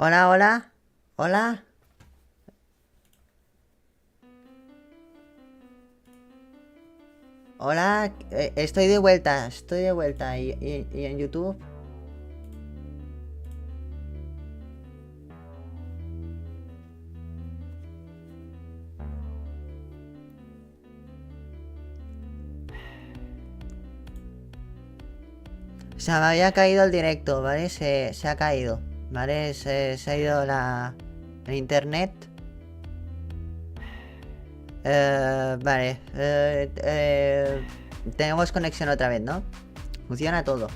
Hola, hola. Hola. Hola. Estoy de vuelta. Estoy de vuelta. ¿Y en YouTube? Se me había caído el directo, ¿vale? Se ha caído. ¿Vale? Se ha ido el internet. Vale. Tenemos conexión otra vez, ¿no? Funciona todo.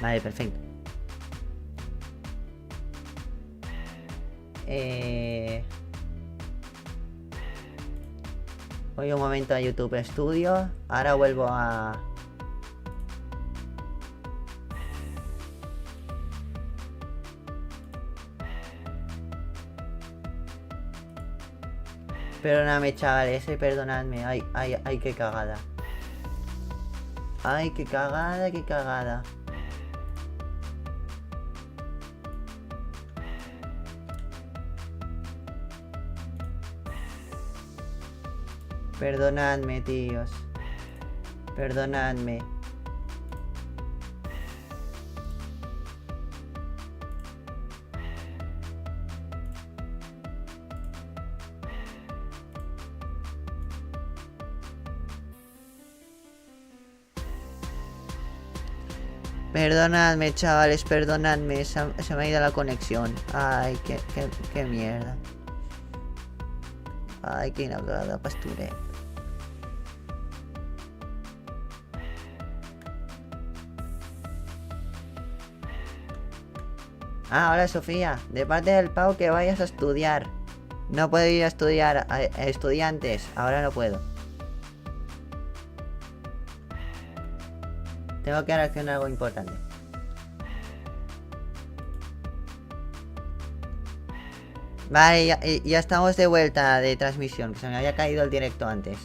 Vale, perfecto. Voy un momento a YouTube Studio. Ahora vuelvo a... Perdóname, chavales, perdonadme. Ay, qué cagada. Ay, qué cagada, qué cagada. Perdonadme, tíos. Perdonadme. Perdonadme, chavales, perdonadme. Se me ha ido la conexión. Ay, qué mierda. Ay, qué inagada pasture. Ah, hola Sofía. De parte del Pau que vayas a estudiar. No puedo ir a estudiar a estudiantes. Ahora no puedo. Tengo que reaccionar a algo importante. Vale, ya estamos de vuelta de transmisión, que se me había caído el directo antes.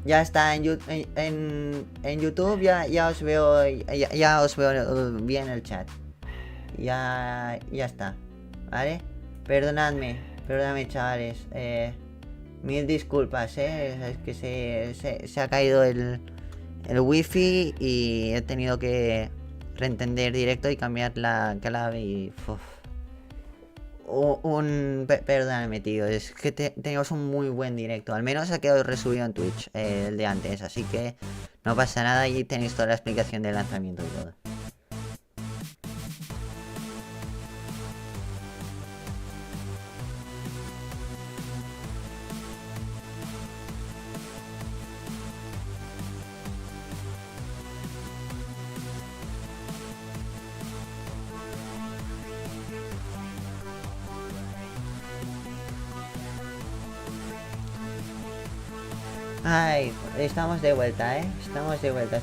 Ya está, en YouTube ya os veo, ya os veo bien el chat. Ya está, ¿vale? Perdonadme chavales. Mil disculpas, es que se ha caído el wifi y he tenido que reentender directo y cambiar la clave y... uf. Perdóname, tío, es que teníamos un muy buen directo. Al menos ha quedado resubido en Twitch, el de antes, así que no pasa nada y tenéis toda la explicación del lanzamiento y todo. Ay, estamos de vuelta, estamos de vuelta.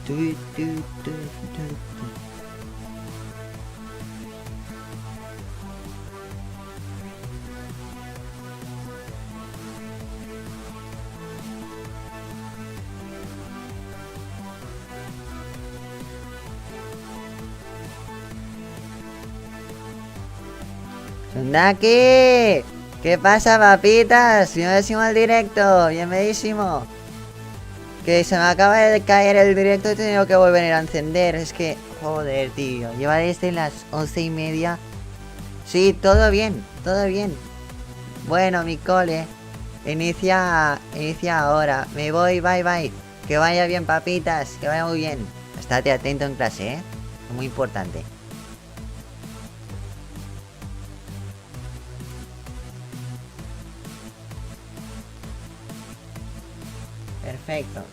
Tu, tu, tu, tu, tu. ¡Sundaki! ¿Qué pasa, papitas? Bienvenido al directo, bienvenidísimo. Que se me acaba de caer el directo y he tenido que volver a encender. Es que, joder, tío. Lleva desde las 11:30. Sí, todo bien, todo bien. Bueno, mi cole. Inicia ahora. Me voy, bye bye. Que vaya bien, papitas. Que vaya muy bien. Estate atento en clase, ¿eh? Es muy importante. Perfecto.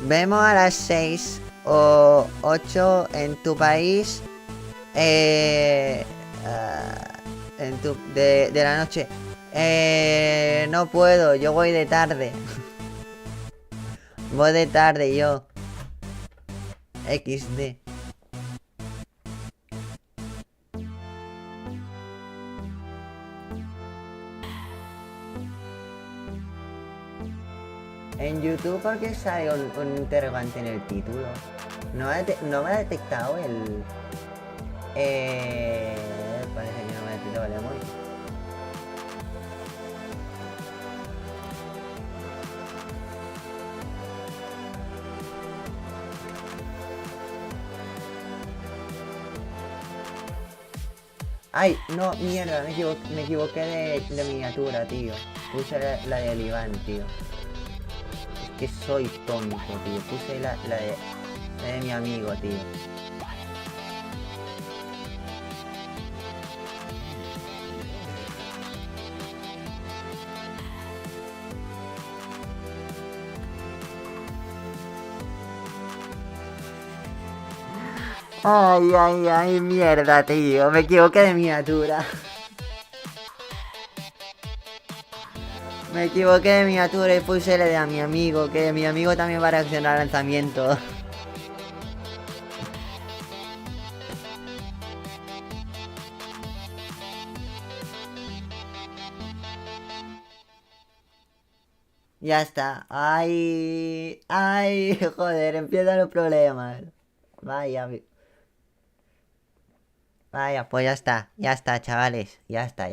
Vemos a las 6 o 8 en tu país. De la noche. No puedo, yo voy de tarde. Voy de tarde yo. XD. En YouTube, ¿por qué sale un interrogante en el título? No me ha detectado el... Parece que no me ha detectado el emoji. Ay, no, mierda, me equivoqué de miniatura, tío. Puse la de Iván, tío. Es que soy tonto, tío. Puse la de mi amigo, tío. Ay, mierda, tío. Me equivoqué de miniatura. Me equivoqué de miniatura y puse la de a mi amigo. Que mi amigo también va a reaccionar al lanzamiento. Ya está. Ay, joder, empiezan los problemas. Vaya, vaya, pues ya está, chavales. Ya está.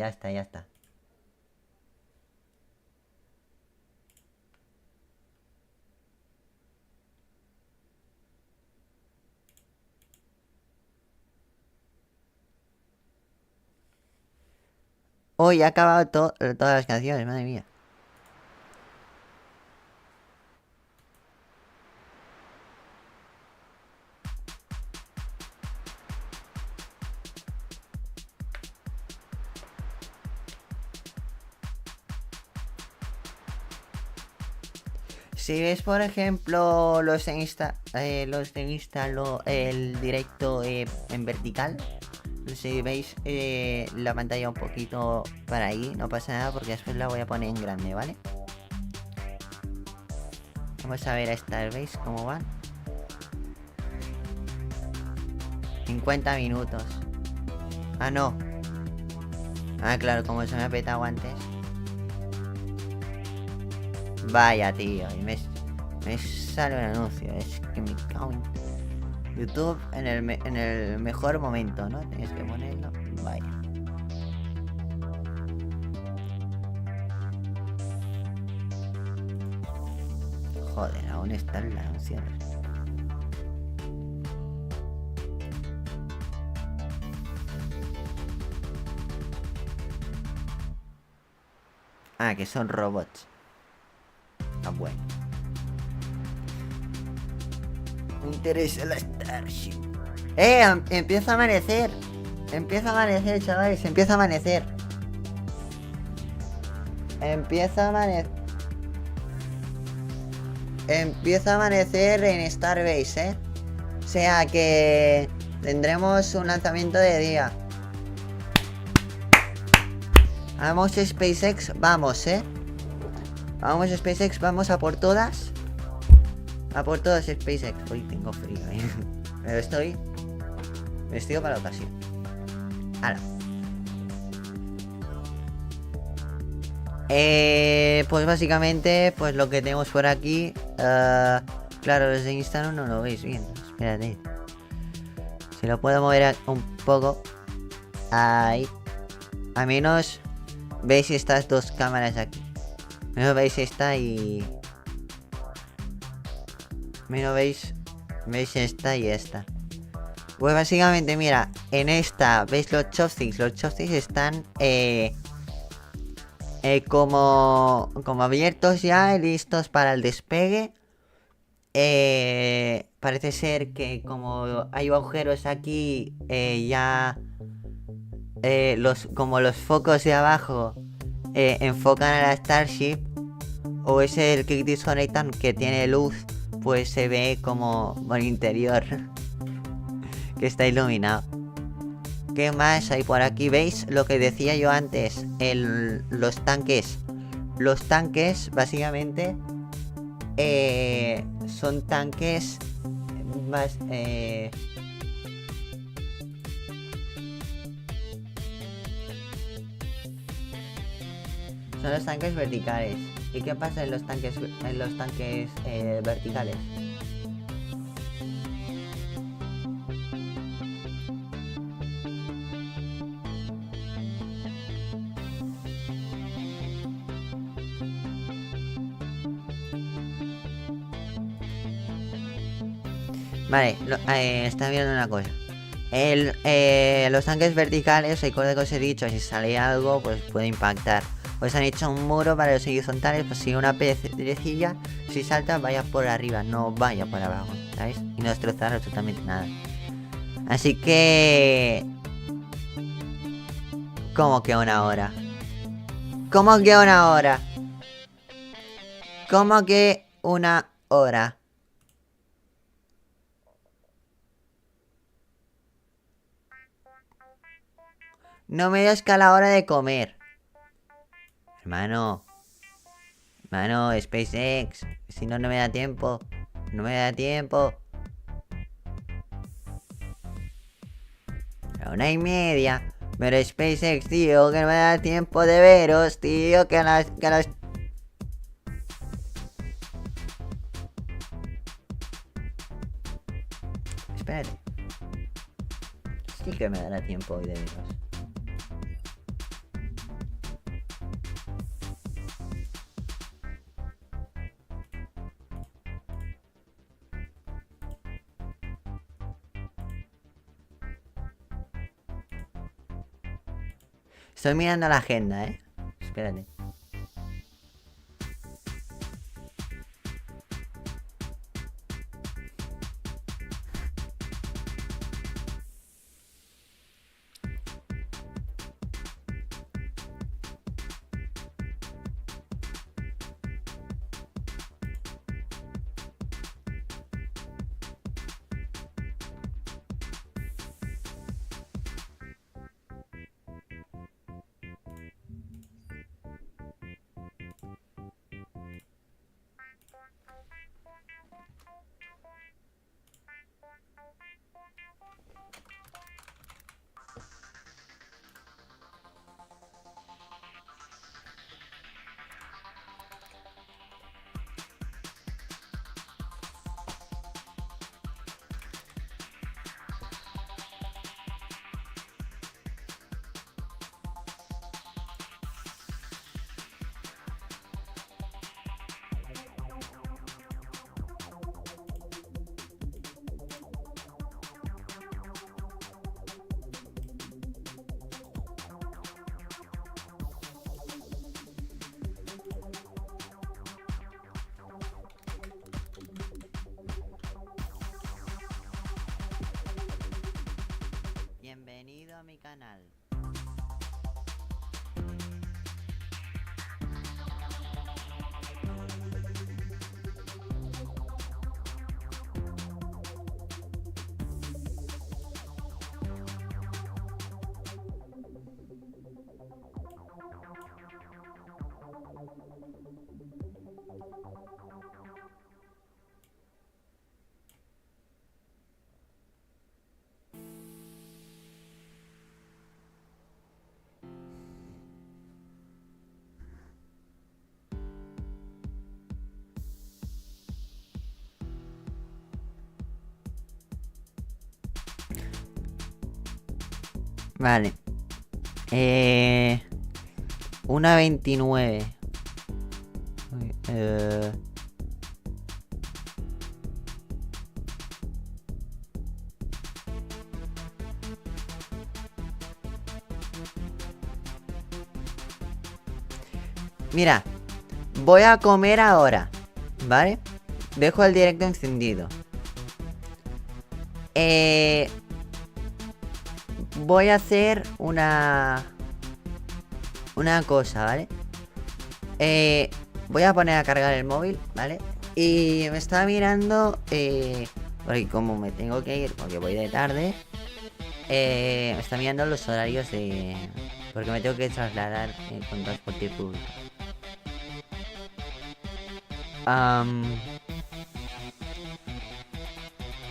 Hoy he acabado todas las canciones, madre mía. Si ves, por ejemplo, los de Insta, el directo en vertical, si veis la pantalla un poquito para ahí, no pasa nada porque después la voy a poner en grande, ¿vale? Vamos a ver a esta, ¿veis cómo van? 50 minutos. Ah, no. Ah, claro, como se me ha petado antes. Vaya, tío, y me sale un anuncio. Es que me cago en... YouTube en el mejor momento, ¿no? Tienes que ponerlo. Vaya. Joder, aún están las anunciadas. Ah, que son robots. Ah, bueno. Me interesa la Starship. Empieza a amanecer. Empieza a amanecer, chavales. Empieza a amanecer. Empieza a amanecer en Starbase, ¿eh? O sea que tendremos un lanzamiento de día. Vamos SpaceX, vamos, ¿eh? Vamos SpaceX, vamos a por todas. A por todas SpaceX. Hoy tengo frío, ¿eh? Pero estoy vestido para la ocasión. Ahora. Pues básicamente, pues lo que tenemos por aquí. Claro, los de Instagram no lo veis bien. Espérate. Si lo puedo mover un poco. Ahí. A menos veis estas dos cámaras aquí. Primero veis esta y... Primero veis esta y esta. Pues básicamente, mira, en esta, ¿veis los chopsticks? Los chopsticks están como abiertos ya, listos para el despegue. Parece ser que como hay agujeros aquí, ya como los focos de abajo enfocan a la Starship, o es el que desconectan que tiene luz, pues se ve como por interior que está iluminado. ¿Qué más hay por aquí? ¿Veis lo que decía yo antes? Los tanques. Los tanques, básicamente, son tanques más... son los tanques verticales. ¿Y qué pasa en los tanques verticales? Vale, está viendo una cosa. Los tanques verticales, recuerda que os he dicho, si sale algo, pues puede impactar. Pues han hecho un muro para los horizontales, pues si una piedrecilla, si salta, vaya por arriba, no vaya por abajo, ¿sabes? Y no destrozar absolutamente nada. Así que... ¿Cómo que una hora? ¿Cómo que una hora? ¿Cómo que una hora? No me digas que a la hora de comer. Hermano, SpaceX. Si no, no me da tiempo. No me da tiempo. La 1:30. Pero SpaceX, tío, que no me da tiempo de veros, tío, que a las... Espérate. Sí que me dará tiempo hoy de veros. Estoy mirando la agenda, Espérate. Bienvenido a mi canal. Vale. 1:29. Eh... Mira, voy a comer ahora, ¿vale? Dejo el directo encendido. Voy a hacer una cosa, ¿vale? Voy a poner a cargar el móvil, ¿vale? Y me estaba mirando, porque como me tengo que ir, porque voy de tarde, me está mirando los horarios de... Porque me tengo que trasladar con transporte público.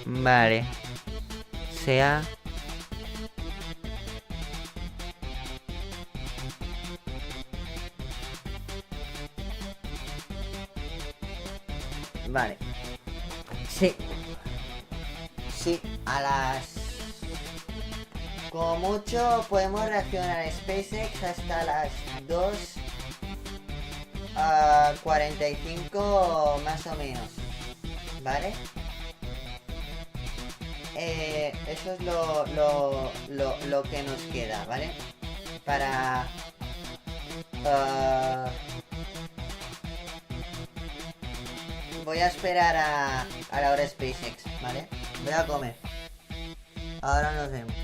Vale. Sea... Vale. Sí. Sí, a las... Como mucho podemos reaccionar a SpaceX hasta las 2:45 más o menos. ¿Vale? Eso es lo que nos queda, ¿vale? Para... voy a esperar a la hora SpaceX, ¿vale? Voy a comer. Ahora nos vemos.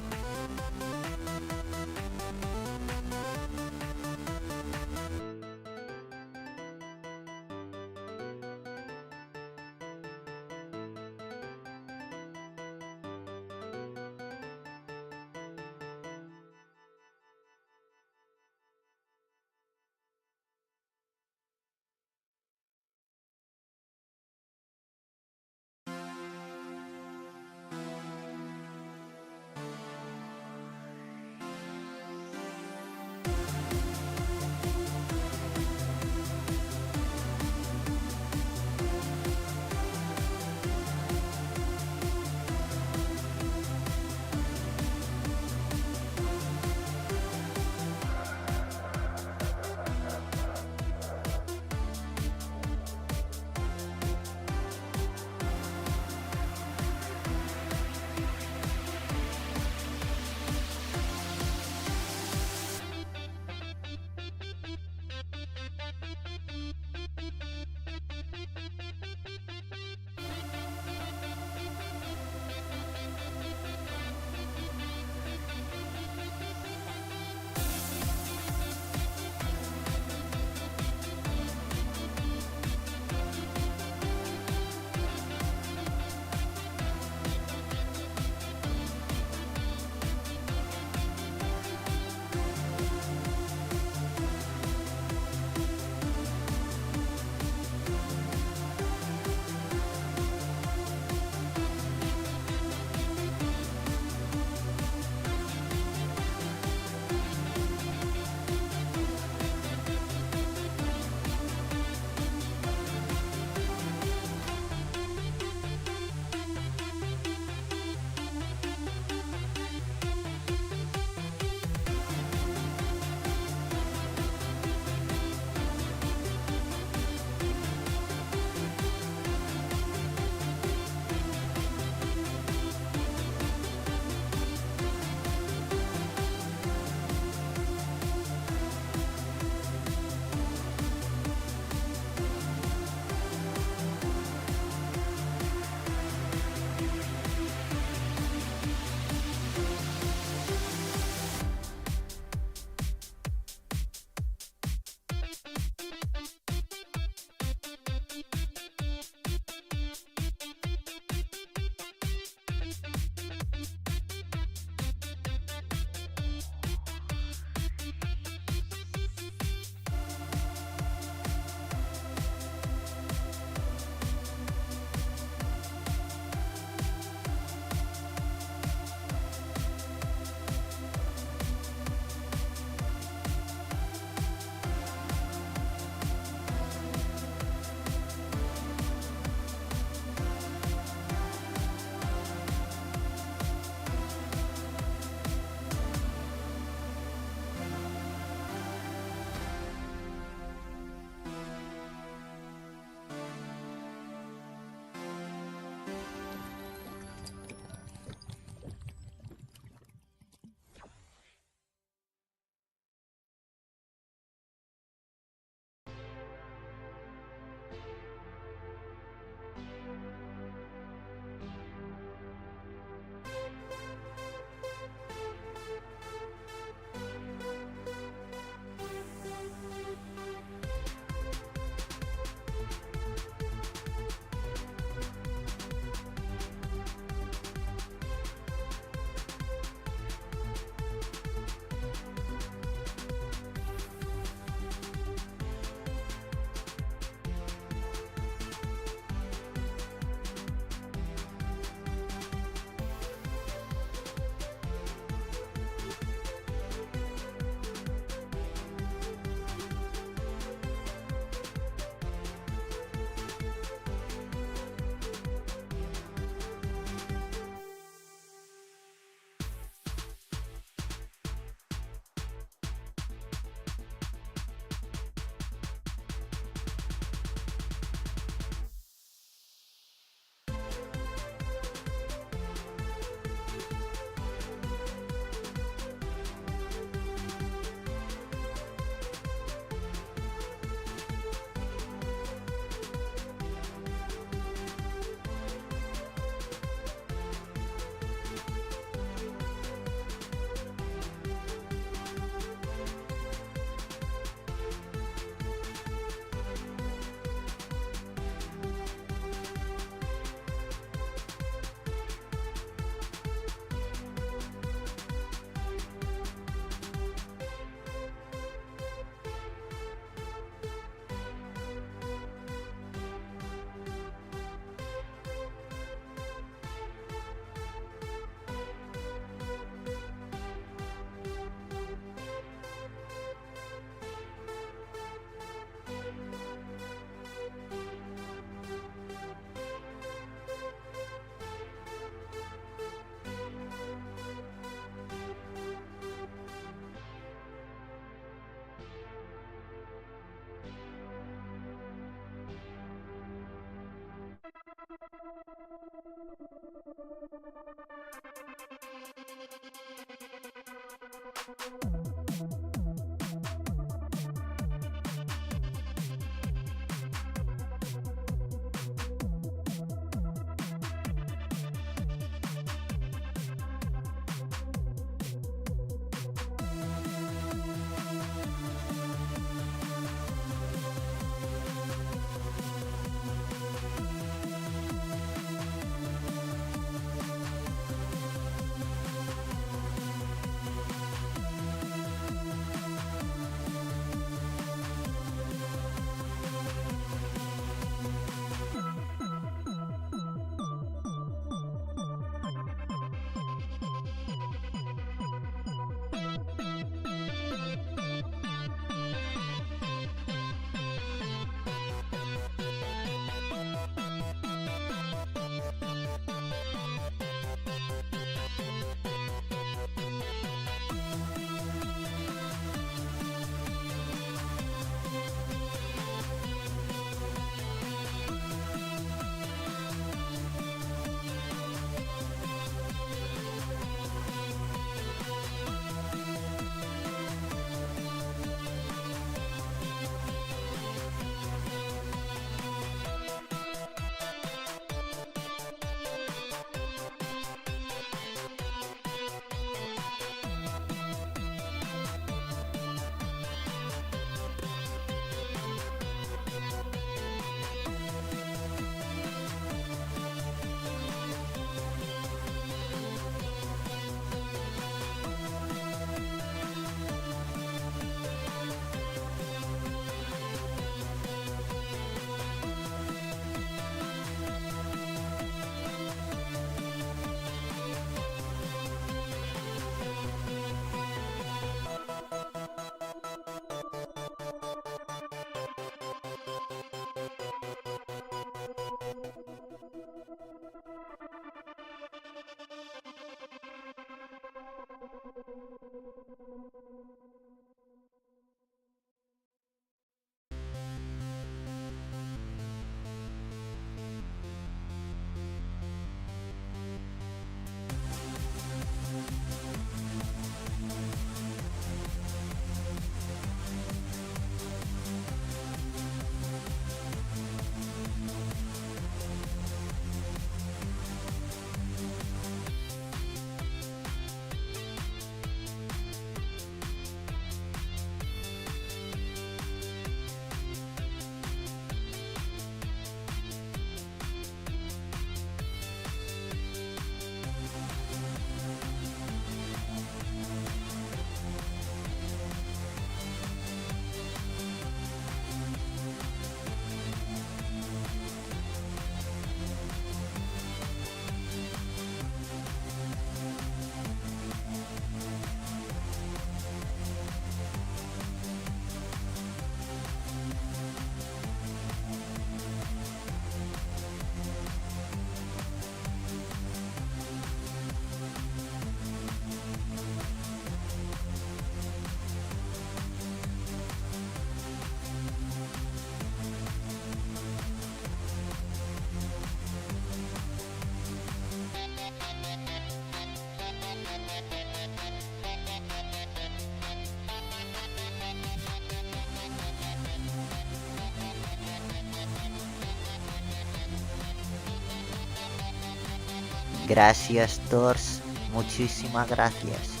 Gracias, Tors. Muchísimas gracias.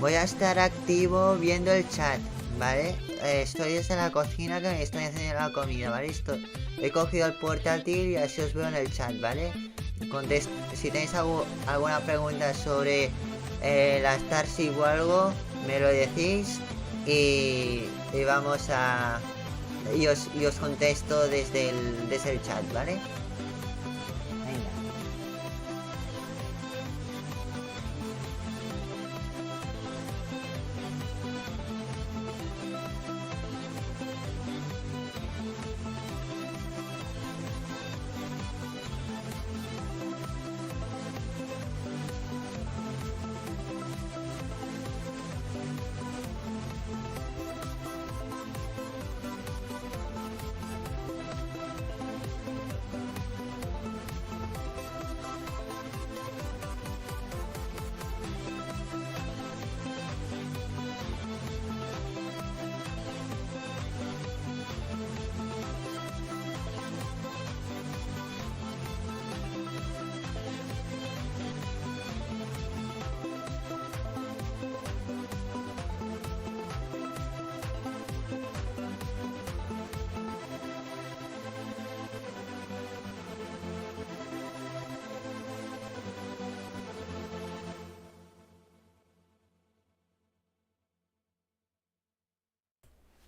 Voy a estar activo viendo el chat, ¿vale? Estoy desde la cocina que me estoy haciendo la comida, ¿vale? He cogido el portátil y así os veo en el chat, ¿vale? Si tenéis alguna pregunta sobre la Starship o algo, me lo decís y vamos a... Y os contesto desde el chat, ¿vale? Venga.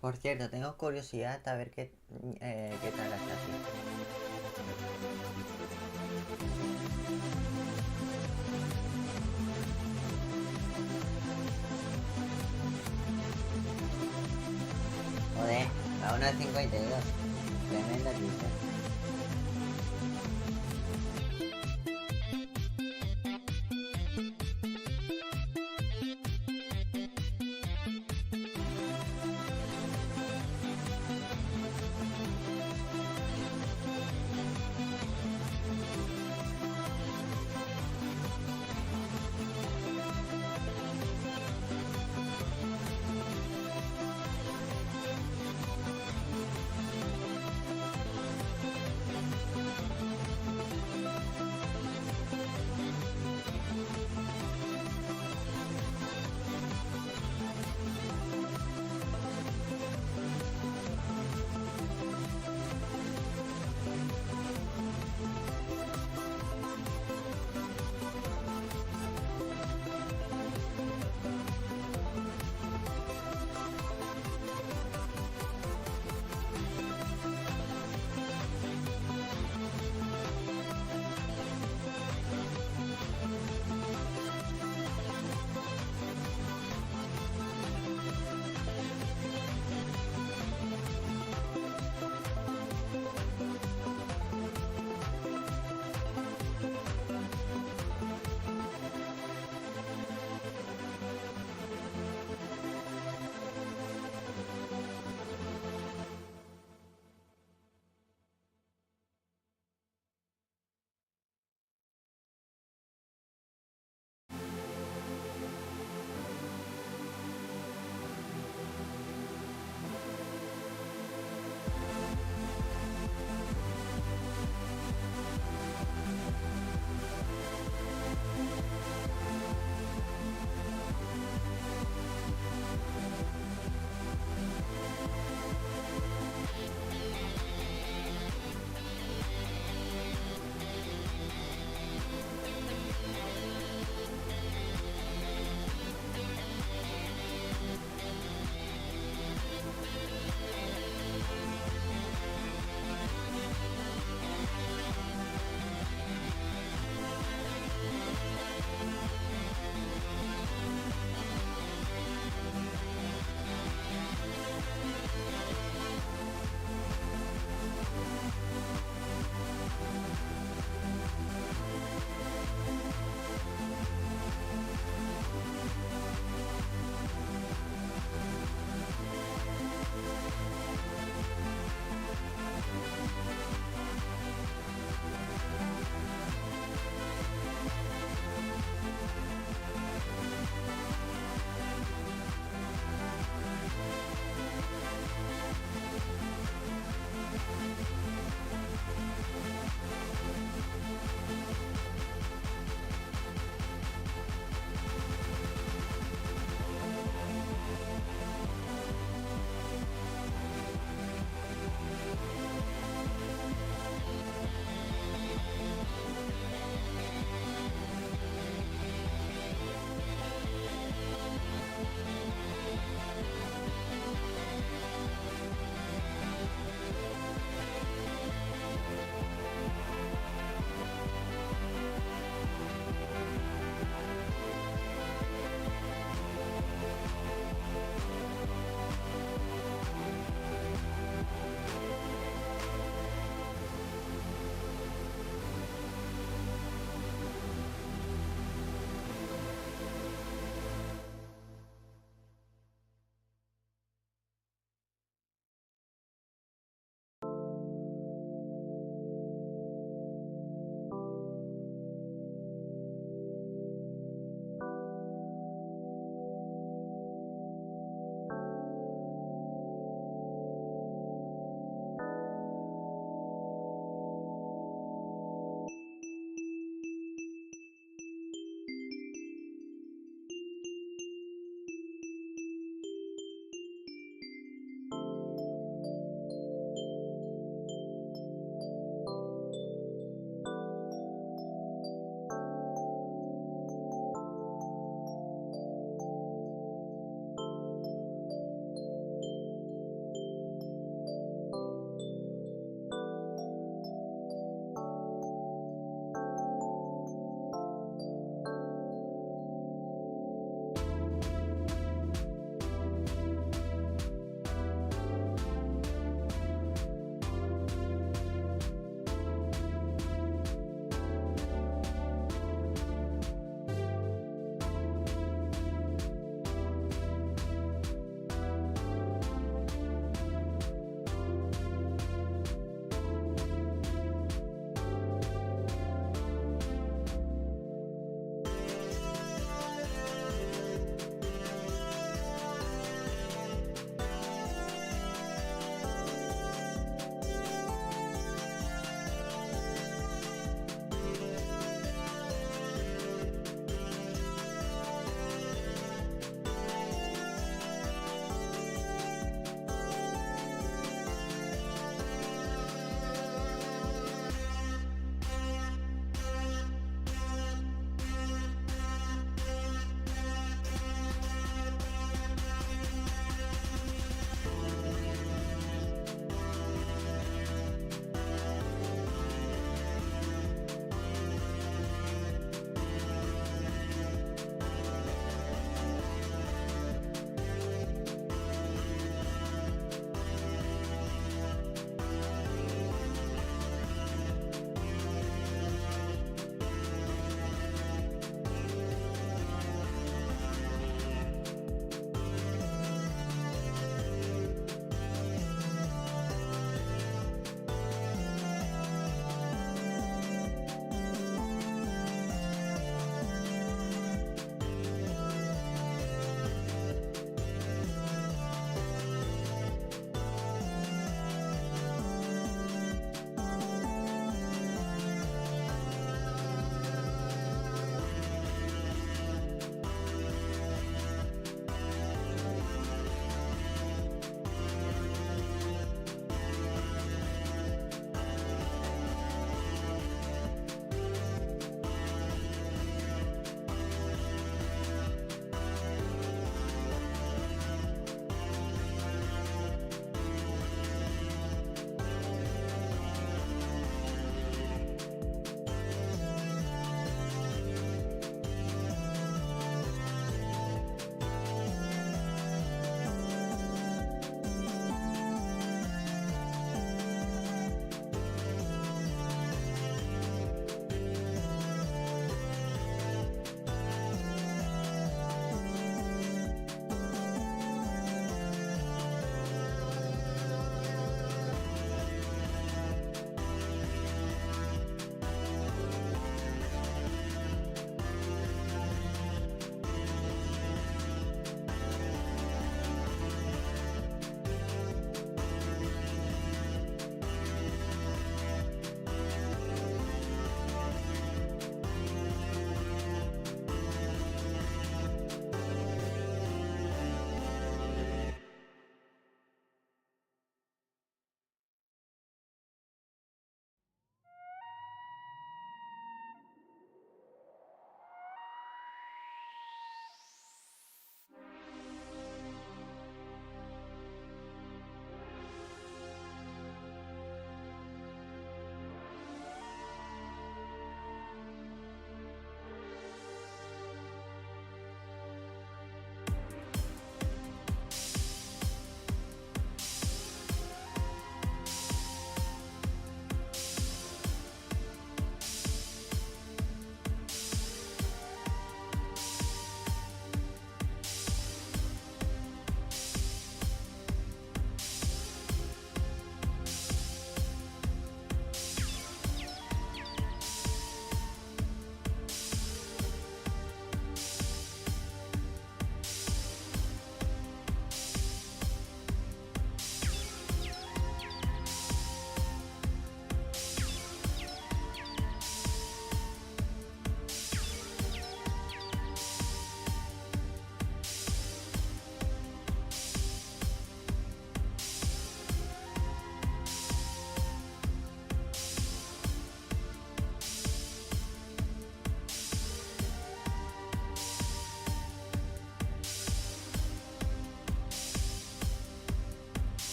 Por cierto, tengo curiosidad a ver qué tal está así. Joder, a 1:52. Tremenda pista.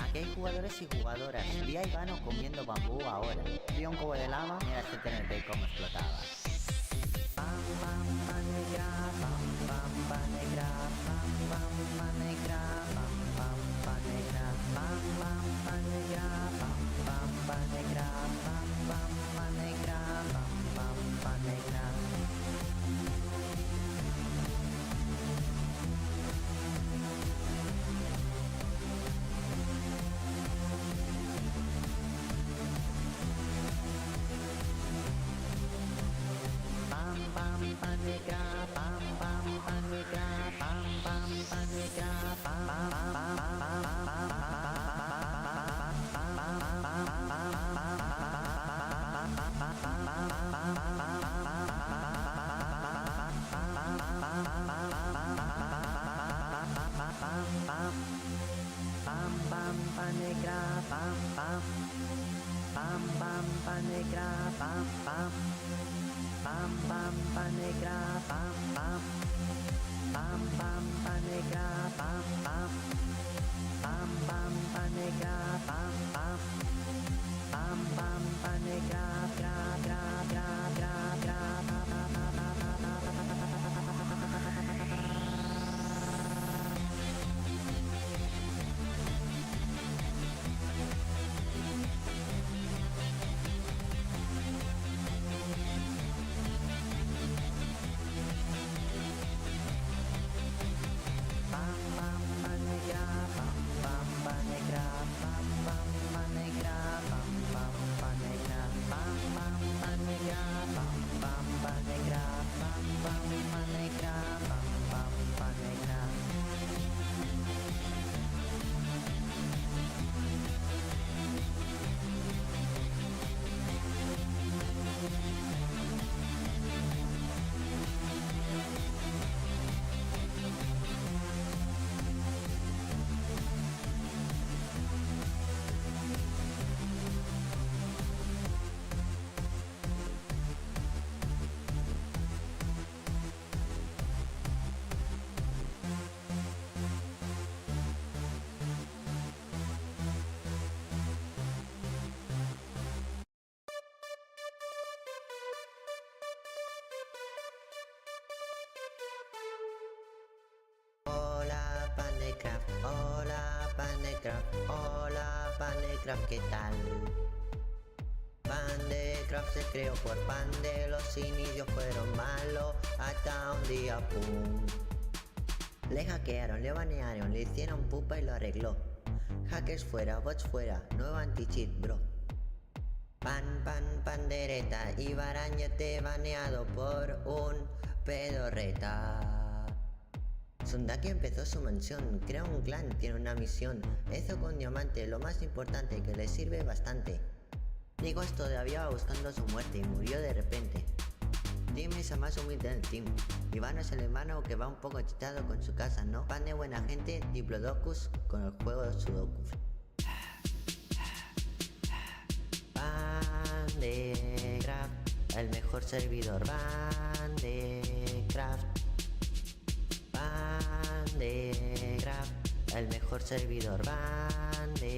Aquí hay jugadores y jugadoras. Vi a Ivano comiendo bambú ahora. Vi un cubo de lava. Mira este TNT cómo explotaba. Craft. Hola Pandecraft, ¿qué tal? Pandecraft se creó por Pande, los inicios fueron malos, hasta un día pum. Le hackearon, le banearon, le hicieron pupa y lo arregló. Hackers fuera, bots fuera, nuevo anti-cheat, bro. Pandereta y Barañete baneado por un pedorreta. Sundaki empezó su mansión, crea un clan, tiene una misión. Hizo con diamante lo más importante que le sirve bastante. Digo, todavía va buscando su muerte y murió de repente. Dime esa más humilde del team. Ivano es el hermano que va un poco chitado con su casa, ¿no? Pan de buena gente, Diplodocus con el juego de Sudokus. Pandecraft, el mejor servidor. Pandecraft. Pandecraft, el mejor servidor. Pandecraft.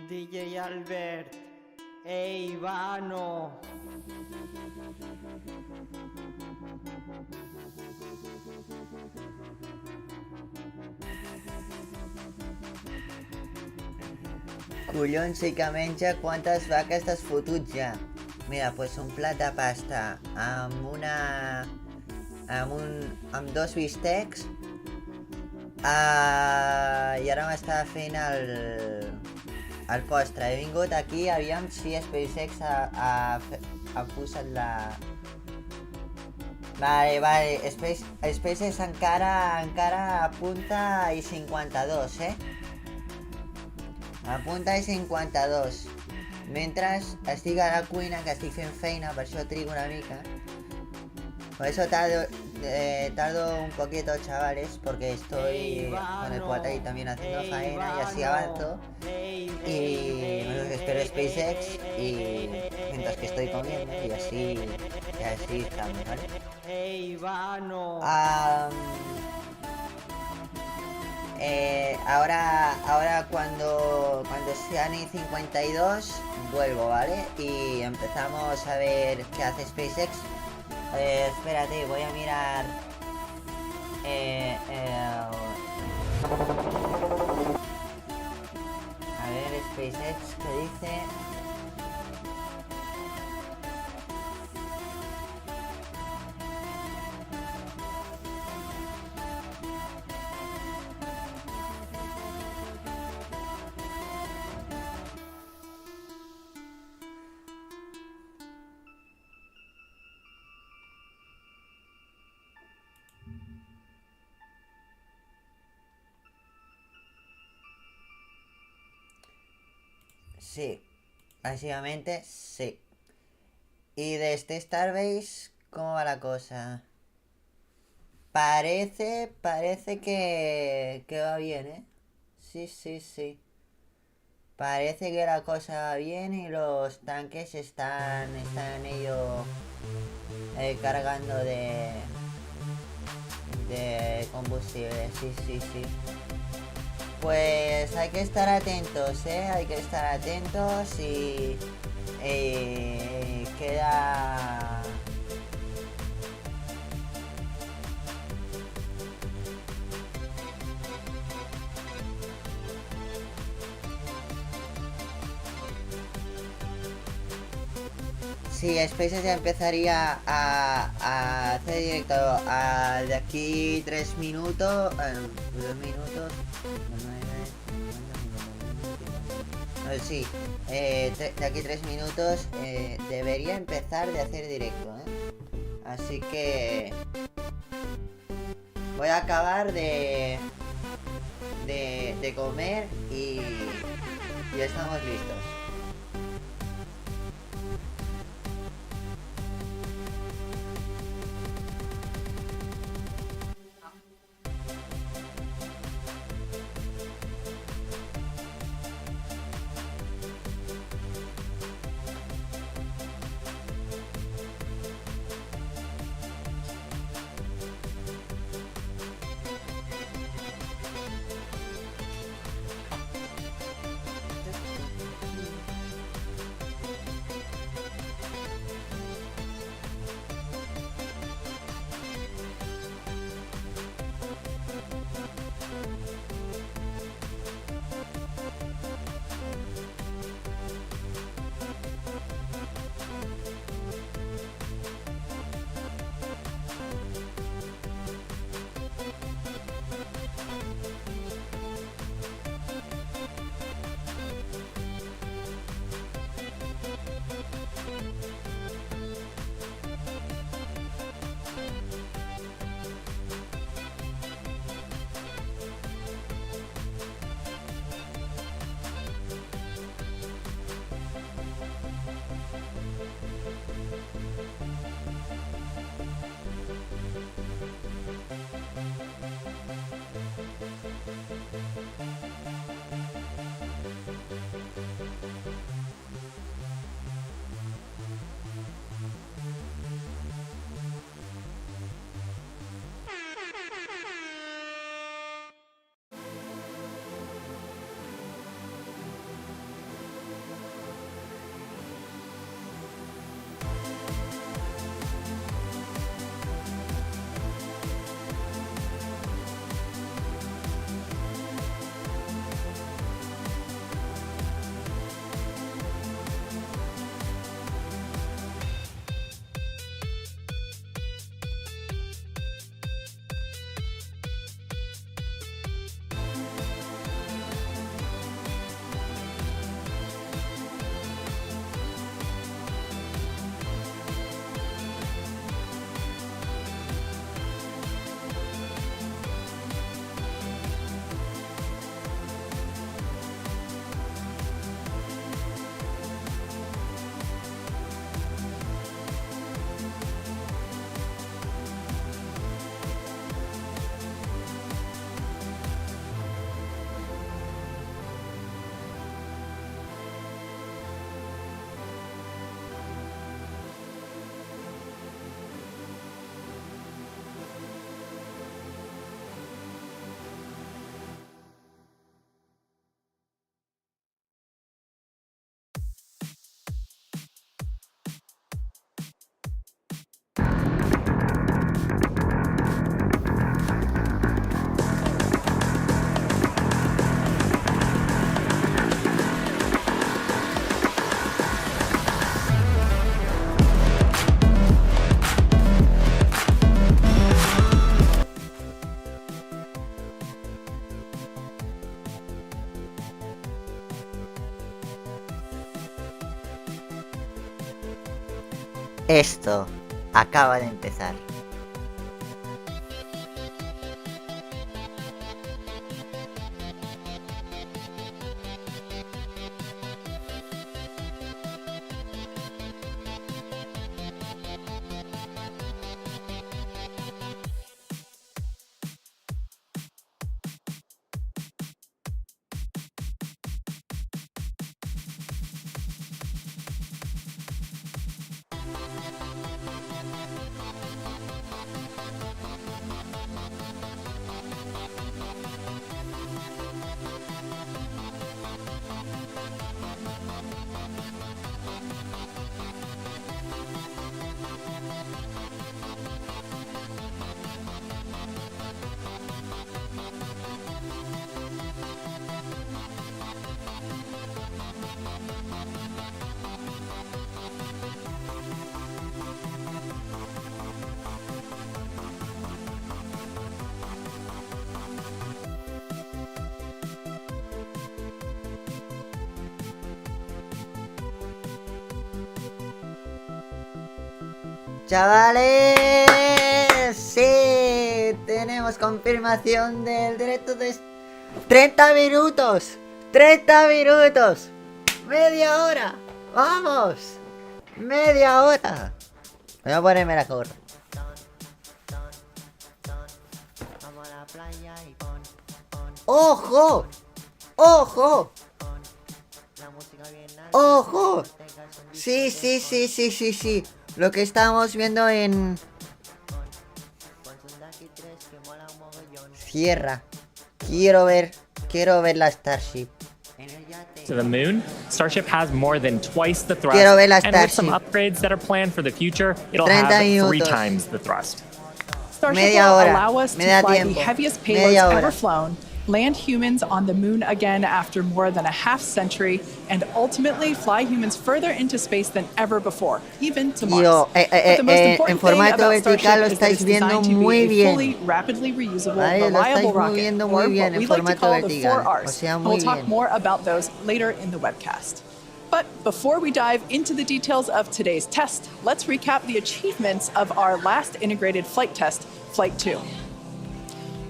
DJ Albert e Ivano. Collons i que menja quantes vaques t'has fotut ja? Mira, pues un plat de pasta amb dos bistecs. I ara m'estava fent el postre. He vingut aquí, aviam si SpaceX ha posat la... Vale, SpaceX encara apunta i 52, Apunta i 52. Mentre estic a la cuina, que estic fent feina, per això trigo una mica. Por eso tardo un poquito, chavales, porque estoy con el cuate ahí también haciendo faena y así avanzo. Y bueno, espero SpaceX y mientras que estoy comiendo y así estamos, ¿vale? Ahora cuando sean y 52 vuelvo, ¿vale? Y empezamos a ver qué hace SpaceX. Espérate, voy a mirar. A ver, SpaceX, ¿qué dice? Sí, básicamente sí. Y de este Starbase, ¿cómo va la cosa? Parece que va bien, ¿eh? Sí. Parece que la cosa va bien y los tanques están ellos cargando de combustible, sí. Pues hay que estar atentos, hay que estar atentos y queda... Sí, SpaceX ya empezaría a hacer directo de aquí 3 minutos, 2 minutos, sí, de aquí 3 minutos debería empezar de hacer directo, Así que voy a acabar de comer y ya estamos listos. Esto acaba de empezar. Chavales, sí, tenemos confirmación del directo de 30 minutos, 30 minutos, media hora, vamos, media hora. Voy a ponerme la gorra. ¡Ojo! ¡Ojo! ¡Ojo! Sí, sí, sí, sí, sí, sí. Lo que estábamos viendo en... Cierra. Quiero ver la Starship. To the moon, Starship has more than twice the thrust, Quiero ver la and with some Starship. upgrades that are planned for the future, it'll 30 have 3 minutos. times the thrust. Starship Media will hora. allow us to Me da fly tiempo. the heaviest Media payloads hora. ever flown, land humans on the moon again after more than a half century, and ultimately fly humans further into space than ever before, even to Mars. Yo, But the most en important thing formato about vertical Starship lo is that estáis it's viendo designed to muy be a bien. fully, rapidly reusable, Vale, lo reliable estáis rocket, moviendo or muy bien what en we like to formato call the vertical. 4 O Rs. sea, And muy we'll talk bien. more about those later in the webcast. But before we dive into the details of today's test, let's recap the achievements of our last integrated flight test, Flight 2.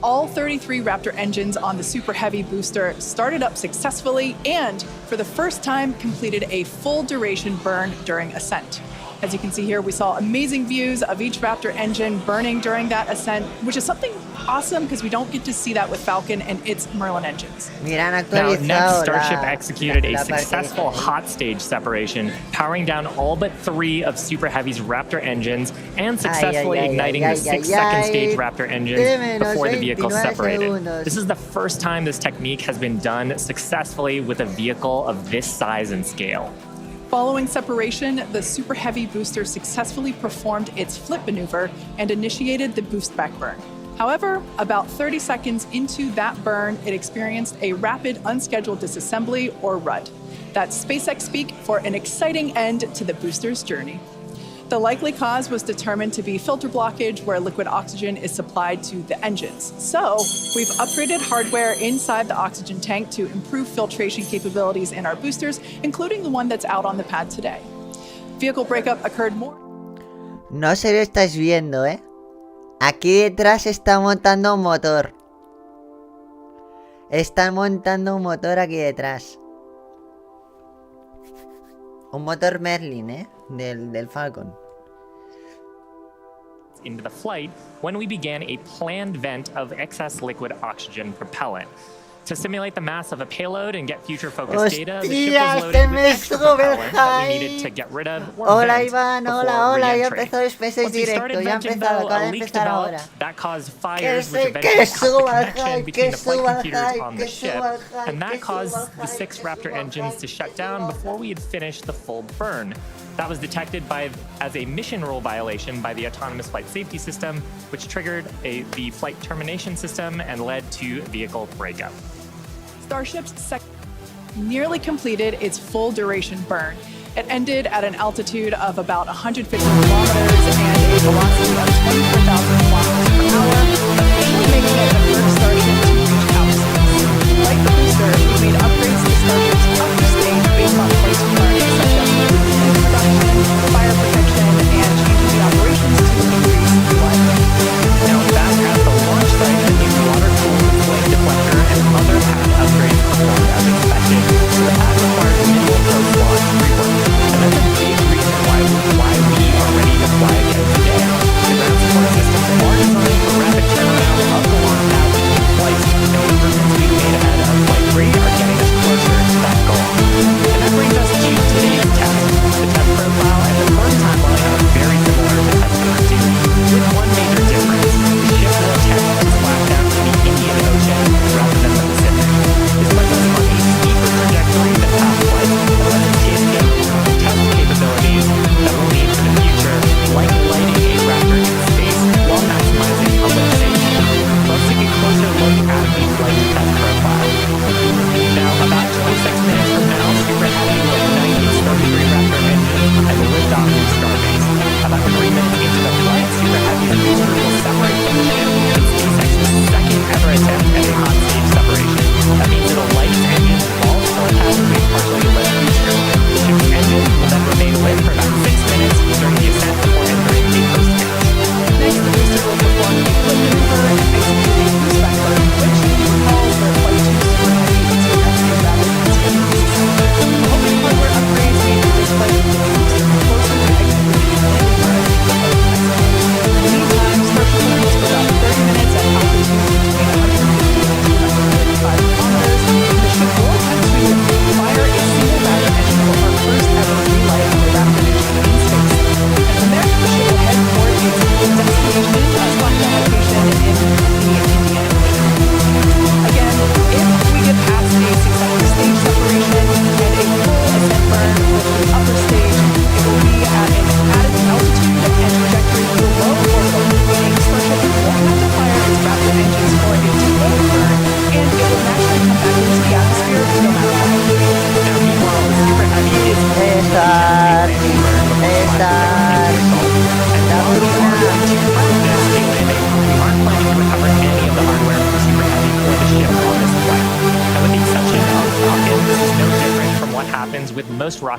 All 33 Raptor engines on the Super Heavy booster started up successfully and, for the first time, completed a full duration burn during ascent. As you can see here, we saw amazing views of each Raptor engine burning during that ascent, which is something awesome because we don't get to see that with Falcon and its Merlin engines. Mira, han Now, actualizado next, Starship la- executed la a parte successful esa. hot stage separation, powering down all but 3 of Super Heavy's Raptor engines, and successfully ay, igniting ay, the ay, 6-second ay. stage Raptor engines De menos before the vehicle 29 separated. segundos. This is the first time this technique has been done successfully with a vehicle of this size and scale. Following separation, the Super Heavy booster successfully performed its flip maneuver and initiated the boost back burn. However, about 30 seconds into that burn, it experienced a rapid unscheduled disassembly, or RUD. That's SpaceX speak for an exciting end to the booster's journey. The likely cause was determined to be filter blockage, where liquid oxygen is supplied to the engines. So, we've upgraded hardware inside the oxygen tank to improve filtration capabilities in our boosters, including the one that's out on the pad today. Vehicle breakup occurred more. No sé si lo estáis viendo, ¿eh? Aquí detrás está montando un motor. Están montando un motor aquí detrás. Un motor Merlin, ¿eh? Del Falcon. Into the flight when we began a planned vent of excess liquid oxygen propellant. To simulate the mass of a payload and get future-focused data, the ship Hostias, was se loaded me with extra sube el propellant that we hype. needed to get rid of or Hola vent Iván, before hola, hola, ya re-entry. empezó el Spaces Once we started directo, ya ha venting, empezado, though, acaba a de leak empezar ahora. developed that caused Que fires, which se, eventually que cut the suba el connection hype, between que the flight suba el computers hype, on que the ship, suba el hype, and that que caused suba el the hype, 6 que Raptor suba el engines hype, to que shut suba down el before we had finished the full burn. That was detected as a mission rule violation by the autonomous flight safety system, which triggered the flight termination system and led to vehicle breakup. Starship's nearly completed its full duration burn. It ended at an altitude of about 150 kilometers and a velocity of 24,000 kilometers per hour, officially making it the first Starship to reach outer space. Like the booster, we made upgrades to Starship's upper stage based on flight requirements such as fuel production, fire protection, and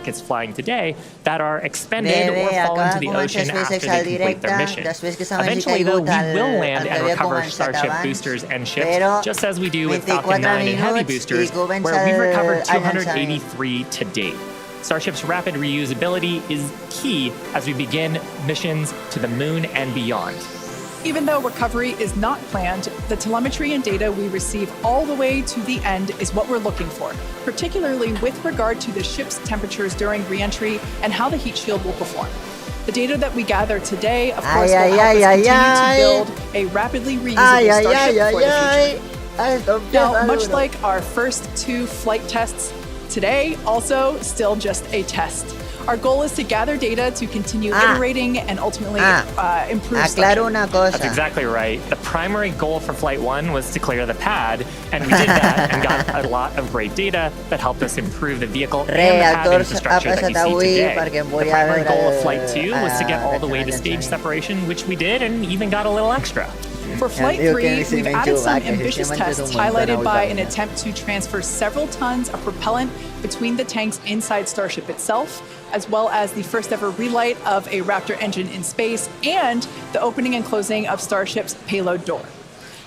rockets flying today that are expended or Bebè, fall into acaba de the començar ocean after SpaceX they al complete their directe, mission. després que se m'hagi Eventually, though, caigut we will land el que and havia recover començat Starship abans, boosters and ships, però just as we do with Falcon 24 9 and Heavy minuts boosters, i comença where we've recovered el llançament. 283 to date. Starship's rapid reusability is key as we begin missions to the moon and beyond. Even though recovery is not planned, the telemetry and data we receive all the way to the end is what we're looking for, particularly with regard to the ship's temperatures during re-entry and how the heat shield will perform. The data that we gather today, of course, will help us continue to build a rapidly reusable Starship for the future. Now, much like our first 2 flight tests, today also still just a test. Our goal is to gather data to continue iterating and ultimately improve Aclaro Starship. una cosa. That's exactly right. The primary goal for Flight 1 was to clear the pad, and we did that and got a lot of great data that helped us improve the vehicle and the pad Reactors infrastructure that you ha passat see avui today. perquè em The volia primary veure goal of el- Flight 2 was to get all the way to el stage llançament. separation, which we did, and even got a little extra. For Flight diu 3, que si we've menjo added some vaques, ambitious si menges tests un montón highlighted by ahorita. an attempt to transfer several tons of propellant between the tanks inside Starship itself, as well as the first ever relight of a Raptor engine in space and the opening and closing of Starship's payload door.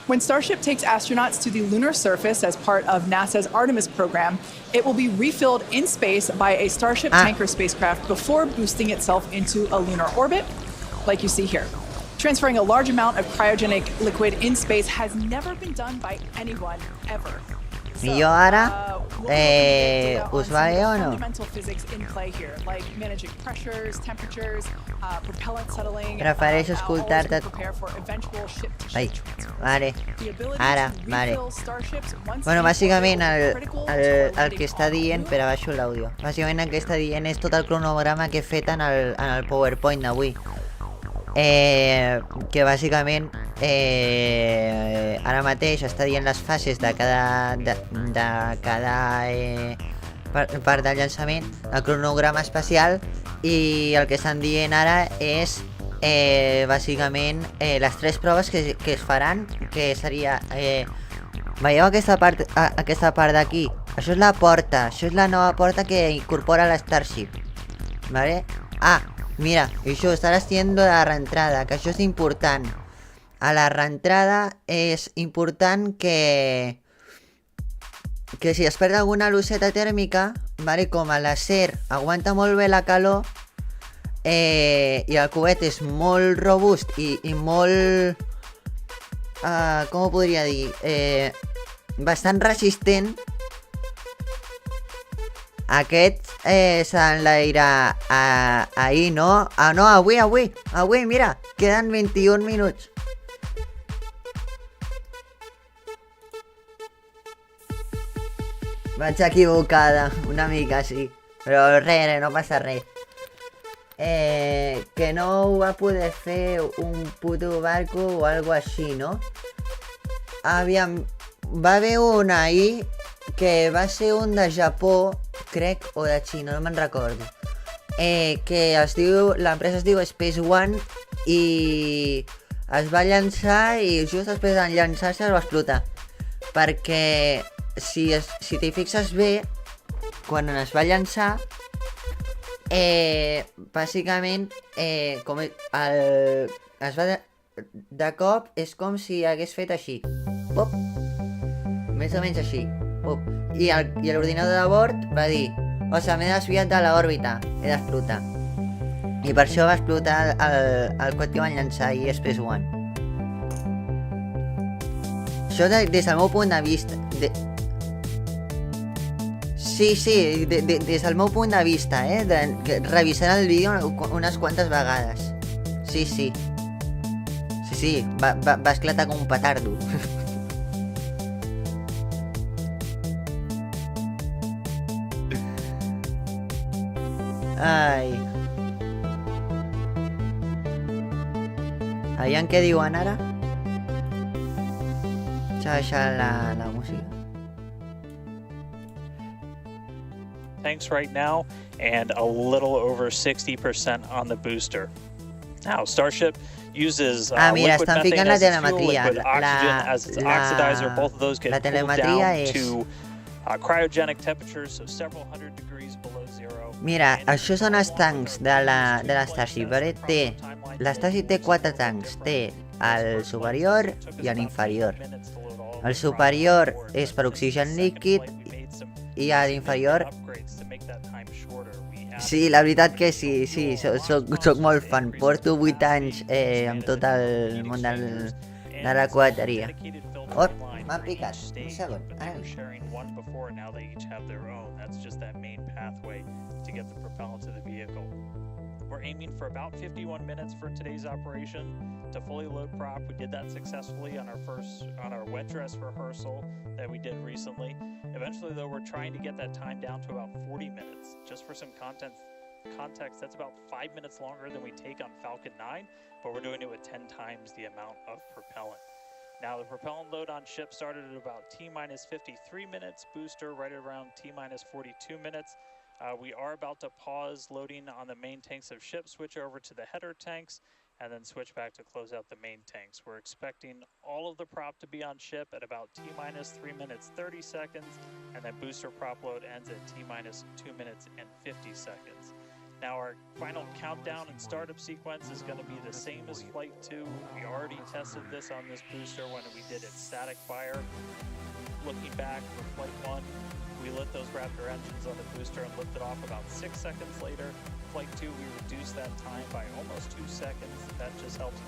When Starship takes astronauts to the lunar surface as part of NASA's Artemis program, it will be refilled in space by a Starship tanker spacecraft before boosting itself into a lunar orbit, like you see here. Transferring a large amount of cryogenic liquid in space has never been done by anyone ever. I jo ara, us va bé o no? Fundamental physics in play here, like managing pressures, temperatures, propellant settling. Prefereixo escoltar-te. Prepare for eventual ship-to-ship Ai, transfer. vale. The ability Ara, to vale. refill starships once Bueno, in orbit bàsicament will be el, critical to el, el coordinating que està on the dient, moon. però baixo l'àudio. Bàsicament el que està dient és tot el cronograma que he fet en el PowerPoint d'avui. Que bàsicament ara mateix està dient les fases de cada part del llançament, el cronograma espacial, i el que estan dient ara és bàsicament les 3 proves que es faran, que seria veieu aquesta part d'aquí? Això és la porta, això és la nova porta que incorpora la Starship, vale? Mira, això estaràs dient de la reentrada, que això és important. A la reentrada és important que si es perd alguna luceta tèrmica, vale, com a l'acer aguanta molt bé la calor i el coet és molt robust i molt... com ho podria dir? Bastant resistent, aquest s'enlairà ahir, no? No, avui, mira, queden 21 minuts. Vaig equivocada, una mica, sí. Però res, no passa res. Que no ho va poder fer un puto barco o algo així, no? Aviam, va haver un ahir que va ser un de Japó, crec, o de Xina, no me'n recordo. Que es diu, l'empresa es diu Space One i es va llançar i just després de llançar-se es va explotar. Perquè si t'hi fixes bé, quan es va llançar, bàsicament, com es va de cop, és com si hagués fet així. Pop. Més o menys així. Pop. I l'ordinador de bord va dir: o sigui, m'he desviat de l'òrbita, he d'explotar. I per això va explotar el coet que van llançar ahir Space One. Això des del meu punt de vista... Sí, des del meu punt de vista, revisant el vídeo unes quantes vegades. Sí, va esclatar com un petardo. Ai. Aviam què diuen ara? S'ha baixat la música. Tanks right now, and a little over 60% on the booster. Now, Starship uses mira, liquid estan methane ficant la as its fuel, telemetria. liquid oxygen as its oxidizer. Both of those get pulled down telemetria és... to cryogenic temperatures, so several hundred degrees below zero. Mira, això són els tancs de la Starship, vale? La Starship té 4 tancs, té el superior i l'inferior. El superior és per oxigen líquid i a l'inferior... Sí, la veritat que sí, soc molt fan. Porto 8 anys amb tot el món de la coeteria. Oh, m'ha picat. Un segon. Ara We're aiming for about 51 minutes for today's operation to fully load prop. We did that successfully on our wet dress rehearsal that we did recently. Eventually, though, we're trying to get that time down to about 40 minutes. Just for some context, that's about 5 minutes longer than we take on Falcon 9, but we're doing it with 10 times the amount of propellant. Now, the propellant load on ship started at about T-minus 53 minutes, booster right around T-minus 42 minutes. We are about to pause loading on the main tanks of ship, switch over to the header tanks, and then switch back to close out the main tanks. We're expecting all of the prop to be on ship at about T-minus 3 minutes 30 seconds, and then booster prop load ends at T-minus 2 minutes and 50 seconds. Now our final countdown and startup sequence is going to be the same as Flight 2. We already tested this on this booster when we did it static fire. Looking back for Flight 1, we lit those Raptor engines on the booster and lifted off about 6 seconds later. Flight 2, we reduced that time by almost 2 seconds. That just helps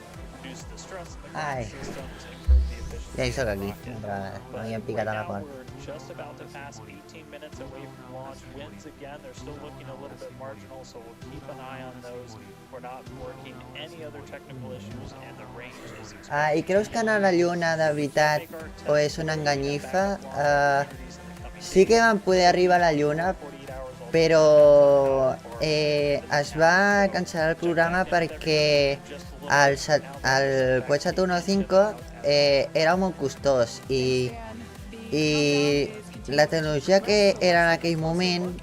reduce the stress in the ground systems, improve the efficiency. Ja hi soc aquí, mentre m'havien picat a la porta. We're just about to pass 18 minutes away from launch. Winds again, they're still looking a little bit marginal, so we'll keep an eye on those. We're not working any other technical issues, and the range is I creus que anar a la lluna de veritat o és una enganyifa? Sí que vam poder arribar a la lluna, però es va cancel·lar el programa perquè el coet Saturno 5 era molt costós i la tecnologia que era en aquell moment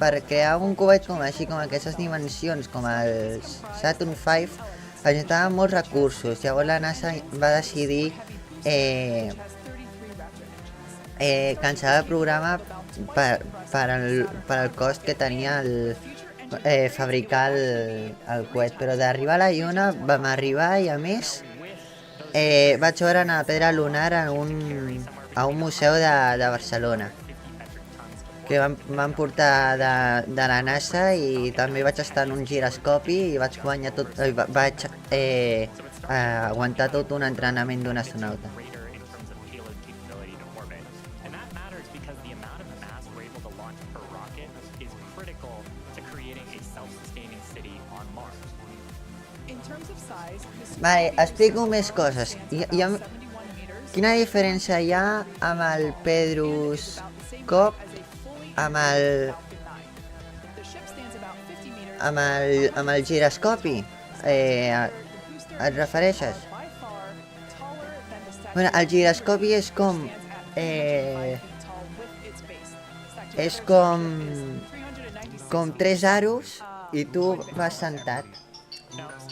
per crear un coet com així, com aquestes dimensions, com el Saturn V, es necessitaven molts recursos. Llavors la NASA va decidir cancel·lar el programa per el cost que tenia fabricar el coet, però d'arribar a la lluna vam arribar i a més vaig veure anar a pedra lunar a un museu de Barcelona que van portar de la NASA, i també vaig estar en un giroscopi i vaig aguantar tot un entrenament d'un astronauta. Vale, explico més coses. Quina diferència hi ha amb el pedroscop, amb el giroscopi? Et refereixes? Bueno, el giroscopi és com 3 aros i tu vas sentat.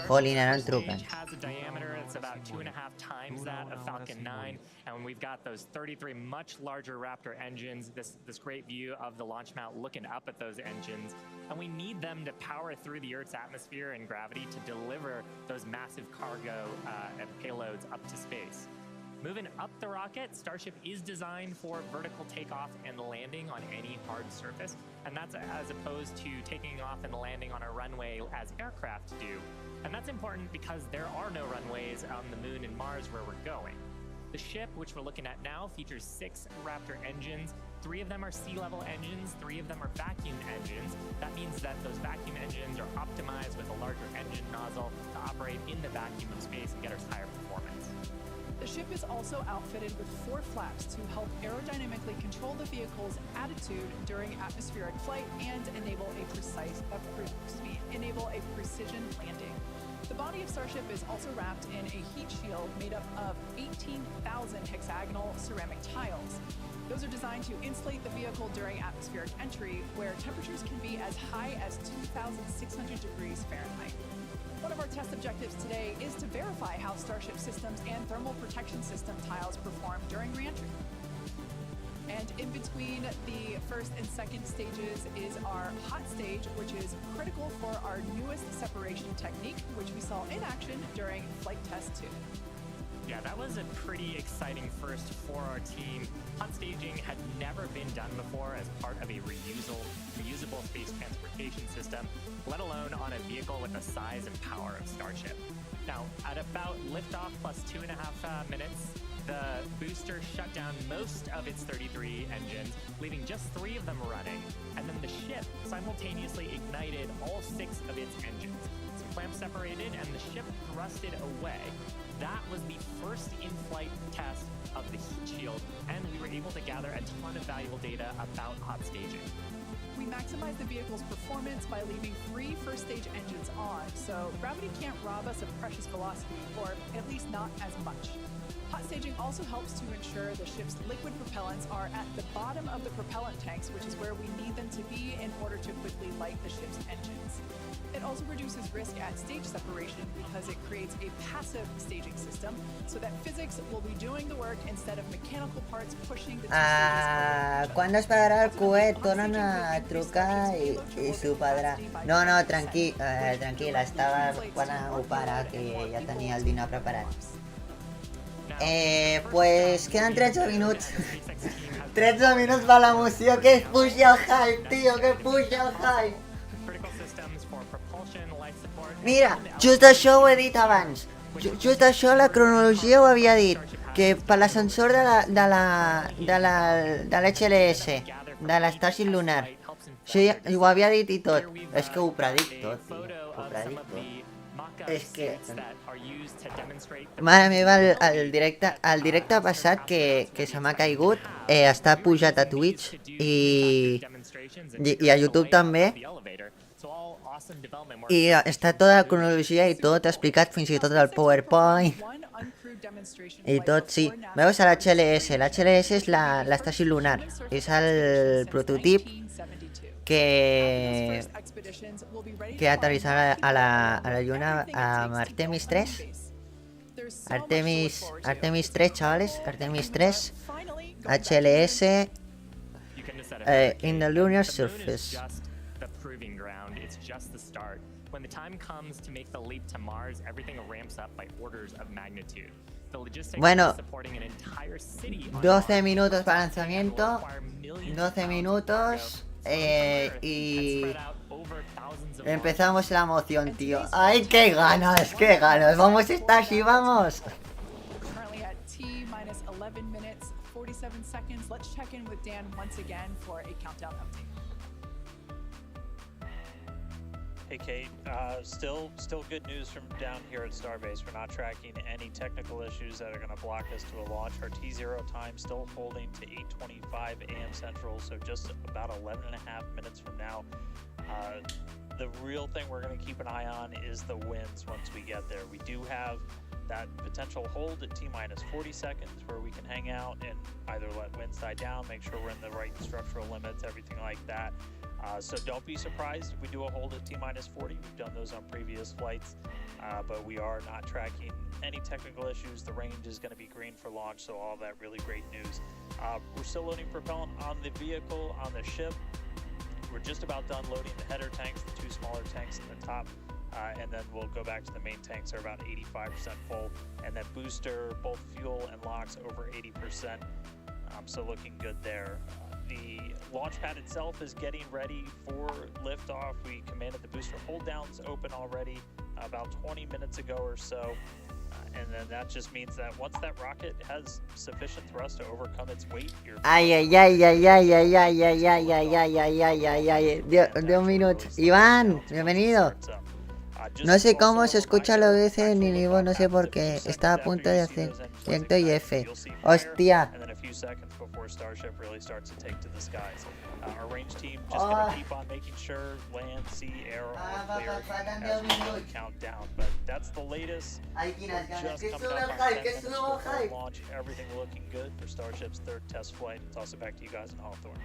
Jolín, ara em truquen. Has a diameter that's about 2.5 times that of Falcon 9, and we've got those 33 much larger Raptor engines, this great view of the launch mount looking up at those engines, and we need them to power through the Earth's atmosphere and gravity to deliver those massive cargo and payloads up to space. Moving up the rocket, Starship is designed for vertical takeoff and landing on any hard surface, and that's as opposed to taking off and landing on a runway as aircraft do. And that's important because there are no runways on the Moon and Mars where we're going. The ship, which we're looking at now, features 6 Raptor engines. 3 of them are sea-level engines, 3 of them are vacuum engines. That means that those vacuum engines are optimized with a larger engine nozzle to operate in the vacuum of space and get us higher performance. The ship is also outfitted with 4 flaps to help aerodynamically control the vehicle's attitude during atmospheric flight and enable a precision landing. The body of Starship is also wrapped in a heat shield made up of 18,000 hexagonal ceramic tiles. Those are designed to insulate the vehicle during atmospheric entry, where temperatures can be as high as 2,600 degrees Fahrenheit. One of our test objectives today is to verify how Starship systems and thermal protection system tiles perform during reentry. And in between the first and second stages is our hot stage, which is critical for our newest separation technique, which we saw in action during flight test 2. Yeah, that was a pretty exciting first for our team. Hot staging had never been done before as part of a reusable space transportation system, let alone on a vehicle with the size and power of Starship. Now, at about liftoff plus 2.5 minutes, the booster shut down most of its 33 engines, leaving just 3 of them running, and then the ship simultaneously ignited all 6 of its engines. Some clamps separated and the ship thrusted away. That was the first in-flight test of the heat shield, and we were able to gather a ton of valuable data about hot staging. We maximize the vehicle's performance by leaving 3 first stage engines on, so gravity can't rob us of precious velocity, or at least not as much. Hot staging also helps to ensure the ship's liquid propellants are at the bottom of the propellant tanks, which is where we need them to be in order to quickly light the ship's engines. It also reduces risk at stage separation because it creates a passive staging system so that physics will be doing the work instead of mechanical parts pushing the two stages. ¿Cuándo es pagará el coet? Tornan a trucar y su padre. No, tranquila, estava quan ho para, que ja tenia el dinar preparat. Pues quedan 13 minuts. 13 minuts per l'emoció, que es puja el hype, tio, que puja el hype. Mira, just això ho he dit abans. Just això la cronologia ho havia dit. Que per l'ascensor de l'HLS, de la Starship lunar. Això ja, ho havia dit i tot. És que ho predic tot, tio. Ho predic tot. És que... Mare meva, el directe passat que se m'ha caigut està pujat a Twitch i a YouTube també. I està tota la cronologia i tot explicat, fins i tot el PowerPoint i tot, sí. Veus l'HLS? L'HLS és l'estació lunar, és el prototip que aterrissarà a la Lluna amb Artemis 3. Artemis 3, chavales, Artemis 3, HLS in the lunar surface. When the time comes to make the leap to Mars, everything ramps up by orders of magnitude. The logistics of supporting an entire city 12 minutos para lanzamiento, 12 minutos y empezamos la emoción, tío. ¡Ay, qué ganas, qué ganas! ¡Vamos, Starship, vamos! Currently at T-minus 11 minutes, 47 seconds. Let's check in with Dan once again for a countdown update. Hey Kate, still good news from down here at Starbase. We're not tracking any technical issues that are going to block us to a launch. Our T0 time still holding to 8:25 a.m. Central, so just about 11.5 minutes from now. The real thing we're going to keep an eye on is the winds once we get there. We do have that potential hold at T-minus 40 seconds where we can hang out and either let winds die down, make sure we're in the right structural limits, everything like that. So don't be surprised if we do a hold at T-minus 40. We've done those on previous flights, but we are not tracking any technical issues. The range is going to be green for launch, so all that really great news. We're still loading propellant on the vehicle, on the ship. We're just about done loading the header tanks, the 2 smaller tanks in the top, and then we'll go back to the main tanks. They're about 85% full, and then booster, both fuel and LOX over 80%, so looking good there. The launch pad itself is getting ready for liftoff. We commanded the booster hold downs open already about 20 minutes ago or so. And then that just means that once that rocket has sufficient thrust to overcome its weight, you're... Dios minutos. Iván, bienvenido. No sé cómo se escucha lo que dice ni mi voz, no sé por qué. Estaba a punto de hacer directo y F. Hostia. Seconds before Starship really starts to take to the skies. Our range team just going to keep on making sure land, sea, air are clear as we really count down. But that's the latest. Just coming up on 10 minutes before launch. Everything looking good for Starship's 3rd test flight. Toss it back to you guys in Hawthorne.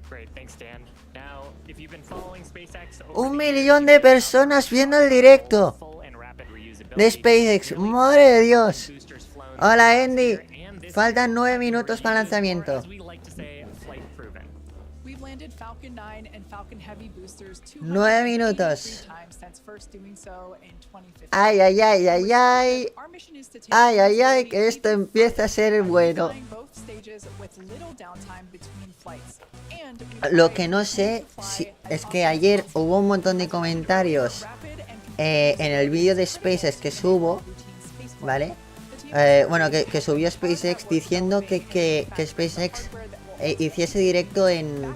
Great, thanks Dan. Now, if you've been following SpaceX, 1 millón de personas viendo el directo de SpaceX. Madre de Dios. Hola Andy. Faltan 9 minutos para el lanzamiento. landed Falcon 9 and Falcon Heavy boosters 9 283 minutos. times since first doing so in 2015. Ay, ay, ay, ay, ay. Our mission is to take Ay, ay, ay, usability que esto even empieza a ser further by bueno. flying both stages with little downtime between flights. And Lo que no sé es que ayer hubo un montón de comentarios en el vídeo de SpaceX que subo, ¿vale? Bueno, que subió SpaceX diciendo que SpaceX hiciese directo en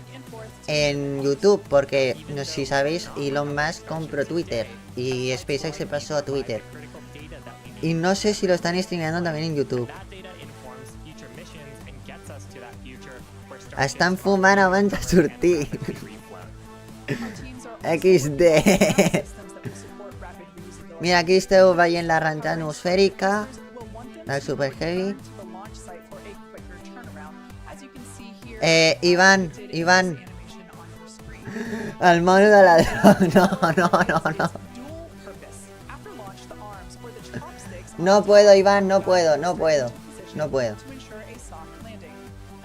YouTube, porque no sé si sabéis, Elon Musk compró Twitter y SpaceX se pasó a Twitter. Y no sé si lo están streameando también en YouTube. Estan fumant abans de sortir. XD. Mira, aquí esteu veient la renta atmosfèrica del Super Heavy. Ivan, el mono de la... No. No puedo, Iván, no puedo.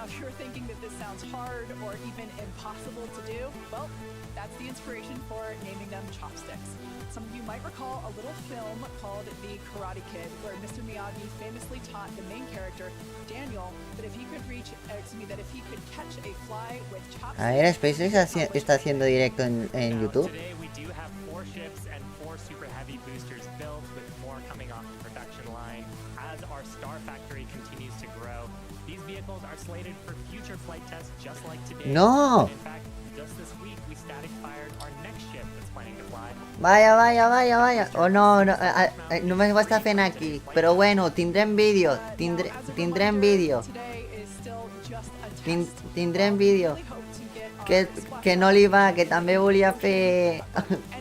If you're thinking that this sounds hard or even impossible to do, well, that's the inspiration for naming them chopsticks. Some of you might recall a little film called The Karate Kid, where Mr. Miyagi famously taught the main character, Daniel, that if he could catch a fly with chopsticks. A ver, SpaceX está haciendo directo en YouTube. Today we do have 4 ships and 4 super heavy boosters built, with more coming off the production line as our Star Factory continues to grow. These vehicles are slated for future flight tests just like today. No. In fact, just this week we static fired our next ship that's planning to fly. Vaya. Oh, no me està fent aquí. Però bueno, tindrem vídeo. Tindrem vídeo. Tindrem vídeo. Que no li va, que també volia fer...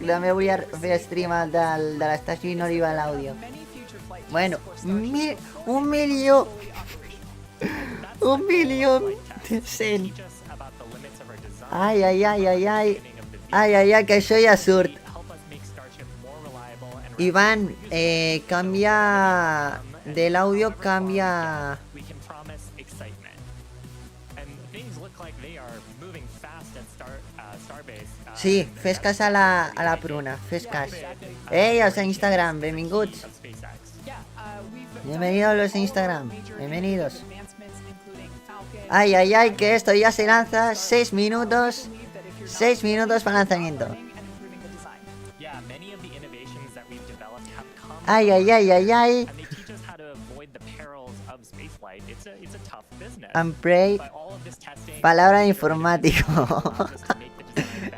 també volia fer stream de l'estació i no li va l'àudio. Bueno, 1 milió... 1.100.000. Ai, que això ja surt. Iván, cambia del audio, cambia... Sí, fes cas a la pruna, fes cas. Ei, els d'Instagram, benvinguts. Bienvenidos a los de Instagram, bienvenidos. Ay, que esto ya se lanza. 6 minutos. 6 minutos para lanzamiento. Ay. And pray. Palabra de informático.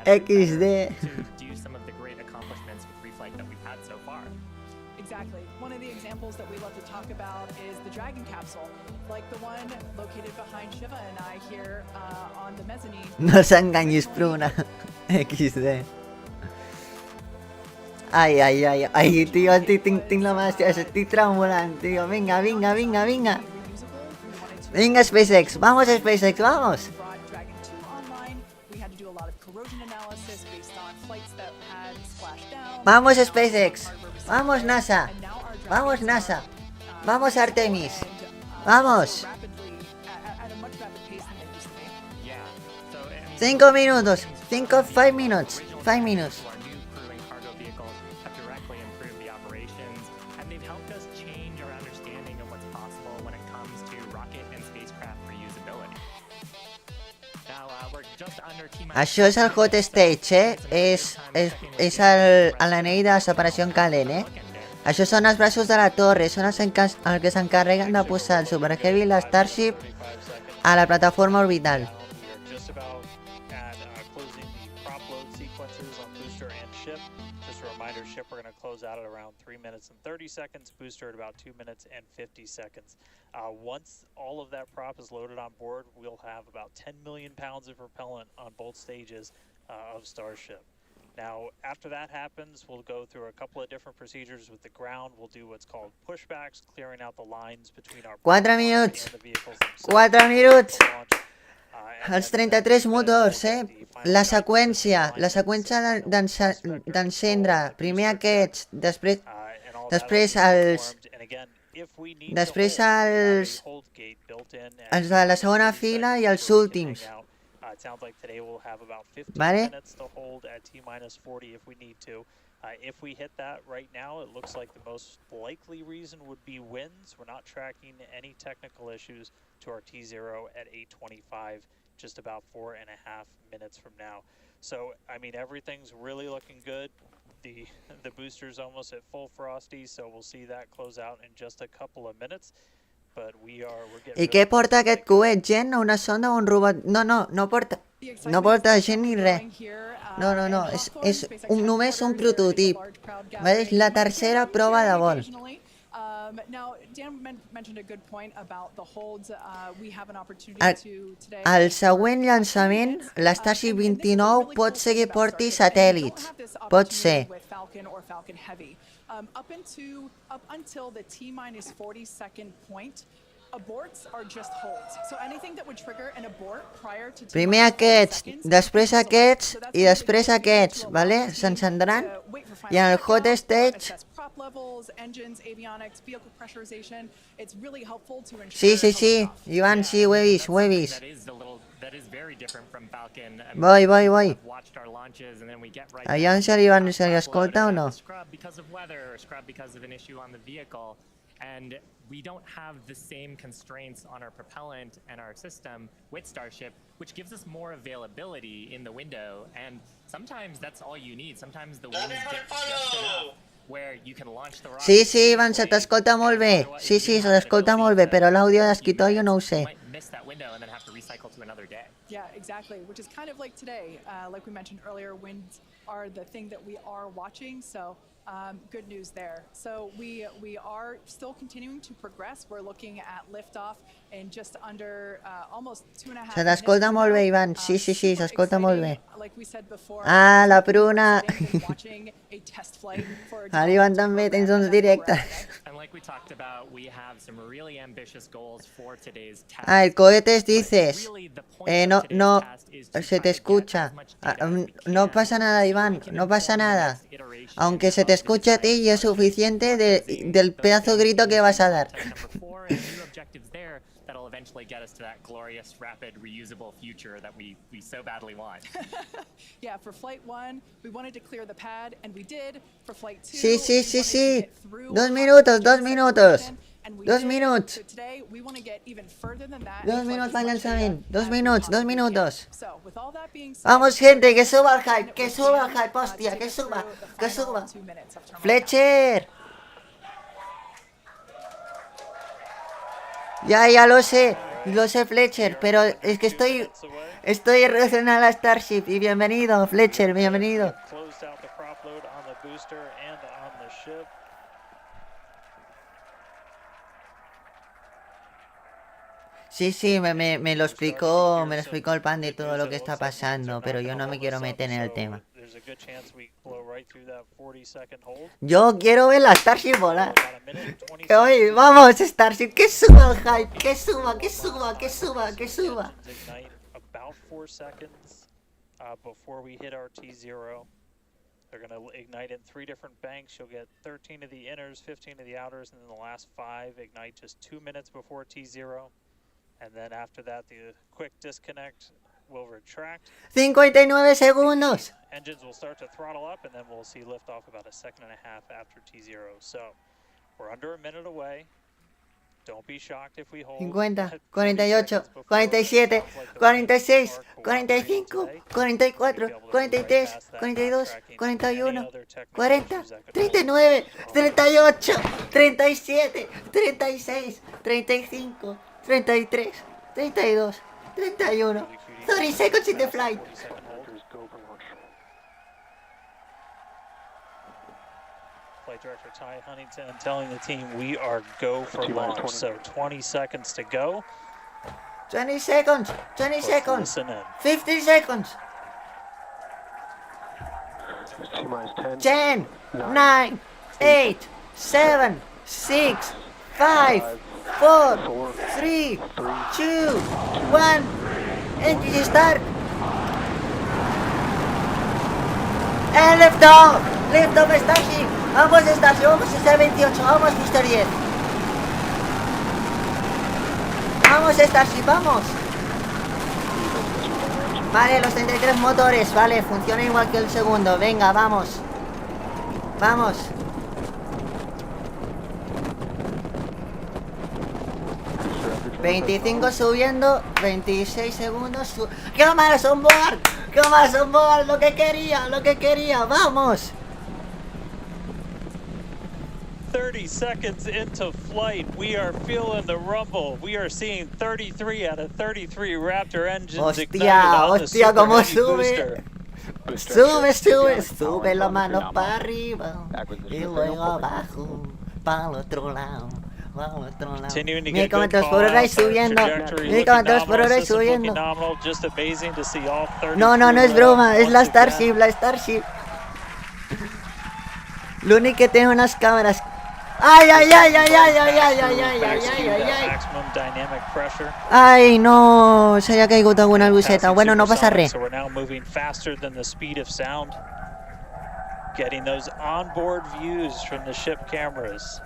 XD. Exactly. One of the examples that we love to talk about is the Dragon capsule, like the one located behind Shiva and I here on the mezzanine. No s'engañis, pruna. XD. Ay, tío, tinc la mà, estic tremolant, tío. Venga. Venga, SpaceX, vamos, SpaceX, vamos. Vamos, SpaceX. Vamos, NASA. Vamos, Artemis. Vamos. 5 minutos. 5 minutes. Això és el hot stage, és l'anell de separació en calent, Això són els braços de la torre, són els que s'encarreguen de posar el Super Heavy i la Starship a la plataforma orbital. Ship, we're going to close out at around 3 minutes and 30 seconds, booster at about 2 minutes and 50 seconds. Once all of that prop is loaded on board, we'll have about 10 million pounds of propellant on both stages of Starship. Now, after that happens, we'll go through a couple of different procedures with the ground. We'll do what's called pushbacks, clearing out the lines between our 4 minuts. 4 minuts. Els 33 motors, La seqüència d'encendre, primer aquests, després els de la segona fila i els últims. It sounds like today we'll have about 15 ¿Vale? minutes to hold at T-40 if we need to. If we hit that right now, it looks like the most likely reason would be winds. We're not tracking any technical issues to our T0 at 8:25, just about 4.5 minutes from now. So, I mean, everything's really looking good. The booster's almost at full frosty, so we'll see that close out in just a couple of minutes. We're getting I què porta aquest coet, gent? Una sonda o un robot? No, no porta... No porta gent ni res. No, és només un prototip. És la tercera prova de vol. Now, Dan mentioned a good point about the holds. We have an opportunity to today. El següent llançament, l'Starship 29, pot ser que porti satèl·lits. Pot ser. Up until the T-40 point, aborts are just holds. So anything that would trigger an abort prior to Primer aquests, després aquests i després aquests, vale? S'encendran i en el hot stage... Sí, Ivan, sí, ho he vist. Voy. Allà se li escolta o no? And we don't have the same constraints on our propellant and our system with Starship, which gives us more availability in the window. And sometimes that's all you need. Sometimes the winds get just enough where you can launch the rocket. Sí, Ivan, se t'escolta molt bé. Sí, se t'escolta molt bé, però l'àudio d'escriptori no ho sé. You might miss that window and then have to recycle to another day. Yeah, exactly, which is kind of like today. Like we mentioned earlier, winds are the thing that we are watching, so good news there. So we are still continuing to progress. We're looking at liftoff in just under almost 2.5 minutes. Se t'escolta molt bé, Ivan. Sí, s'escolta molt bé. Like we said before, La pruna. L'Ivan també tens uns directes. And like we talked about, we have some really ambitious goals for today's test. El cohetes dices. No, se te escucha. No pasa nada, Iván, no pasa nada. Aunque se te escuche a ti y es suficiente del pedazo de grito que vas a dar. That'll eventually get us to that glorious, rapid, reusable future that we so badly want. Yeah, for Flight 1, we wanted to clear the pad, and we did. For Flight 2, sí. 2 minutos. 2 minutos. 2 minutos. Al lanzamiento. 2 minutos. Vamos, gente, que suba el hype, hostia, que suba. Fletcher. Ya lo sé, Fletcher, pero es que estoy relacionado a Starship y bienvenido, Fletcher, bienvenido. Sí, me lo explicó el pan de todo lo que está pasando, pero yo no me quiero meter en el tema. Yo quiero ver la Starship volar. Que hoy, vamos, Starship, que suba el hype, que suba. They're going to ignite in 3 different banks. You'll get 13 of the inners, 15 of the outers, and then the last 5 ignite just 2 minutes before T0. And then after that, the quick disconnect will retract. 59 segundos. Engines will start to throttle up, and then we'll see liftoff about 1.5 seconds after T0. So we're under a minute away. Don't be shocked if we hold. 50, 48, 47, 46, 45, 44, 43, 42, 41, 40, 39, 38, 37, 36, 35, 33, 32, 31. 30 seconds in the flight. Flight Director Ty Huntington telling the team we are go for launch. So 20 seconds to go. 20 seconds. 50 seconds. 10, 9, 8, 7, 6, 5, 4, 3, 2, 1. Engine start. And lift off Starship. Vamos Starship, vamos SR-28, vamos Mr. 10. Vamos Starship, vamos. Vale, los 33 motores, vale, funciona igual que el segundo. Venga, vamos. Vamos. ...25 subiendo... ...26 segundos... ¡Cámaras on board! ¡Cámaras on board! ¡Lo que quería! ¡Vamos! 30 seconds into flight, we are feeling the rumble. We are seeing 33 out of 33 Raptor engines ignited on the ¡Hostia! Super ¿Cómo Heavy sube? booster. Sube la mano para arriba y luego abajo, para el otro lado, Continuing to Mira get cómo good te por hora y call-outs. Our subiendo. trajectory Mira cómo looking te por hora y nominal, systems looking subiendo. nominal. Just amazing to see all 30 No, no es broma, es la once again. Starship. Lo único que tiene unas cámaras. ¡Ay! Maximum dynamic pressure. ¡Ay, no! Se haya caído alguna luceta. Bueno, no pasa re. So we're now moving faster than the speed of sound. Getting those onboard views from the ship cameras.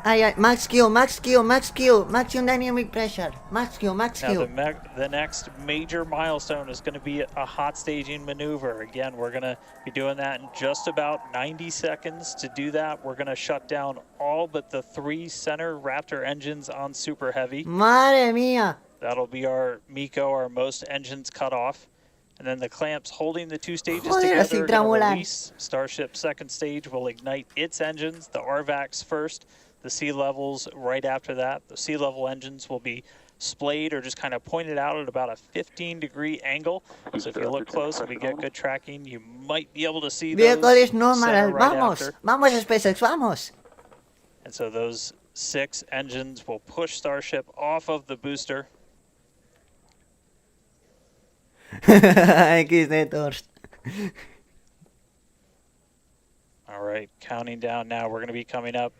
¡Ay! Max Q, maximum dynamic pressure. Max Q. Now the next major milestone is going to be a hot staging maneuver. Again, we're going to be doing that in just about 90 seconds. To do that, we're going to shut down all but the 3 center Raptor engines on Super Heavy. ¡Madre mía! That'll be our MECO, our most engines cut off. And then the clamps holding the 2 stages Joder, together así are going to tremulan. release. Starship second stage will ignite its engines, the RVACs first, the sea levels right after that. The sea level engines will be splayed or just kind of pointed out at about a 15-degree angle. So if you look close and we get good tracking, you might be able to see those Vehicle is normal. center right Vamos, after. vamos SpaceX, vamos. And so those 6 engines will push Starship off of the booster. XD Torst. All right, counting down now. We're going to be coming up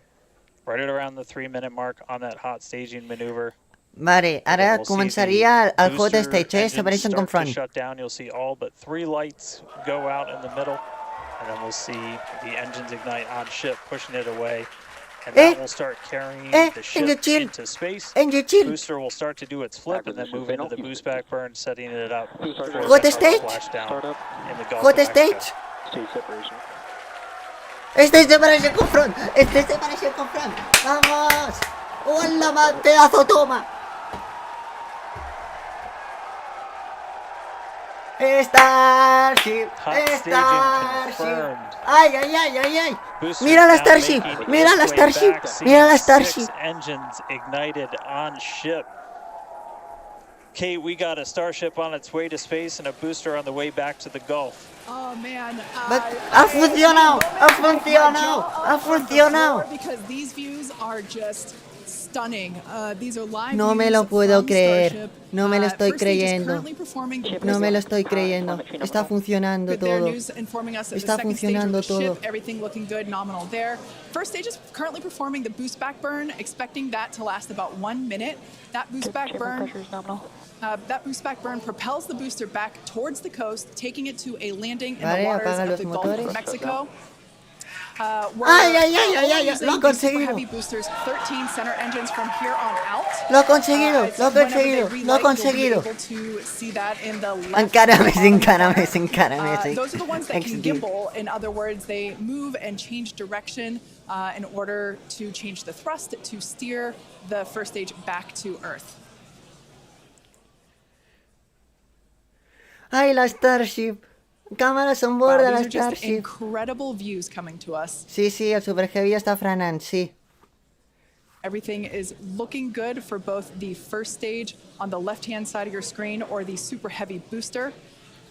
right at around the 3-minute mark on that hot staging maneuver. Vale, ahora comenzaría al hot stage, separation confront. Shut down. You'll see all but 3 lights go out in the middle, and then we'll see the engines ignite on ship, pushing it away. And that will start carrying the ship into space. Booster will start to do its flip and then move into the boost back burn, setting it up for Hot the stage? splashdown in the Gulf Hot of Mexico. stage. Stage separation confront. Vamos. ¡Hola, mal pedazo toma! Starship. Hot staging confirmed. ¡Ay! Booster Mira la now Starship, making mira its la way Starship, back, seeing mira la 6 Starship. engines ignited on ship. Kate, we got a Starship on its way to space and a booster on the way back to the Gulf. Oh man, Ha funcionado. Because these views are just stunning. These are live No me views lo puedo from creer. Starship. No me lo estoy First stage is creyendo. currently performing the No me lo estoy creyendo. Está funcionando Good there, todo. news informing us that Está the second stage of funcionando the ship, todo. everything looking good, nominal there. First stage is currently performing the boost back burn, expecting that to last about 1 minute. That boost back burn. That boost back burn propels the booster back towards the coast, taking it to a landing in Vale, the waters apaga of los the Gulf motores. of Mexico. Ay, Using lo the he conseguido. Super Heavy boosters, 13 center engines from here on out. Lo he conseguido, It's lo he whenever they conseguido, relight, lo he you'll be conseguido. able to see that in the left Encárame, bottom encárame, corner. encárame, sí. Those are the ones that can XD. gimbal. In other words, they move and change direction in order to change the thrust to steer the first stage back to Earth. Ay, la Starship. Cámaras on board de Wow, la these are just Starship. incredible views coming to us. Sí, el Super Heavy está frenando, sí. Everything is looking good for both the first stage on the left-hand side of your screen or the Super Heavy booster,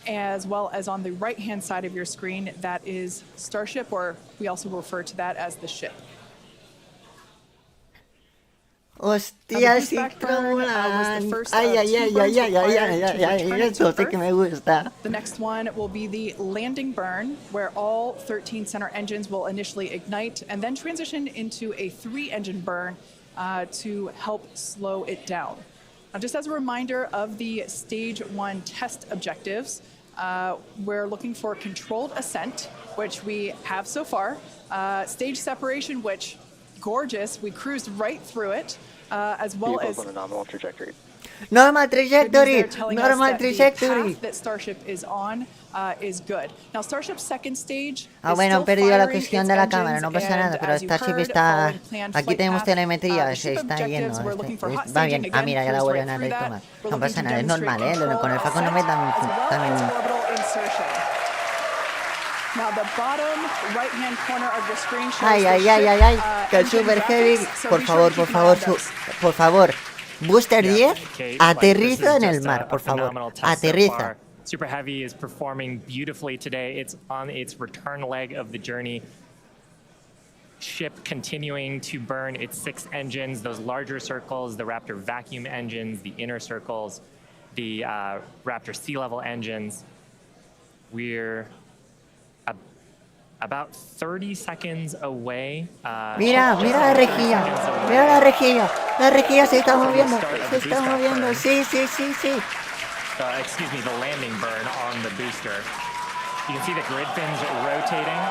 as well as on the right-hand side of your screen, that is Starship, or we also refer to that as the ship. Hostia, boost sí, back burn, was the tremulan. first Ay, of ay, two ay, burns ay, ay, ay, required ay, to ay, ay, return it eso to sí que me gusta. The next one will be the landing burn, where all 13 center engines will initially ignite and then transition into a 3-engine burn to help slow it down. Now, just as a reminder of the stage 1 test objectives, we're looking for controlled ascent, which we have so far. Stage separation, which gorgeous, we cruised right through it, as well as on a nominal trajectory. Normal Good news trajectory. there telling us Normal that the trajectory. path that Starship is on is good. Now, Starship's second stage Ah, is bueno, han still perdido la firing cuestión its de la cámara, engines, no pasa and nada, pero as you Starship heard, está... following planned Aquí flight tenemos path, telemetría, the se ship está yendo. objectives, we're looking for hot Va bien. staging Ah, again, mira, ya la cruised vuelven right a through that. retomar. We're No looking pasa to nada, es demonstrate normal, ¿eh? control Con el of Falcon ascent 9 también... as well también... as orbital insertion. Now, the bottom right-hand corner of the screen shows Ay, the ay, ay, ship, ay, ay. Que el engine Super Heavy... graphics, so Por be sure favor, to por keep an eye on favor, those. por favor. Booster 10, Yeah, Kate, like, aterriza this en is el just mar, a por favor. phenomenal test so Aterriza. far. Super Heavy is performing beautifully today. It's on its return leg of the journey. Ship continuing to burn its 6 engines, those larger circles, the Raptor vacuum engines, the inner circles, the Raptor sea level engines. We're about 30 seconds away. Mira, mira la rejilla. Mira la rejilla. La rejilla se está moviendo. Se está moviendo. Sí, sí, sí, sí. Excuse me, the landing burn on the booster. You can see the grid fins rotating.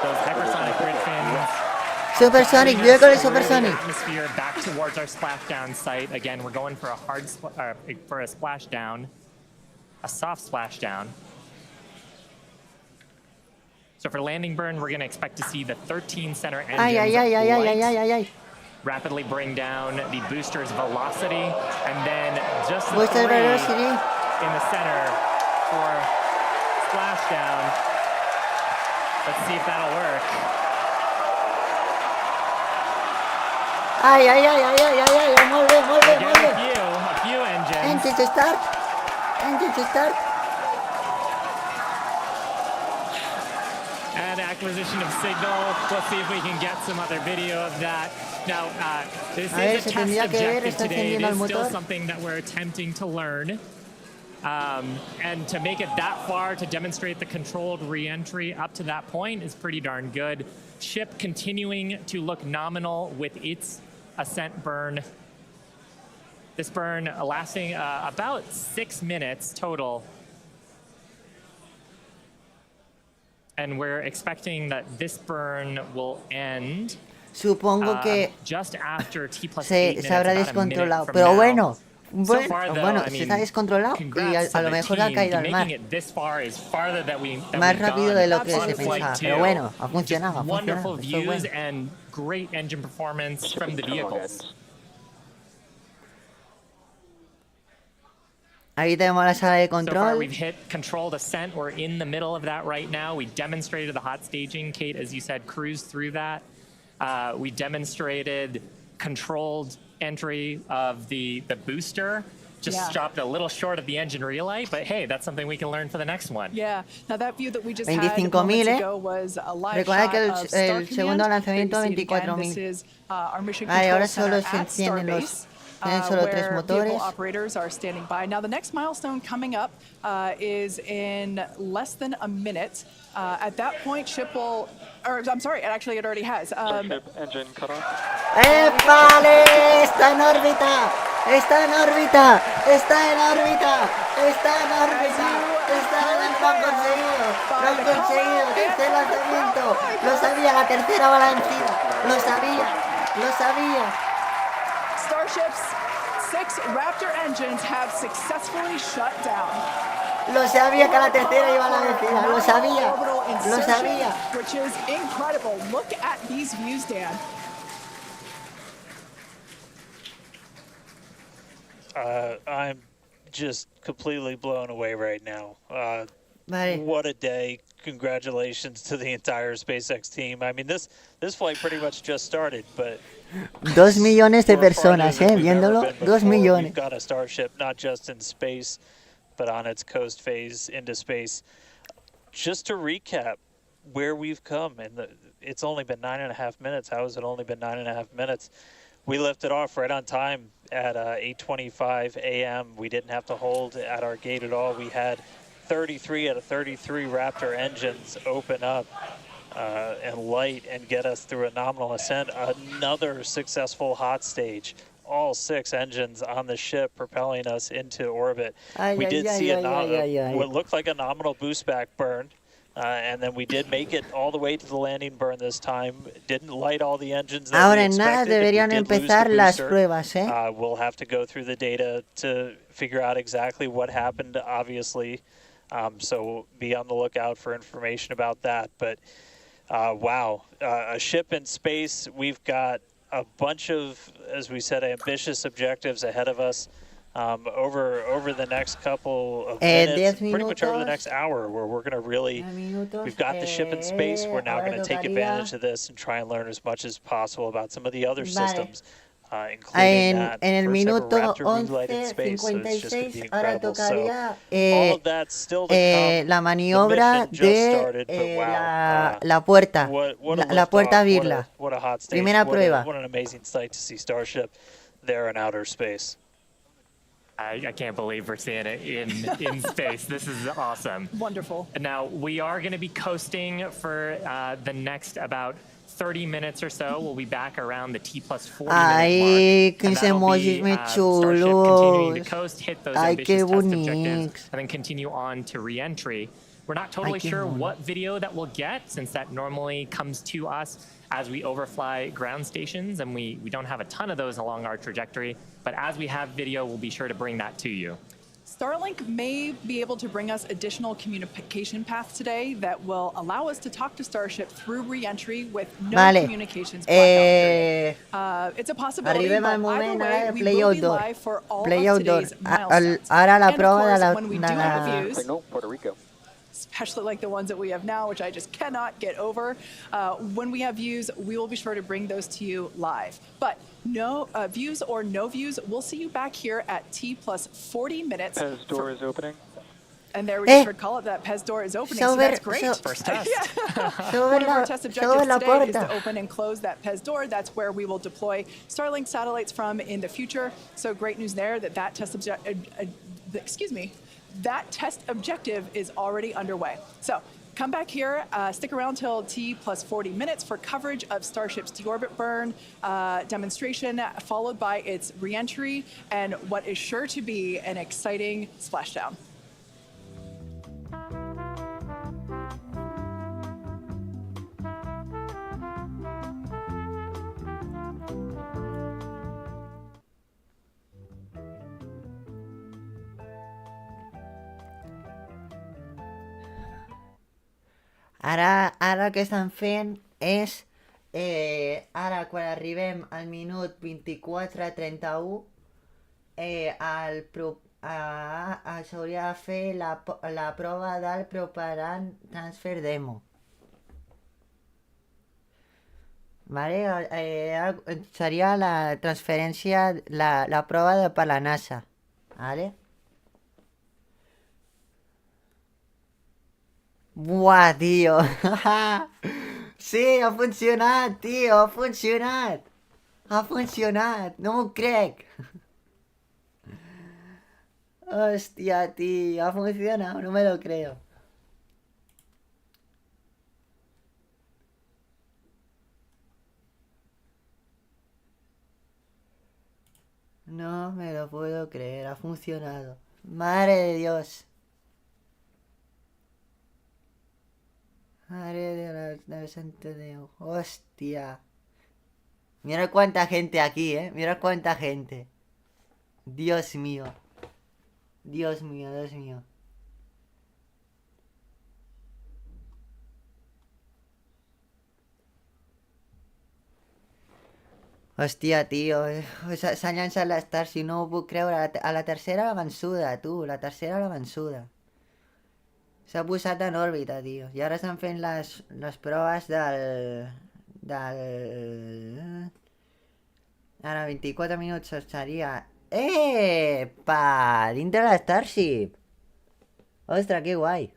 Those hypersonic grid fins. Supersonic, vehicle is supersonic. Atmosphere back towards our splashdown site. Again, we're going for a for a splashdown, a soft splashdown. So for landing burn, we're going to expect to see the 13 center engines Ay, ay, ay, ay, ay, ay, ay, ay. rapidly bring down the booster's velocity, and then just the Booster 3 velocity. in the center for splashdown. Let's see if that'll work. Ay, ay, ay, ay, ay, ay, ay. Muy bien, muy bien, muy Again, bien. a few engines. Engine to start. Engine to start. And acquisition of signal. We'll see if we can get some other video of that. Now, this A ver, is a se test tendría que ver, objective está today. It encendiendo el is still motor. something that we're attempting to learn. And to make it that far, to demonstrate the controlled re-entry up to that point is pretty darn good. Ship continuing to look nominal with its ascent burn. This burn lasting about 6 minutes total. And we're expecting that this burn will end Supongo que just after T plus 8 se minutes, habrá about a minute descontrolado. from Pero now. bueno, So far, though, bueno, I se mean, está descontrolado y congrats to a lo the mejor ha team. caído al mar. Making it this far is farther than we've Más rápido gone de lo que on se flight pensaba. 2. Pero bueno, ha funcionado, ha Wonderful funcionado. Esto es views bueno. and great engine performance from the vehicles. Ahí tenemos la sala de So far, control. we've hit controlled ascent. We're in the middle of that right now. We demonstrated the hot staging. Kate, as you said, cruised through that. We demonstrated controlled entry of the booster. Just Yeah. stopped a little short of the engine relay, but hey, that's something we can learn for the next one. Yeah. Now that view that we just had 25.000, moments ago was a live Recuerda shot que of el Star segundo Command. lanzamiento There you see it again. 24.000. This is our mission Vale, control ahora center solo se at encienden los... Starbase, Tienen solo 3 where vehicle motores. operators are standing by. Now the next milestone coming up is in less than a minute. At that point, ship will, or I'm sorry, actually it already has. Starship engine cut off. ¡Épale! ¡Está en órbita! ¡Está en órbita! ¡Está en órbita! ¡Está en órbita! ¡Lo han conseguido! ¡Lo han conseguido! ¡Tercer lanzamiento! ¡Lo sabía! ¡La tercera va la vencida! ¡Lo sabía! ¡Lo sabía! Starship's 6 Raptor engines have successfully shut down. Lo sabía que la tercera iba a la vencida. Lo sabía. Orbital Lo insertion, sabía. which is incredible. Look at these views, Dan. I'm just completely blown away right now. Vale. What a day. Congratulations to the entire SpaceX team. I mean, this flight pretty much just started, but 2 millones de we're farther personas, than we've ever viéndolo. been 2 before. millones. We've got a Starship not just in space, but on its coast phase into space. Just to recap where we've come, and it's only been 9.5 minutes. How has it only been 9.5 minutes? We lifted off right on time at 8:25 a.m. We didn't have to hold at our gate at all. We had 33 out of 33 Raptor engines open up and light and get us through a nominal ascent. Another successful hot stage. All 6 engines on the ship propelling us into orbit. Ay, We ay, did ay, see ay, ay, ay, ay. what looked like a nominal boost back burn. And then we did make it all the way to the landing burn this time. Didn't light all the engines that Ahora we en nada expected. If we deberían did lose the empezar las booster, pruebas, ¿eh? we'll have to go through the data to figure out exactly what happened, obviously. So be on the lookout for information about that. But wow, a ship in space. We've got a bunch of, as we said, ambitious objectives ahead of us. Over the next couple of minutes, 10 pretty much over the minutos. next hour, where we're going to really, 10 minutos. we've got the ship in space. We're now Ahora going to take tocaría advantage of this and try and learn as much as possible about some of the other Vale. systems, including that en el first ever minuto Raptor relight in space. So it's just going to 11:56 be ahora incredible. So tocaría all of that's still to come. la maniobra The mission just de started, but wow, la puerta, what a la puerta liftoff, Birla. what a hot stage. Primera prueba. What an amazing sight to see Starship there in outer space. I can't believe we're seeing it in space. This is awesome. Wonderful. Now, we are going to be coasting for the next about 30 minutes or so. We'll be back around the T plus 40 minute Ay, mark. que And se that'll be emojis me Starship continuing to chulos. coast, hit those Ay, ambitious qué test objectives, bonics. and then continue on to re-entry. We're not totally qué sure mono. what video that we'll get, since that normally comes to us as we overfly ground stations, and we don't have a ton of those along our trajectory. But as we have video, we'll be sure to bring that to you. Starlink may be able to bring us additional communication paths today that will allow us to talk to Starship through re-entry with no Vale. communications blackout period. It's a possibility, Arribem but al either moment way, ara de we play will be outdoor. live for all Play of outdoor. today's milestones. Ara la And of prova course, de la, when we de do have la... views, Puerto Rico. especially like the ones that we have now, which I just cannot get over. When we have views, we will be sure to bring those to you live. But no views or no views, we'll see you back here at T plus 40 minutes. Pez door is opening. And there we just heard call it that Pez door is opening, so that's great. First test. One of our test objectives la today is puerta. to open and close that Pez door. That's where we will deploy Starlink satellites from in the future. So great news there that that test that test objective is already underway. So come back here, stick around till T plus 40 minutes for coverage of Starship's deorbit burn demonstration, followed by its reentry and what is sure to be an exciting splashdown. Ara el que estan fent és... ara, quan arribem al minut 24:31, s'hauria de fer la prova del Propellant Transfer Demo. Vale? Seria la transferència, la prova per la NASA. Vale? Buah, tío. Sí, ha funcionat, tío, ha funcionat. Ha funcionat, no m'ho crec. Hòstia, tío, ha funcionado, no me lo creo. No me lo puedo creer, ha funcionado. Madre de Dios. Madre de santo Dios. Hostia. Mira cuánta gente aquí, mira cuánta gente. Dios mío. Dios mío, Dios mío. Hòstia, tio, s'ha llançat l'Star, si no ho puc creure. A la tercera la vençuda, tu, la tercera la vençuda. S'ha posat en òrbita, tio. I ara estan fent les proves del... Ara, 24 minuts seria... Epa! Dintre de Starship! Ostres, que guai!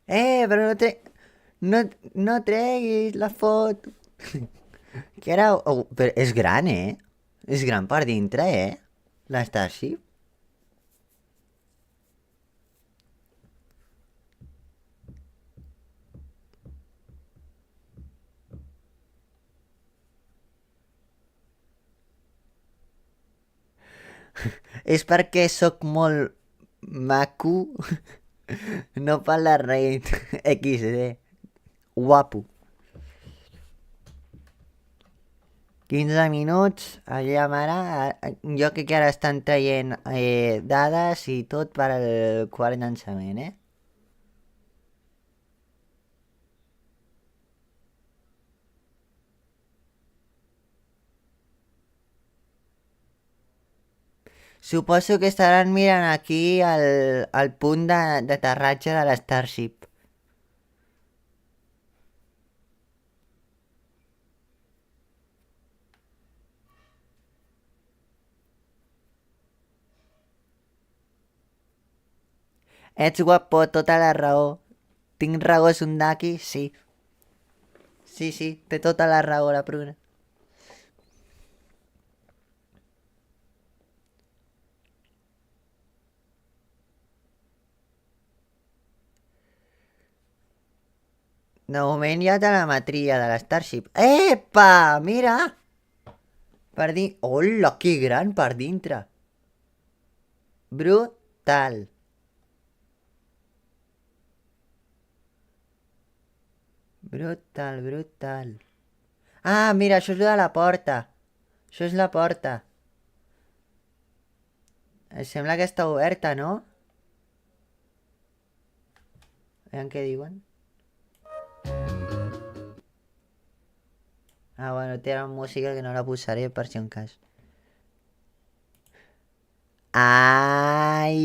Però no té... No treguis la foto. Que era... Oh, però és gran, És gran per dintre, La Starship. És perquè sóc molt maco. No parla res. XD. Guapo. 15 minuts, allà mare, jo crec que ara estan traient dades i tot per al quart llançament, eh? Suposo que estaran mirant aquí el punt d'aterratge de la Starship. Ets guapo, tota la raó. Tinc raó, Sundaki? Sí. Sí, té tota la raó, la pruna. De moment hi ha telemetria de la Starship. Epa! Mira! Per dir... Hola, que gran per dintre! Brutal. Brutal. Ah, mira, això és lo de la porta. Això és la porta. Em sembla que està oberta, no? Veiem què diuen. Ah, bueno, té la música que no la posaré per si un cas. Ai!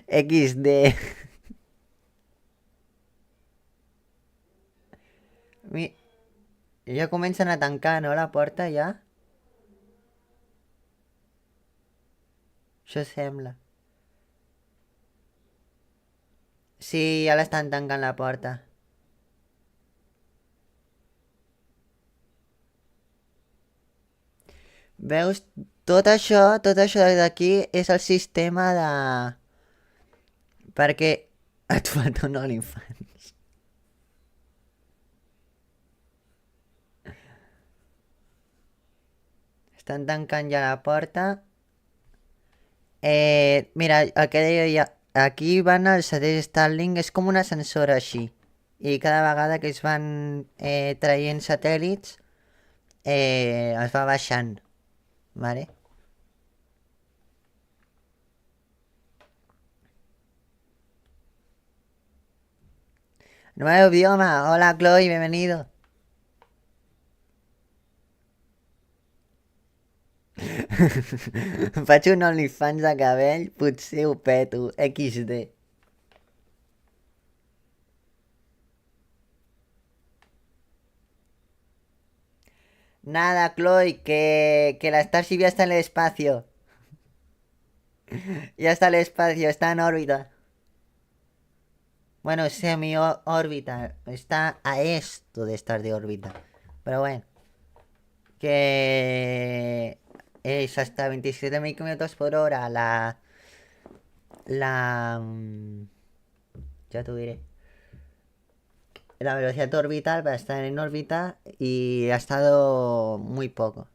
XD. Ja comencen a tancar, no, la porta, ja? Això sembla. Sí, ja l'estan tancant la porta. Veus? Tot això d'aquí és el sistema de... Perquè et falta un OnlyFans. Estan tancant ja la porta. Mira, el que deia ja... Aquí van els satél·lits Starlink, és com un ascensor així. I cada vegada que es van traient satèl·lits, es va baixant. Vale? Nuevo idioma. Hola, Chloe, bienvenido. Faig un OnlyFans de cabell, potser ho peto. XD. Nada, Chloe, que la Starship ya está en el espacio. Ya está en el espacio, está en órbita. Bueno, semi-órbita. Está a esto de estar de órbita. Pero bueno. Que es hasta 27.000 km por hora ya te diré. La velocidad orbital para estar en órbita y ha estado muy poco.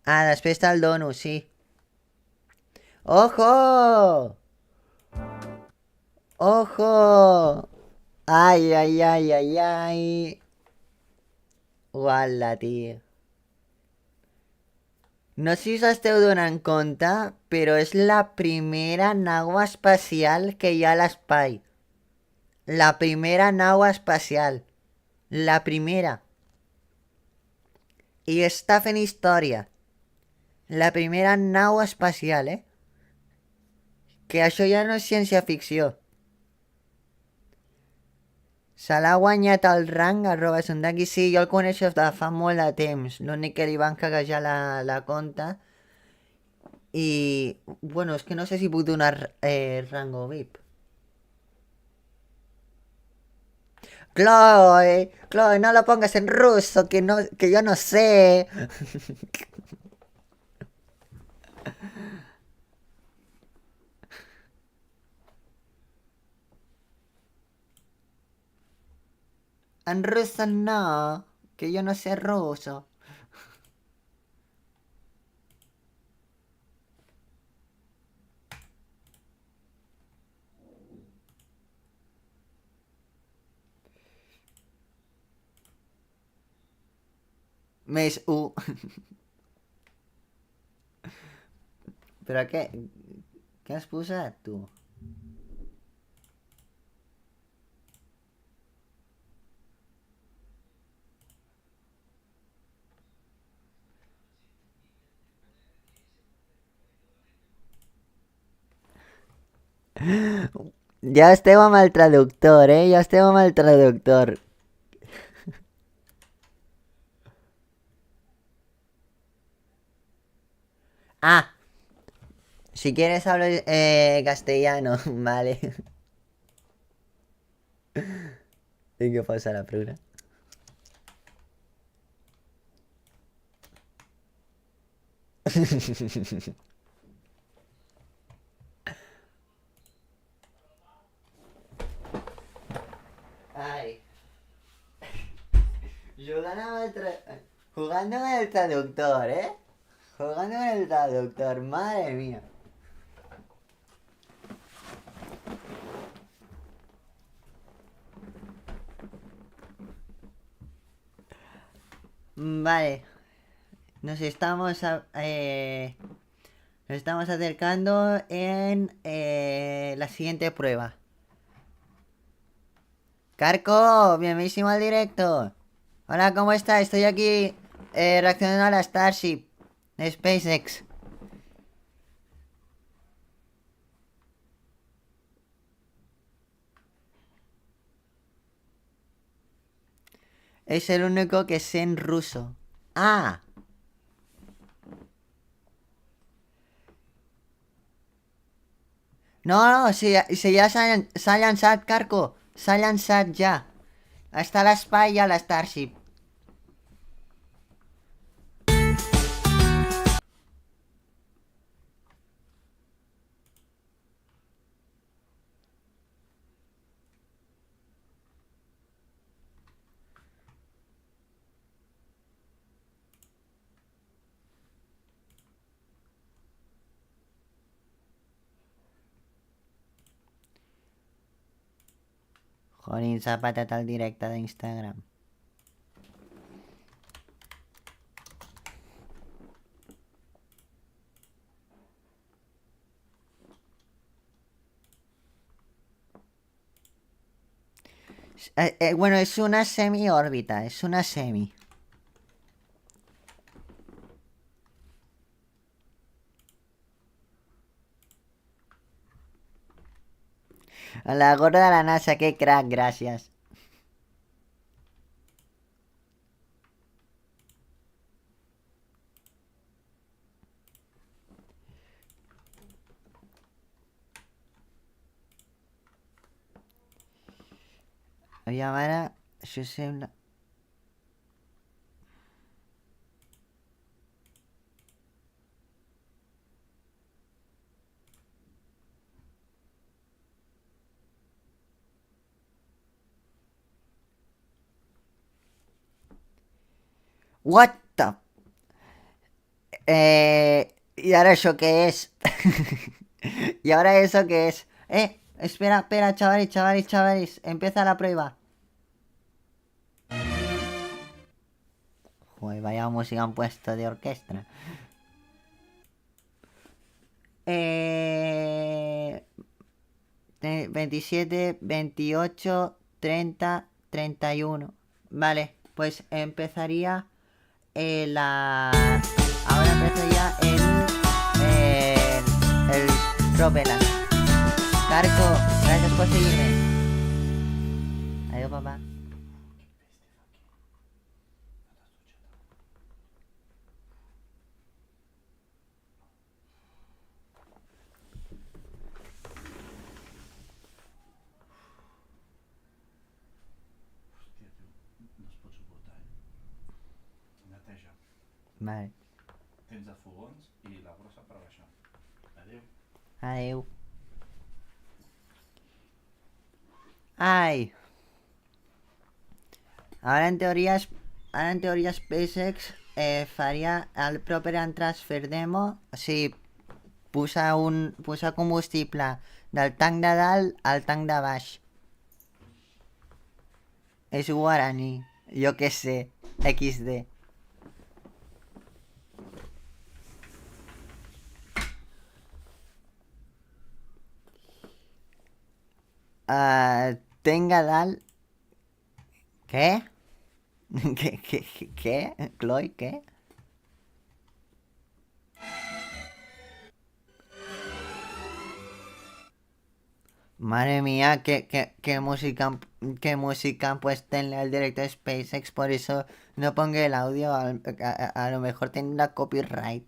Ah, després està el donut, sí. ¡Ojo! ¡Ojo! Ai. Uala, tio. No sé si us esteu donant compte, però és la primera nau espacial que hi ha a l'espai. La primera nau espacial. La primera. I està fent història. La primera nau espacial, Que això ja no és ciència-ficció. Se l'ha guanyat el rang @Sundaki. Sí, jo el coneixo de fa molt de temps. L'únic que li van hackejar la compte. I... Bueno, és que no sé si puc donar rango VIP. Chloe, Chloe, no lo pongas en ruso, que no, que yo no sé. En ruso no, que yo no sé ruso. Mes U. ¿Pero qué? ¿Qué has puesto tú? Ya estem amb el traductor, Ja estem amb el traductor. Ah, si quieres hablo castellano, vale. ¿Y qué pasa la pruna? Ay. Jugando con el traductor, Jugando con el traductor, madre mía. Vale. Nos estamos nos estamos acercando en la siguiente prueba. Carco, bienvenido al directo. Hola, ¿cómo está? Estoy aquí reaccionando a la Starship de SpaceX. Es el único que sé en ruso. Ah. No, si ya se Sat, Carco. Sat ya. Hasta la Spy y a la Starship. Jolín, Zapata tal directa de Instagram. Bueno, es una semi-órbita, es una semi. A la gorda de la NASA, qué crack, gracias. Llamar a... Yo sé una... What the... ¿Y ahora eso qué es? ¿Y ahora eso qué es? Espera, chavales. Empieza la prueba. Joder, vaya música han puesto de orquesta. 27, 28, 30, 31. Vale, pues empezaría la... Ahora empezaría el Propellant. Carco, gracias por seguirme. Adiós, papá. Vale. Tens de fogons i la brossa per baixar. Adéu. Adeu. Ai. Ara en teoria, SpaceX faria el proper en transfer demo, o sigui, posar combustible del tanc de dalt al tanc de baix. És guaraní, jo què sé, XD. Tenga dalt... Què? Què? Chloe, què? Madre mía, qué música han puesto en el directo de SpaceX, por eso no pongo el audio, a lo mejor tendrá copyright.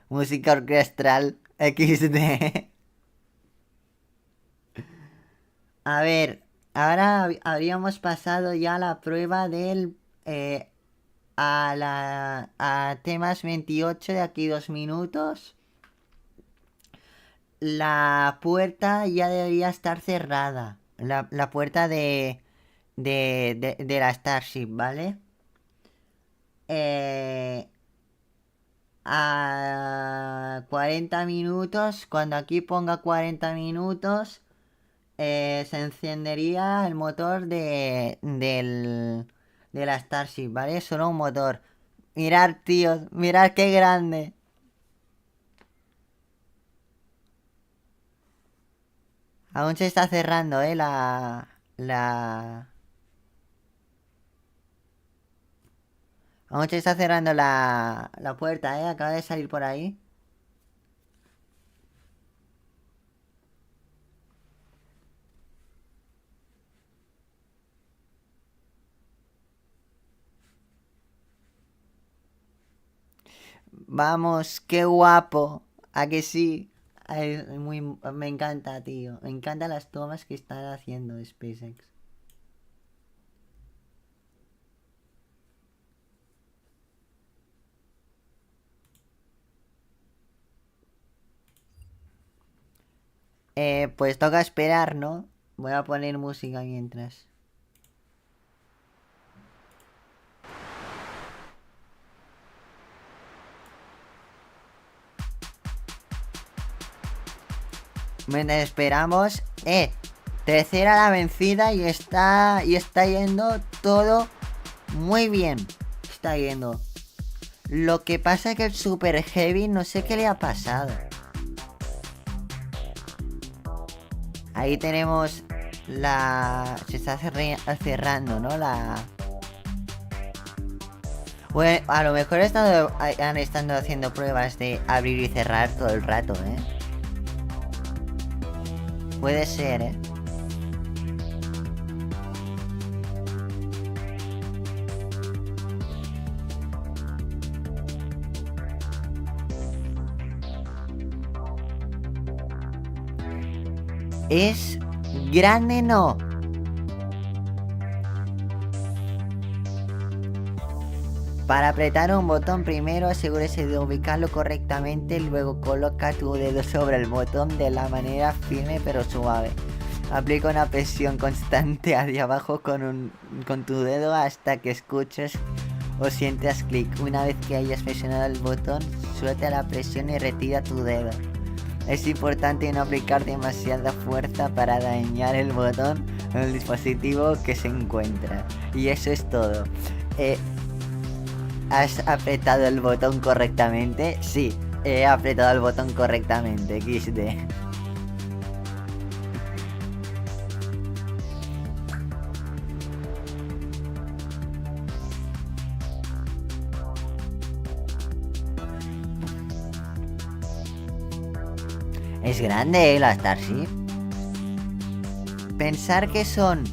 Música orquestral XD. A ver, ahora habríamos pasado ya la prueba del... a temas 28 de aquí 2 minutos. La puerta ya debería estar cerrada. La puerta de la Starship, ¿vale? A 40 minutos, cuando aquí ponga 40 minutos, se encendería el motor de la Starship, ¿vale? Solo un motor. Mirad, tíos, mirad qué grande. Aún se está cerrando, Aún se está cerrando la puerta, acaba de salir por ahí. Vamos, qué guapo. ¿A que sí? Me encanta, tío. Me encantan las tomas que están haciendo SpaceX. Pues toca esperar, ¿no? Voy a poner música mientras. Mientras esperamos, tercera la vencida y está yendo todo muy bien. Está yendo. Lo que pasa es que el Super Heavy no sé qué le ha pasado. Ahí tenemos se está cerrando, ¿no? Bueno, a lo mejor han estado haciendo pruebas de abrir y cerrar todo el rato, ¿eh? Puede ser, ¿eh? Es grande, no. Para apretar un botón primero asegúrese de ubicarlo correctamente, luego coloca tu dedo sobre el botón de la manera firme pero suave. Aplica una presión constante hacia abajo con tu dedo hasta que escuches o sientas clic. Una vez que hayas presionado el botón, suelta la presión y retira tu dedo. Es importante no aplicar demasiada fuerza para dañar el botón en el dispositivo que se encuentra. Y eso es todo. ¿Has apretado el botón correctamente? Sí, he apretado el botón correctamente, XD. Es grande, la Starship. Pensar que son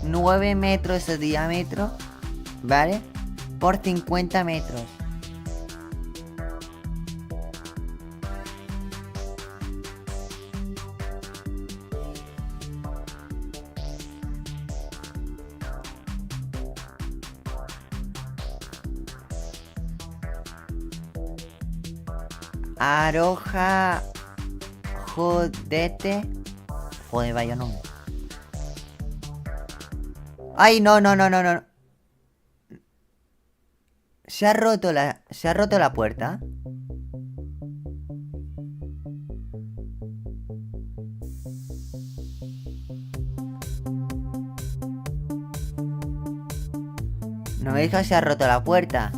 9 metros de diámetro, ¿vale? Por 50 metros. Aroja Jodete. Joder, vaya nombre. Ay, no. Se ha roto la puerta. No me digas que se ha roto la puerta.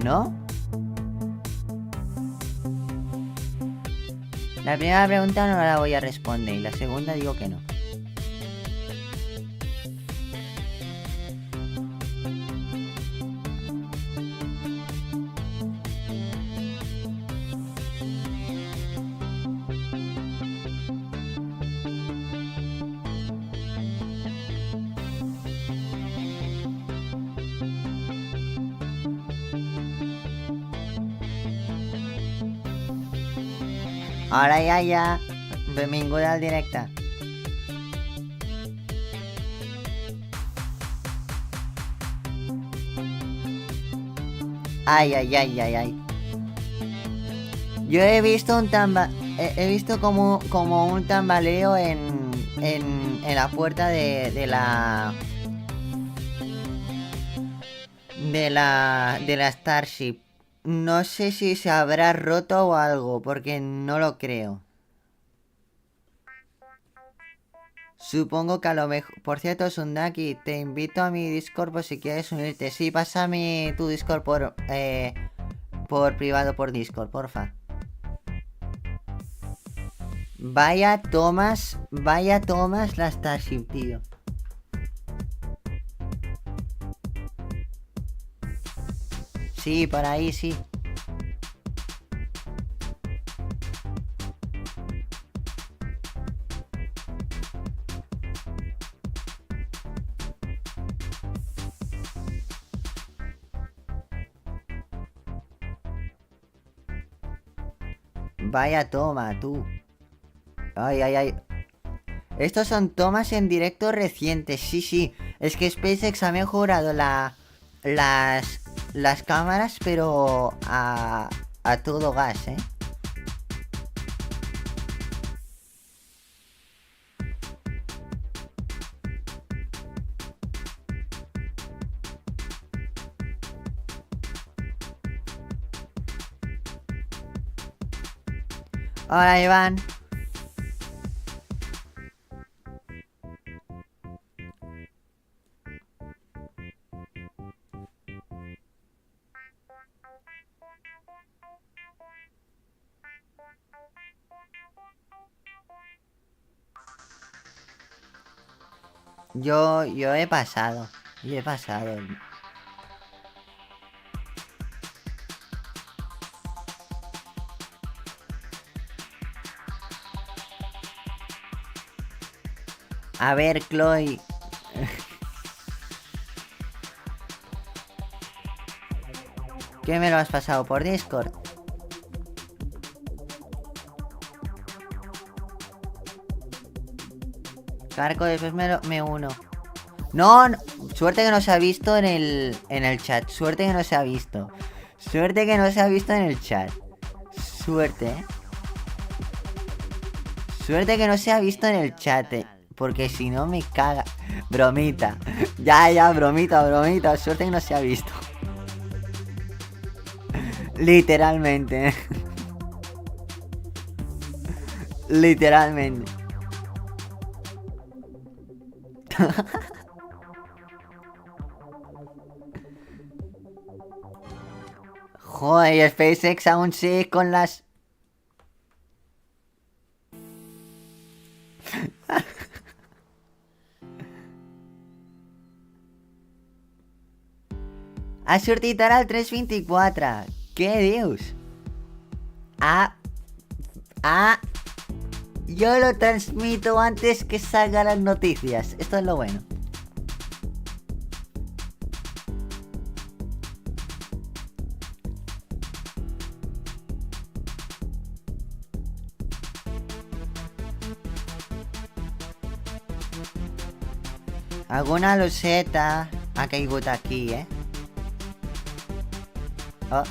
¿No? La primera pregunta no la voy a responder y la segunda digo que no. Hola, ya. Benvinguda al directe. Ay. Yo he visto he visto como un tambaleo en la puerta de la Starship. No sé si se habrá roto o algo, porque no lo creo. Supongo que a lo mejor... Por cierto, Sundaki, te invito a mi Discord por si quieres unirte. Sí, pásame tu Discord por privado por Discord, porfa. Vaya tomas la Starship, tío. Sí, por ahí sí. Vaya toma, tú. Ay. Estos son tomas en directo recientes, sí. Es que SpaceX ha mejorado las cámaras, pero a todo gas, ¿eh? Hola, Iván. Yo he pasado. A ver, Chloe. ¿Qué me lo has pasado por Discord? Carco, después me uno. No, suerte que no se ha visto en el chat. Suerte que no se ha visto en el chat. Suerte, ¿eh? Suerte que no se ha visto en el chat, porque si no me caga. Bromita. Ya, bromita. Suerte que no se ha visto. Literalmente. Literalmente. Joder, SpaceX aún sigue con las... A sortit ara el 324. Què dius? Yo lo transmito antes que salgan las noticias. Esto es lo bueno. Alguna luceta ha caigut aquí, eh? Oh.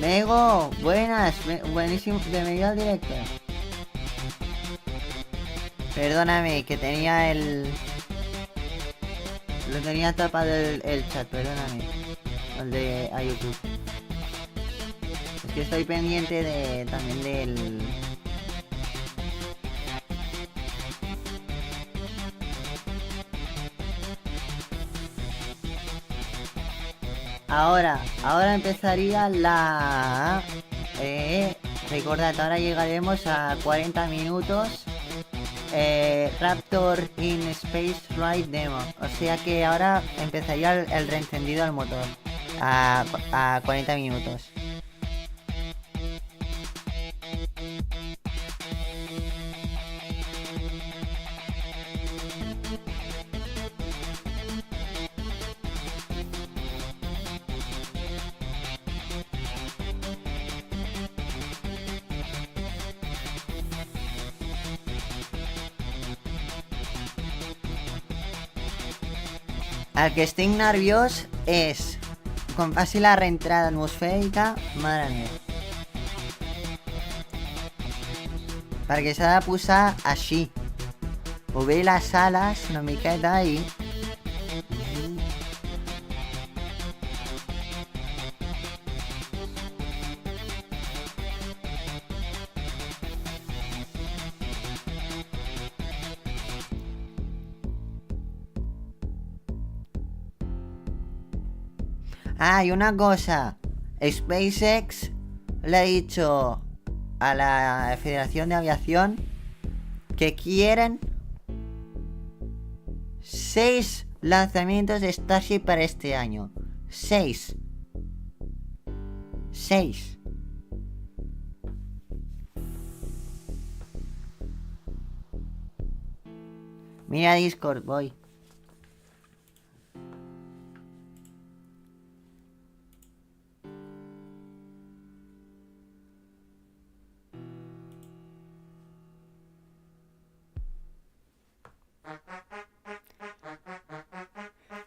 Nego, buenas, buenísimo, bienvenido al directo. Perdóname, que tenía lo tenía tapado el chat, perdóname. El de a YouTube. Es que estoy pendiente también del... Ahora empezaría la... recordad, ahora llegaremos a 40 minutos. Raptor in Space Ride Demo. O sea que ahora empezaría el reencendido al motor. A 40 minutos. El que estic nerviós és quan faci la reentrada atmosfèrica, mare meva. Perquè s'ha de posar així. Obrir les ales una miqueta i... Ah, y una cosa, SpaceX le ha dicho a la Federación de Aviación que quieren 6 lanzamientos de Starship para este año. 6. Mira Discord, voy.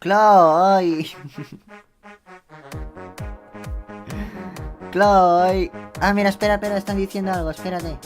Chloe. Chloe. Ah, mira, espera, están diciendo algo, espérate.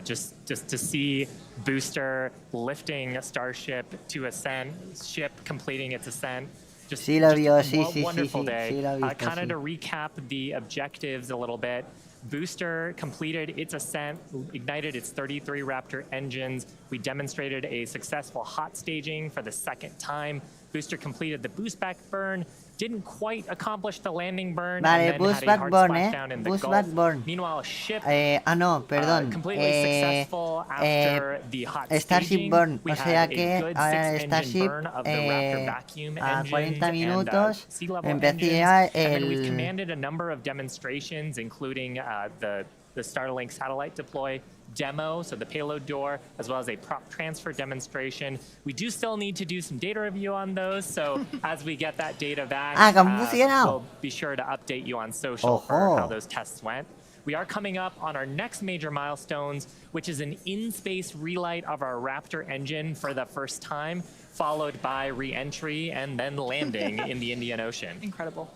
Just to see Booster lifting a Starship to ascent, ship completing its ascent. Sí, lo vio, sí, Wonderful day. Sí, lo visto, kind of sí. to recap the objectives a little bit. Booster completed its ascent, ignited its 33 Raptor engines. We demonstrated a successful hot staging for the second time. Booster completed the boost back burn, didn't quite accomplish the landing burn, vale, and then boost had a back hard burn, splashdown in the boost Gulf. back burn. Meanwhile, ship no, perdón. completely successful after the hot Starship staging. burn, We o sea had que a good ahora el 6-engine Starship burn of the Raptor vacuum a engines 40 minutos and sea level empezaría engines. And then we've el... commanded a number of demonstrations, including the Starlink satellite deploy demo, so the payload door, as well as a prop transfer demonstration. We do still need to do some data review on those, so as we get that data back, we'll be sure to update you on social for how those tests went. We are coming up on our next major milestones, which is an in-space relight of our Raptor engine for the first time, followed by re-entry and then landing in the Indian Ocean. Incredible.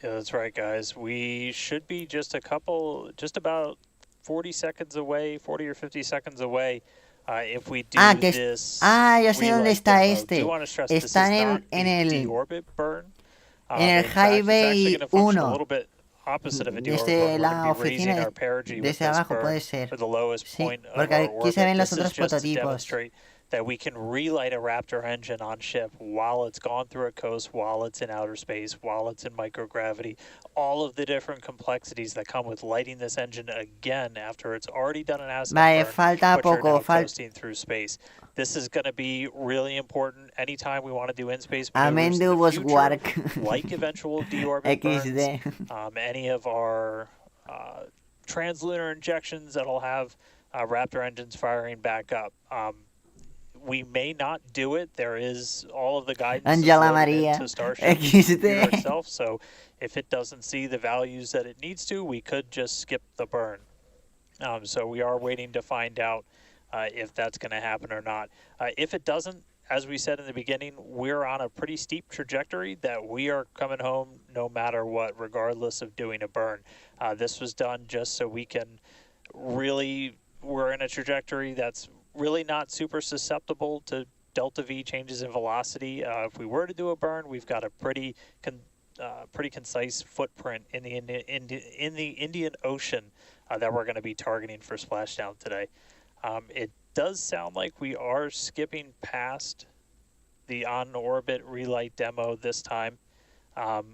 Yeah, that's right, guys. We should be just about 40 seconds away, 40 or 50 seconds away. If we do this, ya sé dónde está este. Está en el Highway 1. Desde la oficina, desde abajo puede ser. Sí, porque aquí se ven los otros prototipos. that we can relight a Raptor engine on ship while it's gone through a coast, while it's in outer space, while it's in microgravity, all of the different complexities that come with lighting this engine again after it's already done an ascent Vale, burn, falta but you're poco, now coasting through space. This is going to be really important anytime we want to do in-space maneuvers in the was future, work. like eventual deorbit burns, XD. any of our translunar injections that'll have Raptor engines firing back up. We may not do it. There is all of the guidance Angela loaded Maria. into Starship XD. itself. So if it doesn't see the values that it needs to, we could just skip the burn. So we are waiting to find out if that's going to happen or not. If it doesn't, as we said in the beginning, we're on a pretty steep trajectory that we are coming home no matter what, regardless of doing a burn. This was done just so we can really, we're in a trajectory that's really not super susceptible to delta V changes in velocity. If we were to do a burn, we've got a pretty concise footprint in the Indian Ocean that we're going to be targeting for splashdown today. It does sound like we are skipping past the on-orbit relight demo this time.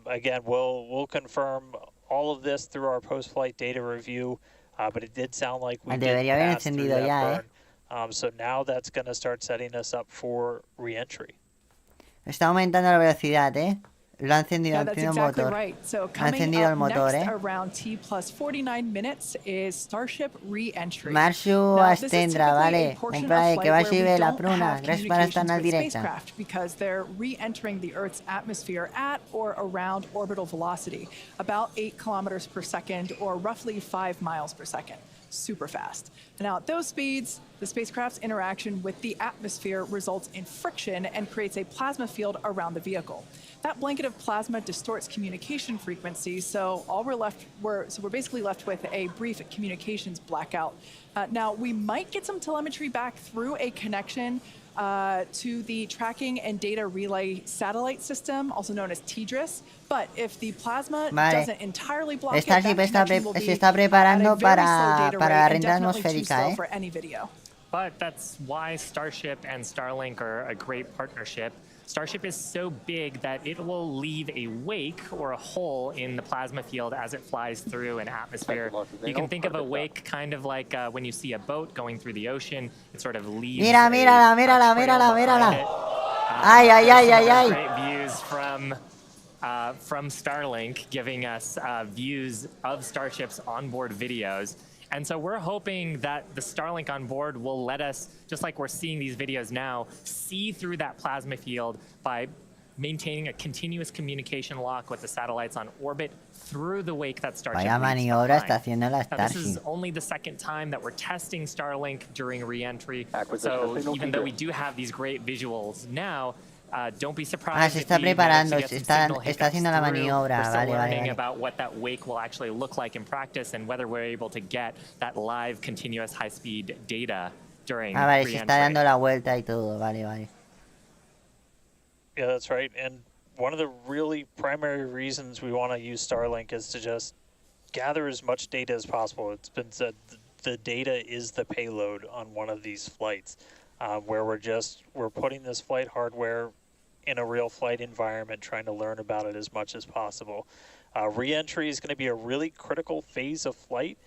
Again, we'll confirm all of this through our post-flight data review, but it did sound like we did pass through that burn. So now that's going to start setting us up for re-entry. Está aumentando la velocidad, Lo ha encendido Yeah, el that's primer exactly motor. right. So Ha coming encendido el up motor, next around T plus 49 minutes is Starship re-entry. Marxu Now, this is Astendra, typically a vale. portion Un of plaer flight que where vagi we bé la don't pruna. have Gracias por estar communications en with directa. spacecraft because they're re-entering the Earth's atmosphere at or around orbital velocity, about 8 kilometers per second or roughly 5 miles per second. Super fast. Now, at those speeds, the spacecraft's interaction with the atmosphere results in friction and creates a plasma field around the vehicle. That blanket of plasma distorts communication frequencies, so we're basically left with a brief communications blackout. Now, we might get some telemetry back through a connection to the tracking and data relay satellite system, also known as TDRS. But if the plasma doesn't entirely block it, that connection will be se está preparando at a very slow data para la rate and renta definitely too atmosférica, slow for any video. But that's why Starship and Starlink are a great partnership. Starship is so big that it will leave a wake or a hole in the plasma field as it flies through an atmosphere. You can think of a wake kind of like when you see a boat going through the ocean. It sort of leaves mírala. Great views from Starlink, giving us views of Starship's onboard videos. And so we're hoping that the Starlink on board will let us, just like we're seeing these videos now, see through that plasma field by maintaining a continuous communication lock with the satellites on orbit through the wake that Starship Vaya maniobra está haciendo la Now, this is Starship. only the second time that we're testing Starlink during re-entry. So even though we do have these great visuals now, don't be surprised se if está we manage preparando, to get se some está signal hiccups haciendo la through. maniobra. We're still Vale. learning about what that wake will actually look like in practice and whether we're able to get that live continuous high-speed data during Vale, se re-entry. está dando la vuelta y todo. Vale. Yeah, that's right. And one of the really primary reasons we want to use Starlink is to just gather as much data as possible. It's been said the data is the payload on one of these flights, where we're putting this flight hardware in a real flight environment, trying to learn about it as much as possible. Re-entry is going to be a really critical phase of flight.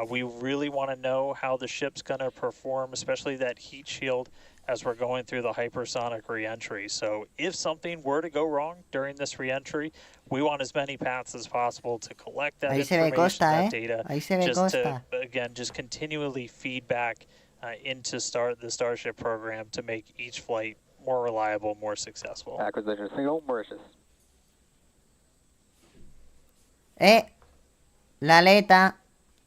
We really want to know how the ship's going to perform, especially that heat shield, as we're going through the hypersonic re-entry. So if something were to go wrong during this re-entry, we want as many paths as possible to collect that information, that data, to, again, just continually feed back into the Starship program to make each flight more reliable, more successful. Acquisition single, Mauritius. La aleta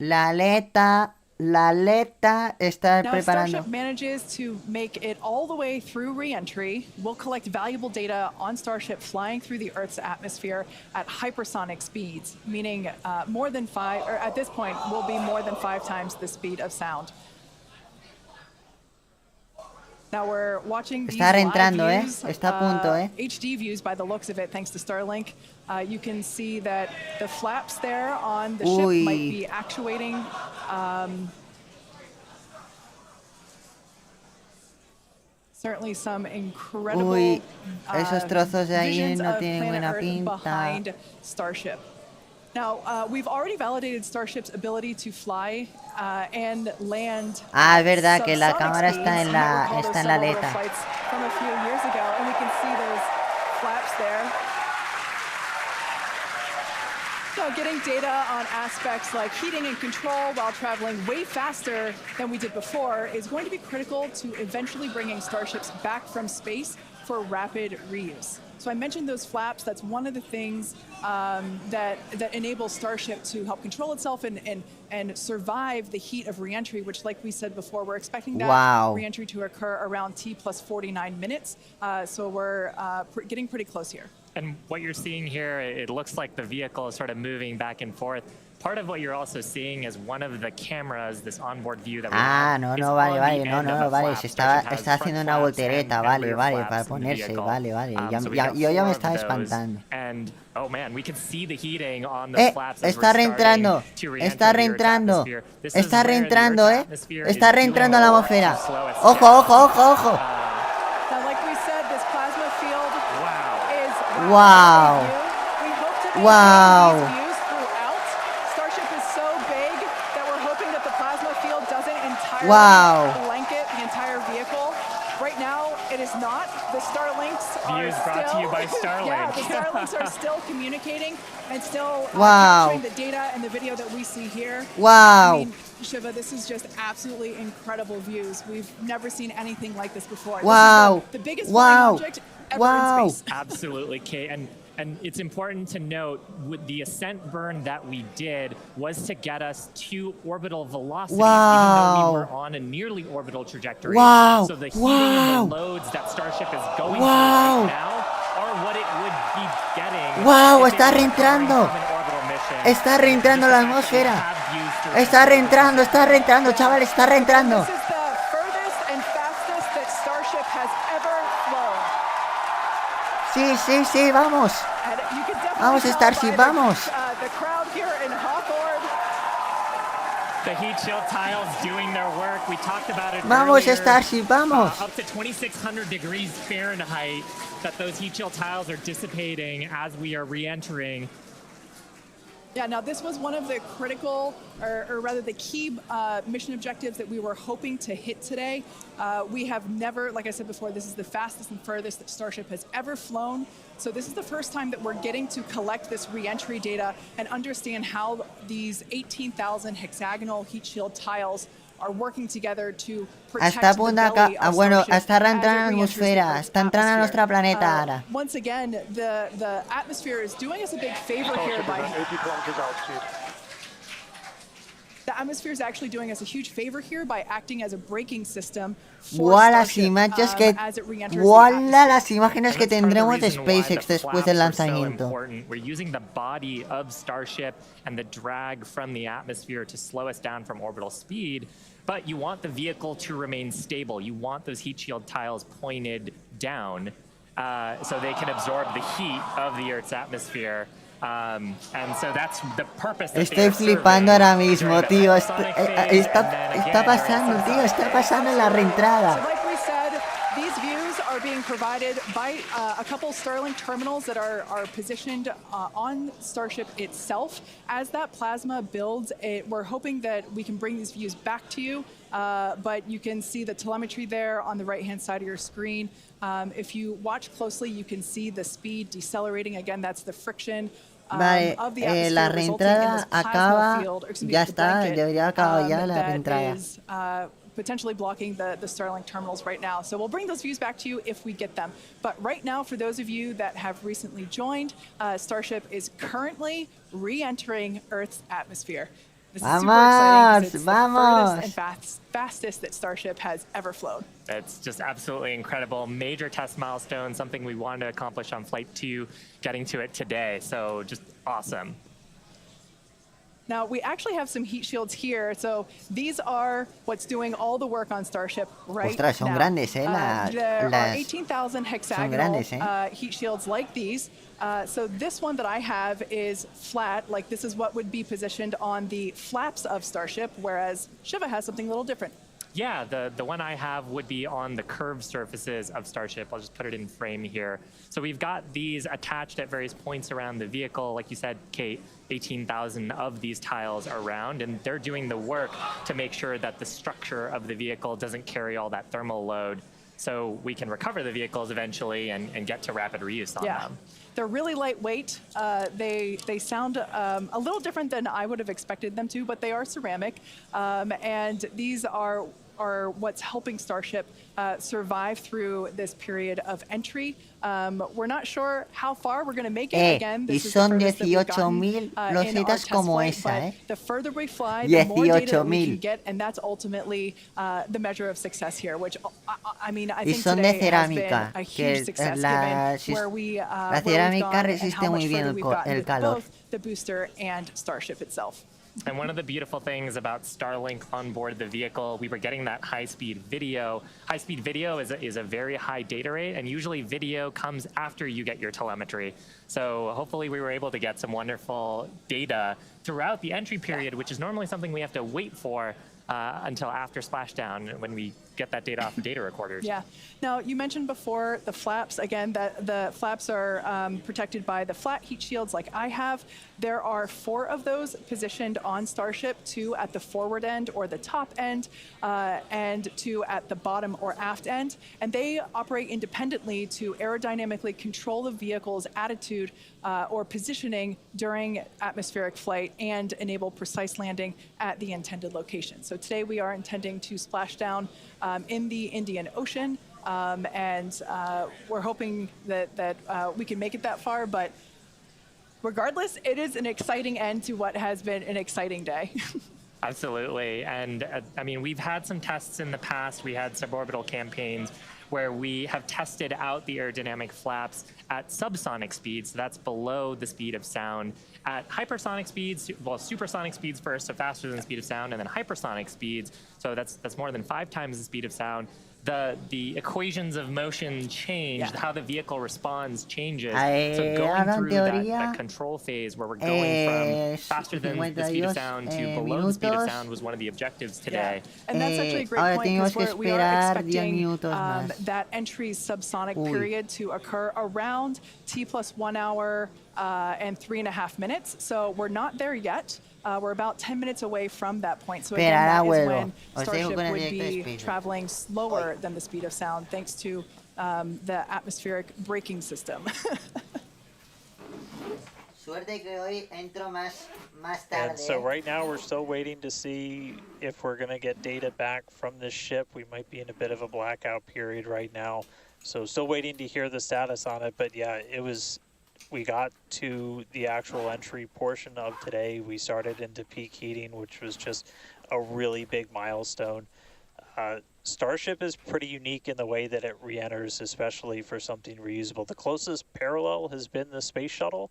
está Now, if preparando. Starship manages to make it all the way through re-entry, we'll collect valuable data on Starship flying through the Earth's atmosphere at hypersonic speeds, meaning more than 5, or at this point, will be more than 5 times the speed of sound. Now we're watching these Está reentrando, live views, Está a punto, HD views by the looks of it, thanks to Starlink. You can see that the flaps there on the ship might be actuating. Certainly some incredible Uy, esos trozos de ahí visions no of tienen planet buena Earth pinta. behind Starship. Now, we've already validated Starship's ability to fly and land Ah, es verdad que la subsonic cámara speeds. está en You might la recall those está en la suborbital aleta. flights from a few years ago, and we can see those flaps there. So getting data on aspects like heating and control while traveling way faster than we did before is going to be critical to eventually bringing starships back from space for rapid reuse. So I mentioned those flaps. That's one of the things that enables Starship to help control itself and survive the heat of reentry, which, like we said before, we're expecting that Wow. reentry to occur around T plus 49 minutes. So we're getting pretty close here. And what you're seeing here, it looks like the vehicle is sort of moving back and forth. Part of what you're also seeing is one of the cameras, this onboard view that we Ah, have, no, is no, on vale, the vale, no, end of no, a vale, flap. se Starship está has haciendo front una flaps voltereta, and vale, rear vale, flaps para in the ponerse, vehicle. vale, vale. So we got Yo ya four me of estaba those. espantando. And, oh man, we can see the heating on the flaps as Está we're reentrando, starting to re-enter está the Earth's reentrando, atmosphere. This is está where the reentrando, Earth's atmosphere is está doing reentrando a the la work to atmósfera. slow us Ojo, down. ojo, ojo, ojo. Now, like we said, this plasma field Wow. is Wow. We hope to maintain Wow. these views throughout. Starship is so big that we're hoping that the plasma field doesn't entirely Wow. blanket the entire vehicle. Right now, it is not. The Starlinks are Views still... brought to you by Starlink. Yeah, the Starlinks are still communicating and still Wow. capturing the data and the video that we see here. Wow. I mean, Shiva, this is just absolutely incredible views. We've never seen anything like this before. Wow. This is the biggest Wow. flying object ever Wow. in space. Absolutely, Kate. And it's important to note, with the ascent burn that we did was to get us to orbital velocities, even though Wow. we were on a nearly orbital trajectory. Wow. So the heating Wow. and the loads that Starship is going Wow. through right now are what it would be getting. Wow, if it está were reentrando. from an orbital mission. Está reentrando Just la the fact that we atmósfera. have views through Está it. reentrando, chavales, está reentrando. This is the furthest and fastest that Starship has ever flown. Sí, sí, sí, vamos. And you can definitely Vamos, tell Starship, by vamos. the crowd here in Hawthorne. The heat shield tiles doing their work. We talked about it Vamos, earlier. Starship, vamos. Up to 2,600 degrees Fahrenheit that those heat shield tiles are dissipating as we are re-entering. Yeah, now this was one of the critical, or rather the key mission objectives that we were hoping to hit today. We have never, like I said before, this is the fastest and furthest that Starship has ever flown. So this is the first time that we're getting to collect this re-entry data and understand how these 18,000 hexagonal heat shield tiles are working together to protect Hasta the punta belly acá, of bueno, Starship hasta as it entrar en la re-enters the atmósfera, Earth's hasta entrar a atmosphere. nuestra planeta ahora. Once again, the atmosphere is doing us a big favor here by... The atmosphere is actually doing us a huge favor here by acting as a braking system for ¡Guau las Starship, imágenes que, as it re-enters the ¡guau atmosphere. las imágenes que And that's part of the tendremos de reason why SpaceX the después del flaps are so lanzamiento! important. We're using the body of Starship and the drag from the atmosphere to slow us down from orbital speed. But you want the vehicle to remain stable. You want those heat shield tiles pointed down so they can absorb the heat of the Earth's atmosphere. And so that's the purpose that Estoy flipando ahora mismo, tío. Está pasando, tío. Está pasando en la So reentrada. like we said, these views are being provided by a couple Starlink terminals that are positioned on Starship itself. As that plasma builds, we're hoping that we can bring these views back to you, but you can see the telemetry there on the right-hand side of your screen. If you watch closely, you can see the speed decelerating. Again, that's the friction Vale, of the la atmosphere resulting in reentrada this plasma acaba, field, or excuse me, ya the está, blanket, debería acabar ya la that reentrada. is potentially blocking the Starlink terminals right now. So we'll bring those views back to you if we get them. But right now, for those of you that have recently joined, Starship is currently re-entering Earth's atmosphere. This is super exciting because it's the furthest and fastest that Starship has ever flown. It's just absolutely incredible. Major test milestone, something we wanted to accomplish on Flight 2, getting to it today. So just awesome. Now, we actually have some heat shields here. So these are what's doing all the work on Starship right Ostras, son now. grandes, There are las 18,000 hexagonal grandes, heat shields like these. So this one that I have is flat, like this is what would be positioned on the flaps of Starship, whereas Shiva has something a little different. Yeah, the one I have would be on the curved surfaces of Starship. I'll just put it in frame here. So we've got these attached at various points around the vehicle. Like you said, Kate, 18,000 of these tiles around, and they're doing the work to make sure that the structure of the vehicle doesn't carry all that thermal load, so we can recover the vehicles eventually and get to rapid reuse on them. They're really lightweight. They sound a little different than I would have expected them to, but they are ceramic. And these are what's helping Starship survive through this period of entry. We're not sure how far we're going to make it. Again, y this is the son furthest that we've 18,000 gotten, in our losetas test como flight, esa, but the further we fly, the more data that we 18,000. can get, and that's ultimately the measure of success here, which, I mean, I Y think son de today has been cerámica, a que huge success la, given where we la where we've cerámica gone and resiste how much muy bien further we've gotten el with calor. both the booster and Starship itself. And one of the beautiful things about Starlink on board the vehicle, we were getting that high-speed video. High-speed video is a very high data rate, and usually video comes after you get your telemetry. So hopefully we were able to get some wonderful data throughout the entry period, which is normally something we have to wait for until after splashdown when we get that data off the data recorders. Yeah. Now, you mentioned before the flaps, again, that the flaps are protected by the flat heat shields like I have. There are 4 of those positioned on Starship, 2 at the forward end or the top end, and 2 at the bottom or aft end. And they operate independently to aerodynamically control the vehicle's attitude or positioning during atmospheric flight and enable precise landing at the intended location. So today we are intending to splash down in the Indian Ocean, and we're hoping that we can make it that far, but regardless, it is an exciting end to what has been an exciting day. Absolutely. And I mean, we've had some tests in the past. We had suborbital campaigns where we have tested out the aerodynamic flaps at subsonic speeds, so that's below the speed of sound. At hypersonic speeds, well, supersonic speeds first, so faster than the speed of sound, and then hypersonic speeds, so that's more than 5 times the speed of sound. The equations of motion change, how the vehicle responds changes. So going through that control phase where we're going from faster than the speed of sound to below the speed of sound was one of the objectives today. And that's actually a great point, because we are expecting that entry subsonic period to occur around T+1 hour and 3.5 minutes. So we're not there yet. We're about 10 minutes away from that point. So again, that is when Starship would be traveling slower than the speed of sound, thanks to the atmospheric braking system. Suerte que hoy entro más And tarde. so right now we're still waiting to see if we're going to get data back from this ship. We might be in a bit of a blackout period right now. So still waiting to hear the status on it. But yeah, we got to the actual entry portion of today. We started into peak heating, which was just a really big milestone. Starship is pretty unique in the way that it re-enters, especially for something reusable. The closest parallel has been the space shuttle.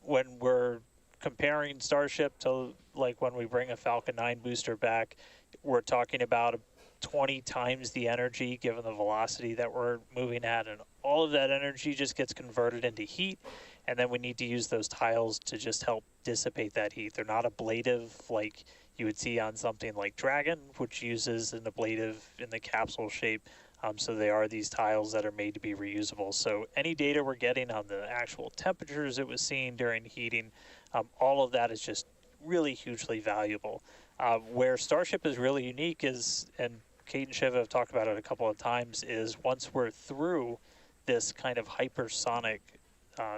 When we're comparing Starship to like when we bring a Falcon 9 booster back, we're talking about 20 times the energy given the velocity that we're moving at, and all of that energy just gets converted into heat, and then we need to use those tiles to just help dissipate that heat. They're not ablative like you would see on something like Dragon, which uses an ablative in the capsule shape. So they are these tiles that are made to be reusable. So any data we're getting on the actual temperatures it was seeing during heating, all of that is just really hugely valuable. Where Starship is really unique is, and Kate and Shiva have talked about it a couple of times, is once we're through this kind of hypersonic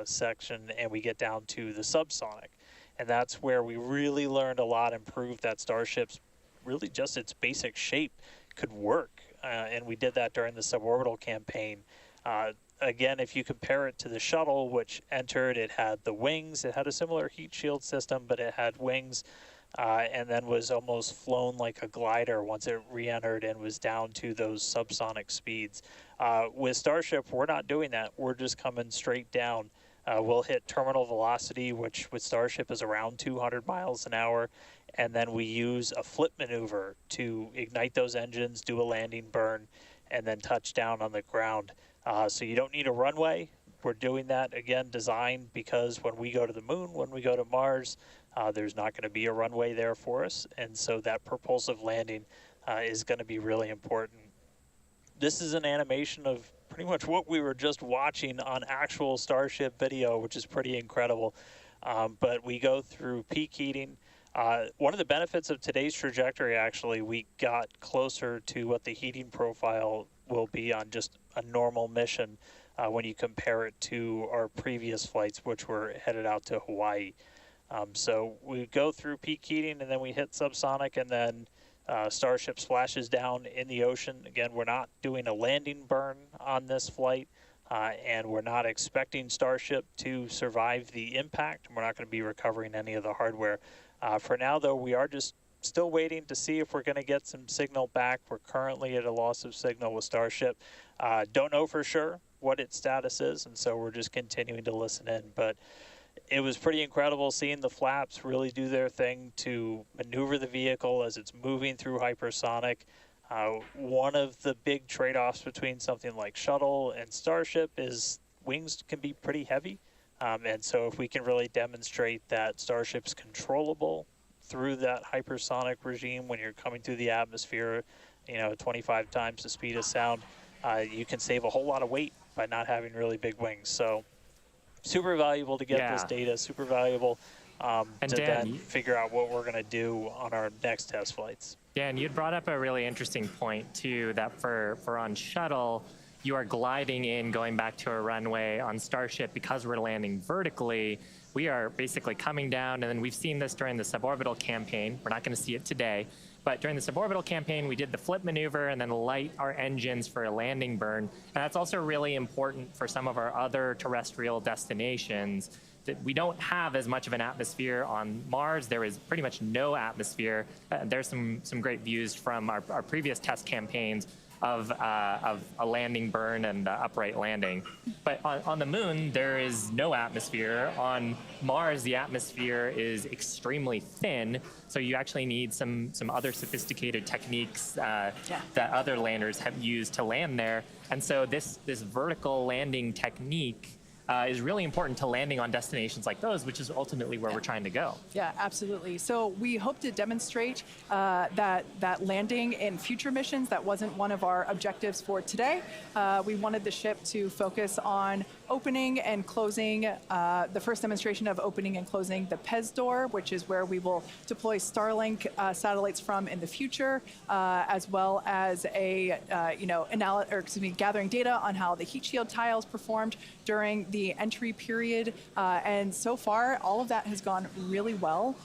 section and we get down to the subsonic. And that's where we really learned a lot and proved that Starship's really just its basic shape could work. And we did that during the suborbital campaign. Again, if you compare it to the shuttle, which entered, it had the wings. It had a similar heat shield system, but it had wings, and then was almost flown like a glider once it re-entered and was down to those subsonic speeds. With Starship, we're not doing that. We're just coming straight down. We'll hit terminal velocity, which with Starship is around 200 miles an hour, and then we use a flip maneuver to ignite those engines, do a landing burn, and then touch down on the ground. So you don't need a runway. We're doing that, again, designed because when we go to the moon, when we go to Mars, there's not going to be a runway there for us. And so that propulsive landing is going to be really important. This is an animation of pretty much what we were just watching on actual Starship video, which is pretty incredible. But we go through peak heating. One of the benefits of today's trajectory, actually, we got closer to what the heating profile will be on just a normal mission when you compare it to our previous flights, which were headed out to Hawaii. So we go through peak heating, and then we hit subsonic, and then Starship splashes down in the ocean. Again, we're not doing a landing burn on this flight, and we're not expecting Starship to survive the impact. We're not going to be recovering any of the hardware. For now, though, we are just still waiting to see if we're going to get some signal back. We're currently at a loss of signal with Starship. Don't know for sure what its status is, and so we're just continuing to listen in. But it was pretty incredible seeing the flaps really do their thing to maneuver the vehicle as it's moving through hypersonic. One of the big trade-offs between something like Shuttle and Starship is wings can be pretty heavy. And so if we can really demonstrate that Starship's controllable through that hypersonic regime when you're coming through the atmosphere, 25 times the speed of sound, you can save a whole lot of weight by not having really big wings. So super valuable to get this data, super valuable to then figure out what we're going to do on our next test flights. Yeah, and you'd brought up a really interesting point, too, that for on Shuttle, you are gliding in, going back to a runway. On Starship, because we're landing vertically, we are basically coming down, and then we've seen this during the suborbital campaign. We're not going to see it today, but during the suborbital campaign, we did the flip maneuver and then light our engines for a landing burn. And that's also really important for some of our other terrestrial destinations, that we don't have as much of an atmosphere on Mars. There is pretty much no atmosphere. There's some great views from our previous test campaigns of a landing burn and upright landing. But on the moon, there is no atmosphere. On Mars, the atmosphere is extremely thin, so you actually need some other sophisticated techniques that other landers have used to land there. And so this vertical landing technique is really important to landing on destinations like those, which is ultimately where we're trying to go. Yeah, absolutely. So we hope to demonstrate that landing in future missions. That wasn't one of our objectives for today. We wanted the ship to focus on opening and closing, the first demonstration of opening and closing the PEZ door, which is where we will deploy Starlink satellites from in the future, as well as gathering data on how the heat shield tiles performed during the entry period. And so far, all of that has gone really well.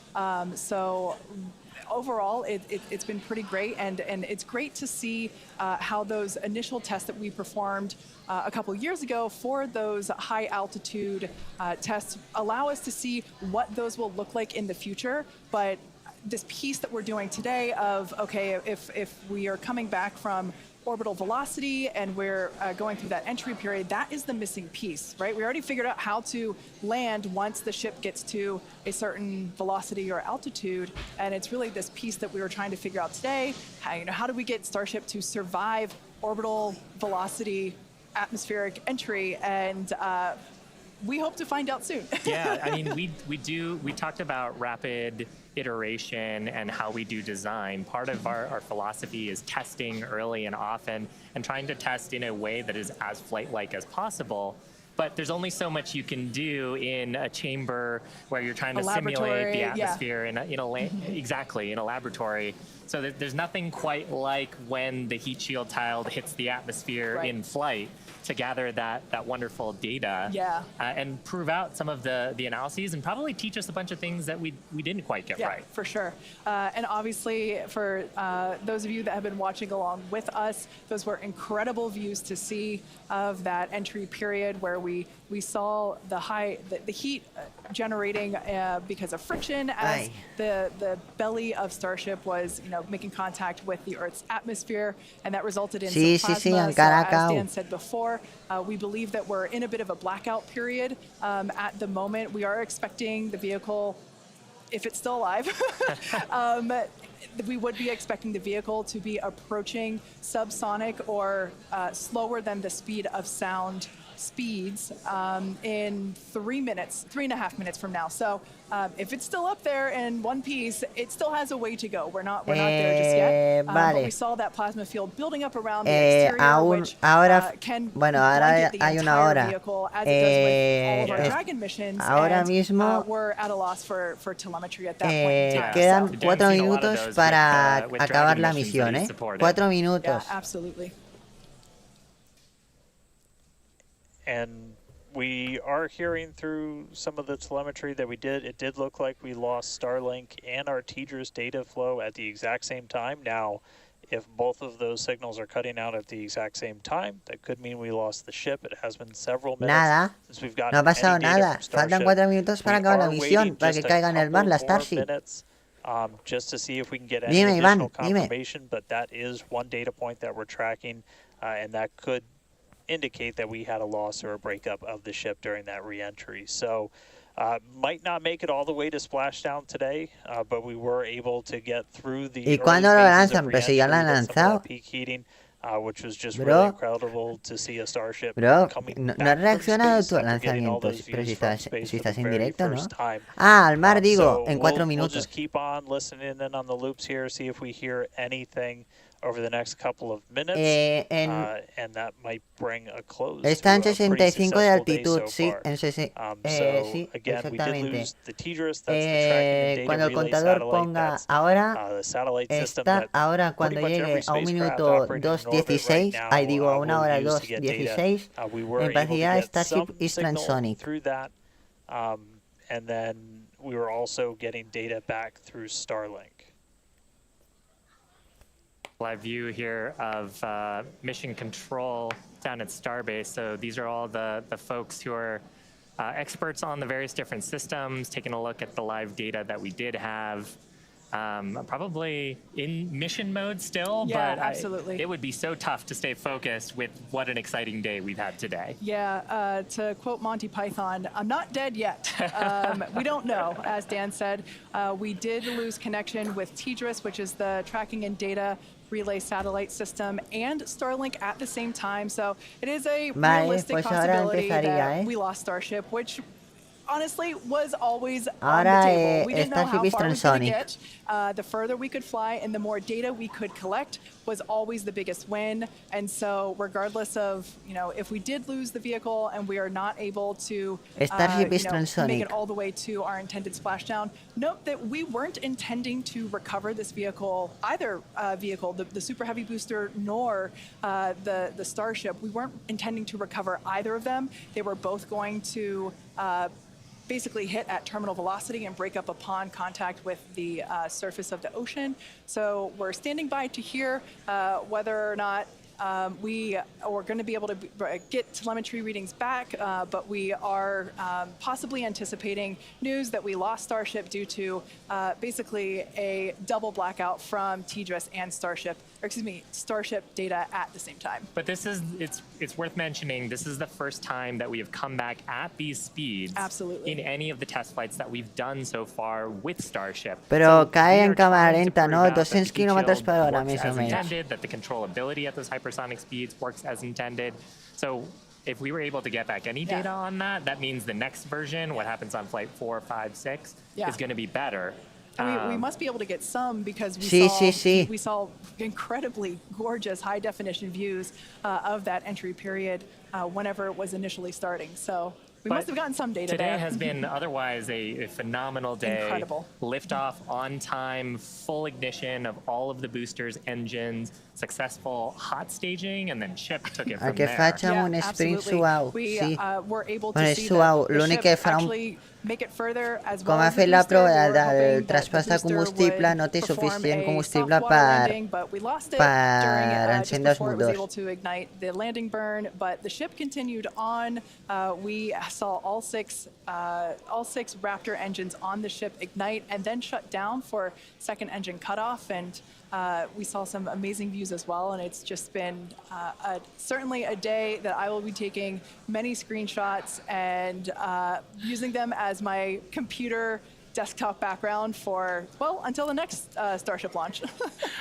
So overall, it's been pretty great, and it's great to see how those initial tests that we performed a couple years ago for those high altitude tests allow us to see what those will look like in the future. But this piece that we're doing today of, okay, if we are coming back from orbital velocity and we're going through that entry period, that is the missing piece, right? We already figured out how to land once the ship gets to a certain velocity or altitude, and it's really this piece that we were trying to figure out today. How do we get Starship to survive orbital velocity atmospheric entry? And we hope to find out soon. Yeah, I mean, we talked about rapid iteration and how we do design. Part of our philosophy is testing early and often and trying to test in a way that is as flight-like as possible. But there's only so much you can do in a chamber where you're trying to simulate the atmosphere in a laboratory. So there's nothing quite like when the heat shield tile hits the atmosphere in flight to gather that wonderful data and prove out some of the analyses and probably teach us a bunch of things that we didn't quite get right. For sure. And obviously, for those of you that have been watching along with us, those were incredible views to see of that entry period where we saw the heat generating because of friction as the belly of Starship was making contact with the Earth's atmosphere, and that resulted in some plasma. So as Dan said before, we believe that we're in a bit of a blackout period at the moment. We are expecting the vehicle, if it's still alive, we would be expecting the vehicle to be approaching subsonic or slower than the speed of sound speeds in 3 minutes, 3.5 minutes from now. So if it's still up there in one piece, it still has a way to go. We're not there just yet. Vale. But we saw that plasma field building up around the exterior, which can bueno, ahora blanket the hay una entire hora. vehicle, as it does with all of our Dragon missions. Ahora and, mismo we're at a loss for telemetry at that point in time. quedan So, 4 minutos para acabar la misión, 4 minutos. yeah, absolutely. And we are hearing through some of the telemetry that we did. It did look like we lost Starlink and our TDRS data flow at the exact same time. Now, if both of those signals are cutting out at the exact same time, that could mean we lost the ship. It has been several minutes since we've gotten no ha pasado any data nada. from Starship. Faltan 4 minutos para acabar la misión, para que caiga en el mar la Starship. Just to see if we can get any additional confirmation, but that is one data point that we're tracking, and that could indicate that we had a loss or a breakup of the ship during that re-entry. So might not make it all the way to splashdown today, but we were able to get through the ¿Y cuándo lo lanzan? re-entry, Pero si ya lo han lanzado. peak heating, which was just really incredible to see a Starship coming no back has reaccionado tú from al space after getting all those lanzamiento, pero views si from estás space en for the very directo, ¿no? first time. Ah, al mar digo, So en 4 we'll minutos. just keep on listening in on the loops here, see if we hear anything over the next couple of minutes, and that might bring a close Está en to a pretty 65 de successful day altitud, so sí, far. en Sí, again, we did exactamente. lose the TDRS, that's the tracking Cuando and el data relay contador satellite, ponga that's ahora, the satellite system está that ahora pretty cuando much llegue every a un spacecraft minuto operating in orbit right 2:16, now ahí digo a una hora will use to get data. 2:16, We were en able to velocidad get Starship some is signal transonic. through that, and then we were also getting data back through Starlink. Live view here of mission control down at Starbase. So these are all the folks who are experts on the various different systems, taking a look at the live data that we did have. Probably in mission mode still, Yeah, but absolutely. it would be so tough to stay focused with what an exciting day we've had today. Yeah, to quote Monty Python, I'm not dead yet. We don't know, as Dan said. We did lose connection with TDRS, which is the tracking and data relay satellite system, and Starlink at the same time. So it is a realistic possibility that we lost Starship, which honestly was always on the table. We didn't know how far we could get. The further we could fly and the more data we could collect was always the biggest win. And so regardless of, if we did lose the vehicle and we are not able to make it all the way to our intended splashdown, note that we weren't intending to recover this vehicle, either vehicle, the Super Heavy booster nor the Starship. We weren't intending to recover either of them. They were both going to basically hit at terminal velocity and break up upon contact with the surface of the ocean. So we're standing by to hear whether or not we are going to be able to get telemetry readings back, but we are possibly anticipating news that we lost Starship due to basically a double blackout from TDRS and Starship data at the same time. But this is, it's worth mentioning, this is the first time that we have come back at these speeds in any of the test flights that we've done so far with Starship. Pero cae en cámara lenta, ¿no? 200 kilómetros por hora, más o menos. That the controllability at those hypersonic speeds works as intended. So if we were able to get back any data on that, that means the next version, what happens on flight 4, 5, 6, is going to be better. We must be able to get some because we saw incredibly gorgeous high definition views of that entry period whenever it was initially starting. So we must have gotten some data today there. Has been otherwise a phenomenal day. Incredible. Liftoff on time, full ignition of all of the boosters, engines, successful hot staging, and then Chip took it from there. Facciamo un sprint suau. We were able Bueno, to è see suau. the L'únic ship que farà actually make it further as well com ha as the fet la booster. prova We were del hoping that traspàs the de booster combustible would no té perform suficient a combustible soft water per landing, but we lost it during just encendre els before it was motors. able to ignite the landing burn. But the ship continued on. We saw all six Raptor engines on the ship ignite and then shut down for second engine cutoff, and we saw some amazing views as well. And it's just been certainly a day that I will be taking many screenshots and using them as my computer desktop background for, well, until the next Starship launch.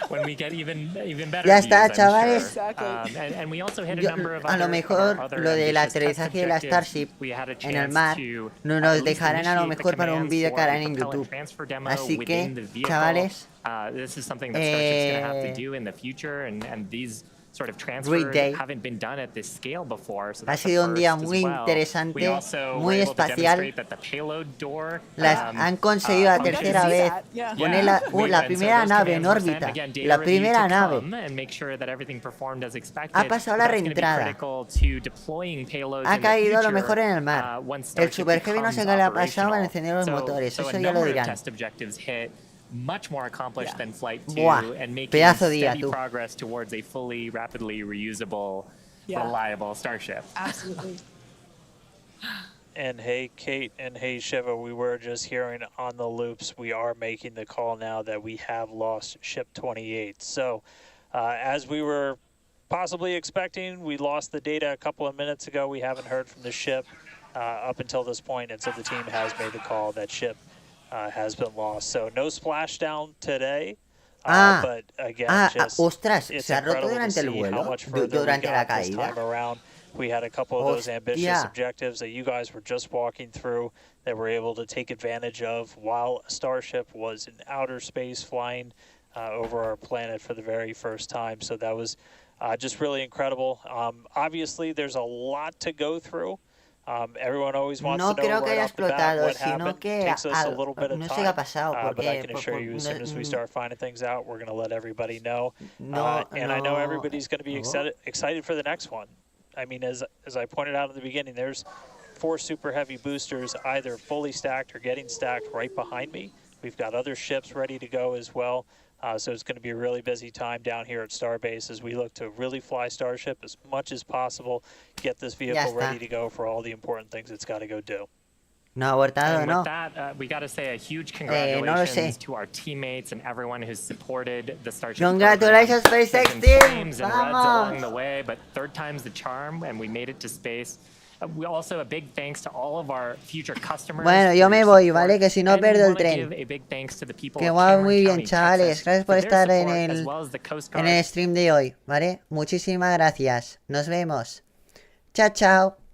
When we get even better Ya views, está, I'm chavales. sure. Exactly. And we also hit a Yo, number of a lo other, mejor other lo del ambitious test aterrizaje de la objectives. Starship We had a en el chance mar to, nos at least dejarán a lo initiate the mejor para un commands vídeo que for a harán en propellant YouTube. transfer demo Así within que, the vehicle. chavales, This is something that Starship's going to have to do in the future, and these sort of great transfers day. haven't been done at this scale before, so Ha that's a sido un día first as muy well. interesante, We also were muy able to espacial. demonstrate that the payload door Han conseguido la functions. tercera see vez that, yeah. poner Yeah, la and so primera those nave en commands were sent. órbita. Again, data La review primera to nave. come and make sure that everything performed as expected. Ha pasado la That's going to be reentrada. critical to deploying payloads Ha in the caído a lo future, mejor en el mar. once El Starship Super Heavy no sé becomes qué le ha pasado al operational. encender los motores. So Eso a ya lo number of dirán. test objectives hit, much more accomplished Yeah. than Flight 2, Buah, and making pedazo día, steady tú. progress towards a fully, rapidly reusable, Yeah. reliable Starship. Absolutely. And hey, Kate, and hey, Shiva, we were just hearing on the loops, we are making the call now that we have lost Ship 28. So, as we were possibly expecting, we lost the data a couple of minutes ago. We haven't heard from the ship up until this point, and so the team has made the call that ship has been lost. So, no splashdown today. But again, ostras, it's se ha roto incredible to durante el see how vuelo, much further we durante la got this caída. time around. We had a couple of those ambitious Hostia. objectives that you guys were just walking through that we're able to take advantage of while Starship was in outer space flying over our planet for the very first time. So that was just really incredible. Obviously, there's a lot to go through. Everyone always wants No to know creo que right haya off the bat explotado, what sino happened. que Takes us a little bit of no sé qué ha time, pasado, but I porque can assure you, as soon as we no, start finding things out, we're going to let everybody know. no, And I know no. everybody's going to be excited for the next one. I mean, as I pointed out in the beginning, there's 4 super heavy boosters either fully stacked or getting stacked right behind me. We've got other ships ready to go as well. So it's going to be a really busy time down here at Starbase as we look to really fly Starship as much as possible, get this vehicle ready to go for all the important things it's got to go do. No ha abortado, And no. with that, we got to say a huge no lo sé. congratulations to our teammates and everyone who's supported the Starship Congratulations, program. SpaceX There's been team! flames and reds along Vamos! the way, but third time's the charm, and we made it to space. We also a big thanks to all of our future customers. Bueno, yo me voy, ¿vale? Que si no And we pierdo el wanna tren. give a big thanks to the people Que of va Cameron muy bien, County, chavales. Texas, Gracias por for their estar en support, as el, well as the Coast en Guard. el stream de hoy, ¿vale? Muchísimas gracias. Nos vemos. Chao, chao.